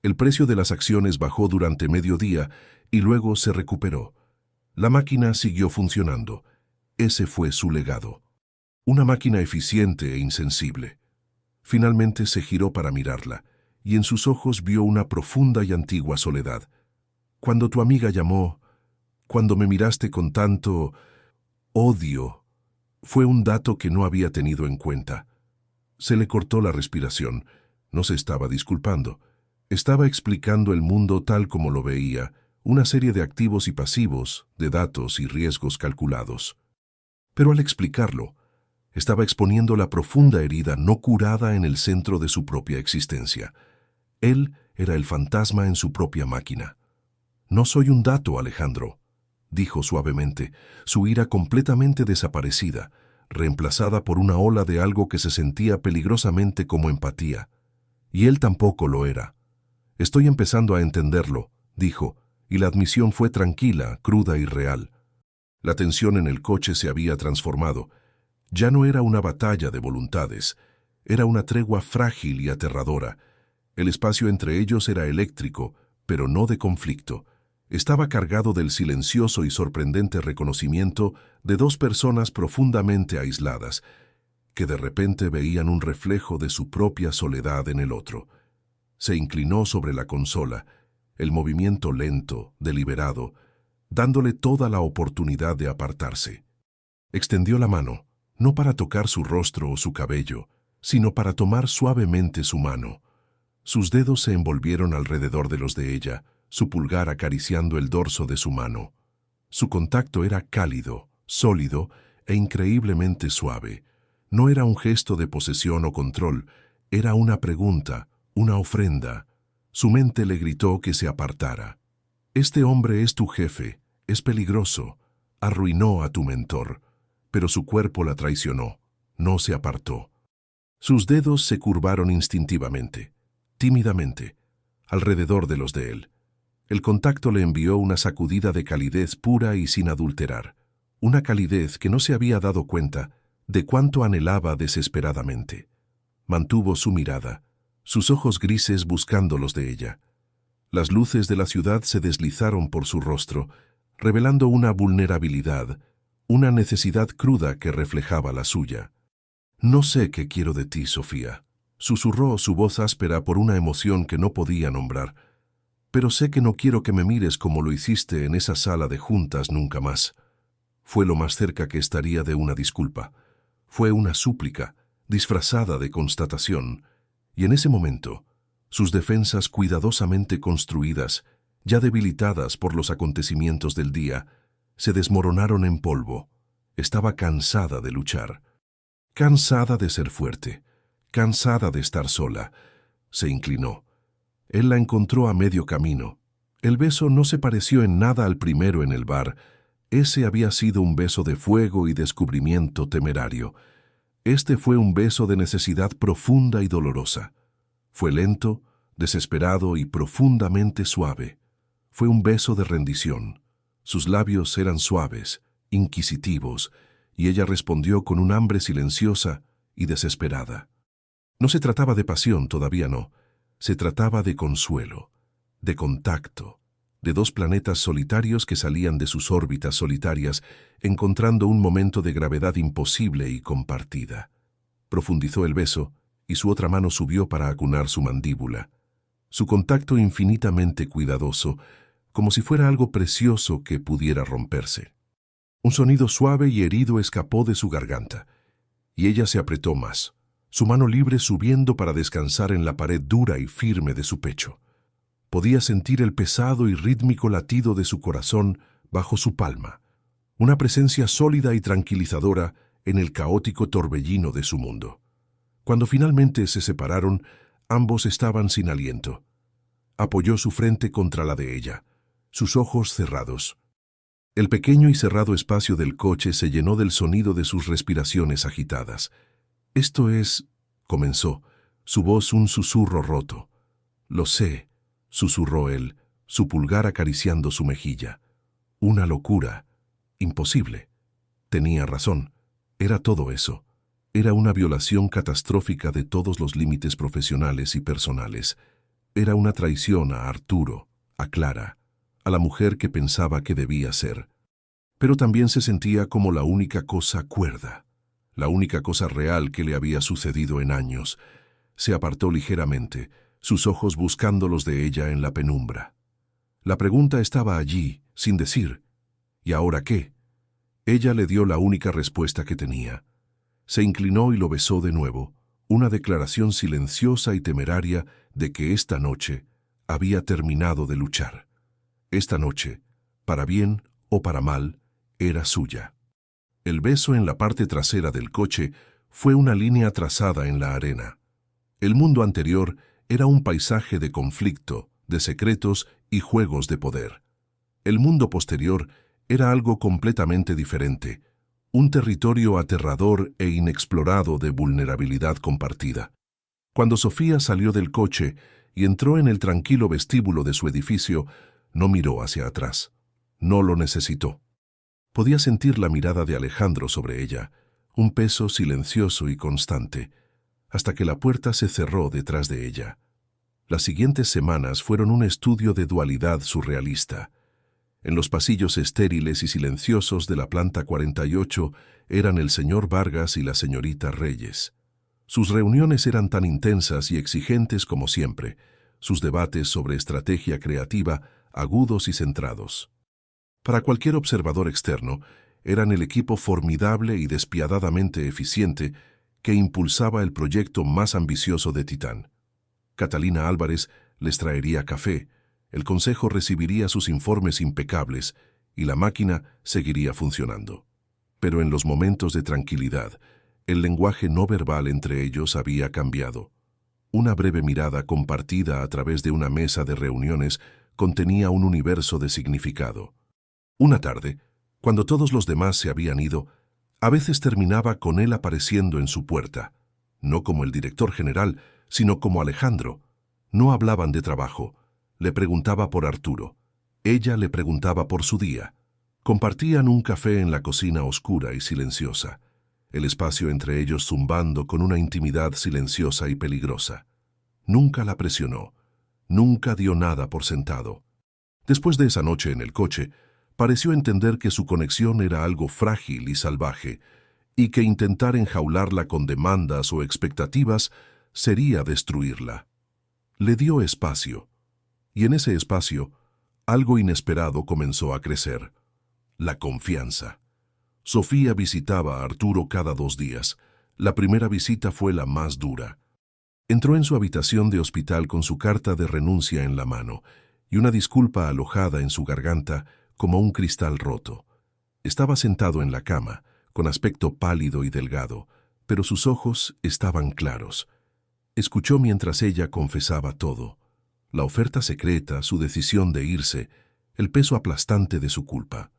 El precio de las acciones bajó durante mediodía y luego se recuperó. La máquina siguió funcionando. Ese fue su legado. Una máquina eficiente e insensible. Finalmente se giró para mirarla, y en sus ojos vio una profunda y antigua soledad. Cuando tu amiga llamó, cuando me miraste con tanto odio, fue un dato que no había tenido en cuenta. Se le cortó la respiración. No se estaba disculpando. Estaba explicando el mundo tal como lo veía, una serie de activos y pasivos, de datos y riesgos calculados. Pero al explicarlo, estaba exponiendo la profunda herida no curada en el centro de su propia existencia. Él era el fantasma en su propia máquina. «No soy un dato, Alejandro», dijo suavemente, su ira completamente desaparecida, reemplazada por una ola de algo que se sentía peligrosamente como empatía. Y él tampoco lo era. «Estoy empezando a entenderlo», dijo, y la admisión fue tranquila, cruda y real. La tensión en el coche se había transformado. Ya no era una batalla de voluntades, era una tregua frágil y aterradora. El espacio entre ellos era eléctrico, pero no de conflicto. Estaba cargado del silencioso y sorprendente reconocimiento de 2 personas profundamente aisladas, que de repente veían un reflejo de su propia soledad en el otro. Se inclinó sobre la consola, el movimiento lento, deliberado, dándole toda la oportunidad de apartarse. Extendió la mano, no para tocar su rostro o su cabello, sino para tomar suavemente su mano. Sus dedos se envolvieron alrededor de los de ella, su pulgar acariciando el dorso de su mano. Su contacto era cálido, sólido e increíblemente suave. No era un gesto de posesión o control, era una pregunta, una ofrenda. Su mente le gritó que se apartara. «Este hombre es tu jefe, es peligroso, arruinó a tu mentor», pero su cuerpo la traicionó, no se apartó. Sus dedos se curvaron instintivamente, tímidamente, alrededor de los de él. El contacto le envió una sacudida de calidez pura y sin adulterar, una calidez que no se había dado cuenta de cuánto anhelaba desesperadamente. Mantuvo su mirada, sus ojos grises buscando los de ella. Las luces de la ciudad se deslizaron por su rostro, revelando una vulnerabilidad, una necesidad cruda que reflejaba la suya. «No sé qué quiero de ti, Sofía», susurró su voz áspera por una emoción que no podía nombrar. «Pero sé que no quiero que me mires como lo hiciste en esa sala de juntas nunca más». Fue lo más cerca que estaría de una disculpa. Fue una súplica, disfrazada de constatación, y en ese momento, sus defensas cuidadosamente construidas, ya debilitadas por los acontecimientos del día, se desmoronaron en polvo. Estaba cansada de luchar, cansada de ser fuerte, cansada de estar sola. Se inclinó. Él la encontró a medio camino. El beso no se pareció en nada al primero en el bar. Ese había sido un beso de fuego y descubrimiento temerario. Este fue un beso de necesidad profunda y dolorosa. Fue lento, desesperado y profundamente suave. Fue un beso de rendición. Sus labios eran suaves, inquisitivos, y ella respondió con un hambre silenciosa y desesperada. No se trataba de pasión, todavía no. Se trataba de consuelo, de contacto, de dos planetas solitarios que salían de sus órbitas solitarias, encontrando un momento de gravedad imposible y compartida. Profundizó el beso, y su otra mano subió para acunar su mandíbula. Su contacto infinitamente cuidadoso, como si fuera algo precioso que pudiera romperse. Un sonido suave y herido escapó de su garganta, y ella se apretó más, su mano libre subiendo para descansar en la pared dura y firme de su pecho. Podía sentir el pesado y rítmico latido de su corazón bajo su palma, una presencia sólida y tranquilizadora en el caótico torbellino de su mundo. Cuando finalmente se separaron, ambos estaban sin aliento. Apoyó su frente contra la de ella, sus ojos cerrados. El pequeño y cerrado espacio del coche se llenó del sonido de sus respiraciones agitadas. «Esto es», comenzó, su voz un susurro roto. «Lo sé», susurró él, su pulgar acariciando su mejilla. «Una locura. Imposible». Tenía razón. Era todo eso. Era una violación catastrófica de todos los límites profesionales y personales. Era una traición a Arturo, a Clara, a la mujer que pensaba que debía ser. Pero también se sentía como la única cosa cuerda, la única cosa real que le había sucedido en años. Se apartó ligeramente, sus ojos buscando los de ella en la penumbra. La pregunta estaba allí, sin decir. ¿Y ahora qué? Ella le dio la única respuesta que tenía. Se inclinó y lo besó de nuevo, una declaración silenciosa y temeraria de que esta noche había terminado de luchar. Esta noche, para bien o para mal, era suya. El beso en la parte trasera del coche fue una línea trazada en la arena. El mundo anterior era un paisaje de conflicto, de secretos y juegos de poder. El mundo posterior era algo completamente diferente, un territorio aterrador e inexplorado de vulnerabilidad compartida. Cuando Sofía salió del coche y entró en el tranquilo vestíbulo de su edificio, no miró hacia atrás. No lo necesitó. Podía sentir la mirada de Alejandro sobre ella, un peso silencioso y constante, hasta que la puerta se cerró detrás de ella. Las siguientes semanas fueron un estudio de dualidad surrealista. En los pasillos estériles y silenciosos de la planta 48 eran el señor Vargas y la señorita Reyes. Sus reuniones eran tan intensas y exigentes como siempre, sus debates sobre estrategia creativa agudos y centrados. Para cualquier observador externo, eran el equipo formidable y despiadadamente eficiente que impulsaba el proyecto más ambicioso de Titán. Catalina Álvarez les traería café, el consejo recibiría sus informes impecables y la máquina seguiría funcionando. Pero en los momentos de tranquilidad, el lenguaje no verbal entre ellos había cambiado. Una breve mirada compartida a través de una mesa de reuniones contenía un universo de significado. Una tarde, cuando todos los demás se habían ido, a veces terminaba con él apareciendo en su puerta, no como el director general, sino como Alejandro. No hablaban de trabajo. Le preguntaba por Arturo. Ella le preguntaba por su día. Compartían un café en la cocina oscura y silenciosa, el espacio entre ellos zumbando con una intimidad silenciosa y peligrosa. Nunca la presionó, nunca dio nada por sentado. Después de esa noche en el coche, pareció entender que su conexión era algo frágil y salvaje, y que intentar enjaularla con demandas o expectativas sería destruirla. Le dio espacio, y en ese espacio, algo inesperado comenzó a crecer: la confianza. Sofía visitaba a Arturo cada 2 días. La primera visita fue la más dura. Entró en su habitación de hospital con su carta de renuncia en la mano y una disculpa alojada en su garganta como un cristal roto. Estaba sentado en la cama, con aspecto pálido y delgado, pero sus ojos estaban claros. Escuchó mientras ella confesaba todo: la oferta secreta, su decisión de irse, el peso aplastante de su culpa.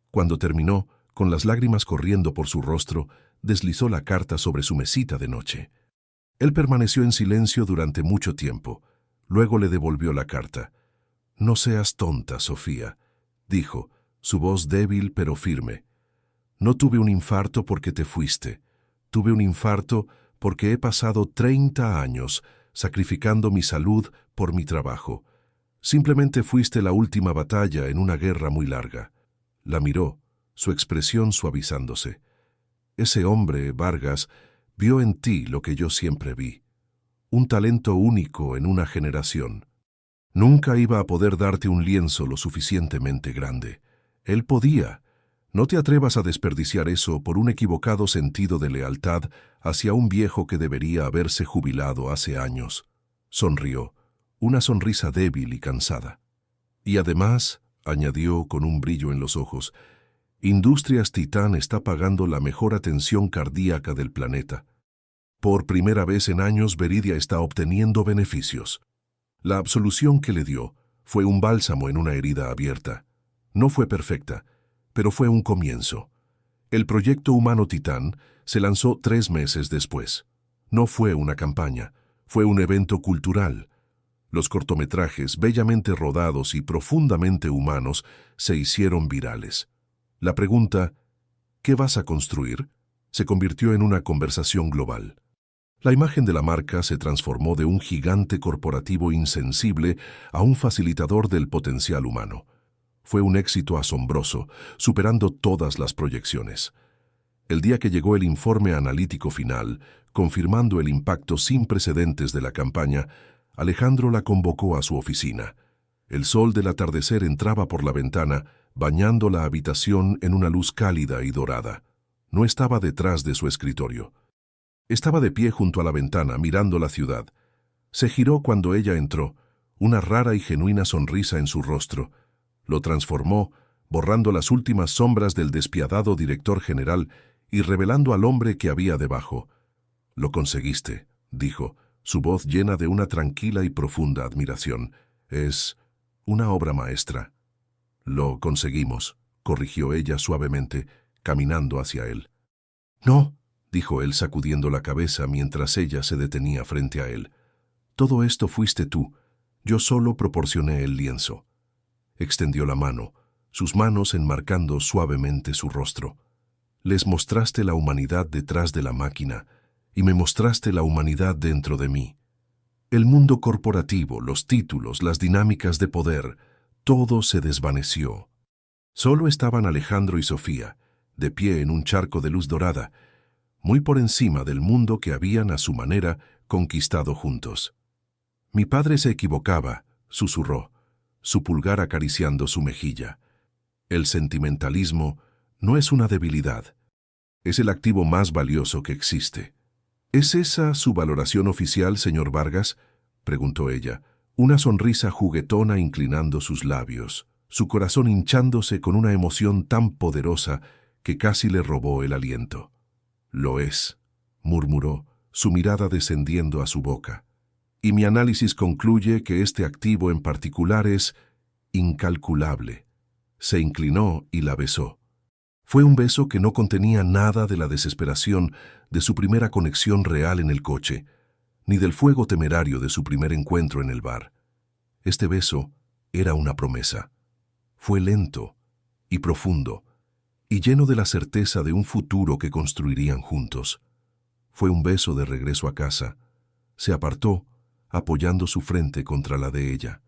Cuando terminó, con las lágrimas corriendo por su rostro, deslizó la carta sobre su mesita de noche. Él permaneció en silencio durante mucho tiempo. Luego le devolvió la carta. «No seas tonta, Sofía», dijo, su voz débil pero firme. No tuve un infarto porque te fuiste. Tuve un infarto porque he pasado 30 años sacrificando mi salud por mi trabajo. Simplemente fuiste la última batalla en una guerra muy larga. La miró, su expresión suavizándose. Ese hombre, Vargas, vio en ti lo que yo siempre vi. Un talento único en una generación. Nunca iba a poder darte un lienzo lo suficientemente grande. Él podía. No te atrevas a desperdiciar eso por un equivocado sentido de lealtad hacia un viejo que debería haberse jubilado hace años. Sonrió, una sonrisa débil y cansada. Y además, añadió con un brillo en los ojos, Industrias Titán está pagando la mejor atención cardíaca del planeta. Por primera vez en años, Veridia está obteniendo beneficios. La absolución que le dio fue un bálsamo en una herida abierta. No fue perfecta, pero fue un comienzo. El proyecto humano Titán se lanzó 3 meses después. No fue una campaña, fue un evento cultural. Los cortometrajes, bellamente rodados y profundamente humanos, se hicieron virales. La pregunta, ¿qué vas a construir?, se convirtió en una conversación global. La imagen de la marca se transformó de un gigante corporativo insensible a un facilitador del potencial humano. Fue un éxito asombroso, superando todas las proyecciones. El día que llegó el informe analítico final, confirmando el impacto sin precedentes de la campaña, Alejandro la convocó a su oficina. El sol del atardecer entraba por la ventana, bañando la habitación en una luz cálida y dorada. No estaba detrás de su escritorio. Estaba de pie junto a la ventana, mirando la ciudad. Se giró cuando ella entró, una rara y genuina sonrisa en su rostro. Lo transformó, borrando las últimas sombras del despiadado director general y revelando al hombre que había debajo. «Lo conseguiste», dijo, su voz llena de una tranquila y profunda admiración. «Es una obra maestra». «Lo conseguimos», corrigió ella suavemente, caminando hacia él. «No», dijo él sacudiendo la cabeza mientras ella se detenía frente a él. «Todo esto fuiste tú. Yo solo proporcioné el lienzo». Extendió la mano, sus manos enmarcando suavemente su rostro. «Les mostraste la humanidad detrás de la máquina, y me mostraste la humanidad dentro de mí. El mundo corporativo, los títulos, las dinámicas de poder, todo se desvaneció. Solo estaban Alejandro y Sofía, de pie en un charco de luz dorada, muy por encima del mundo que habían, a su manera, conquistado juntos. «Mi padre se equivocaba», susurró, su pulgar acariciando su mejilla. «El sentimentalismo no es una debilidad. Es el activo más valioso que existe». «¿Es esa su valoración oficial, señor Vargas?», preguntó ella, una sonrisa juguetona inclinando sus labios, su corazón hinchándose con una emoción tan poderosa que casi le robó el aliento. «Lo es», murmuró, su mirada descendiendo a su boca. «Y mi análisis concluye que este activo en particular es incalculable». Se inclinó y la besó. Fue un beso que no contenía nada de la desesperación de su primera conexión real en el coche, ni del fuego temerario de su primer encuentro en el bar. Este beso era una promesa. Fue lento y profundo, y lleno de la certeza de un futuro que construirían juntos. Fue un beso de regreso a casa. Se apartó, apoyando su frente contra la de ella.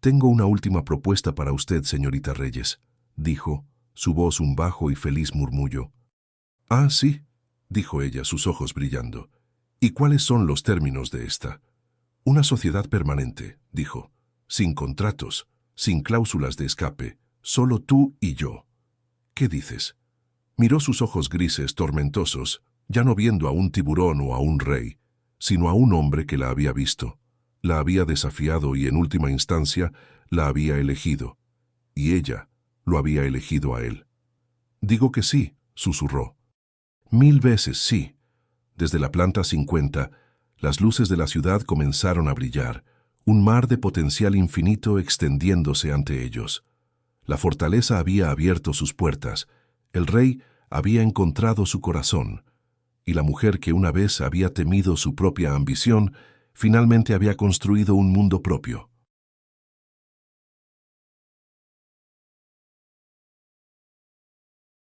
«Tengo una última propuesta para usted, señorita Reyes», dijo, su voz un bajo y feliz murmullo. «Ah, sí», dijo ella, sus ojos brillando. «¿Y cuáles son los términos de esta?» «Una sociedad permanente», dijo, «sin contratos, sin cláusulas de escape, solo tú y yo». «¿Qué dices?» Miró sus ojos grises, tormentosos, ya no viendo a un tiburón o a un rey, sino a un hombre que la había visto, la había desafiado y en última instancia la había elegido, y ella lo había elegido a él. «Digo que sí», susurró. «1000 veces sí». Desde la planta 50, las luces de la ciudad comenzaron a brillar, un mar de potencial infinito extendiéndose ante ellos. La fortaleza había abierto sus puertas, el rey había encontrado su corazón, y la mujer que una vez había temido su propia ambición, finalmente había construido un mundo propio.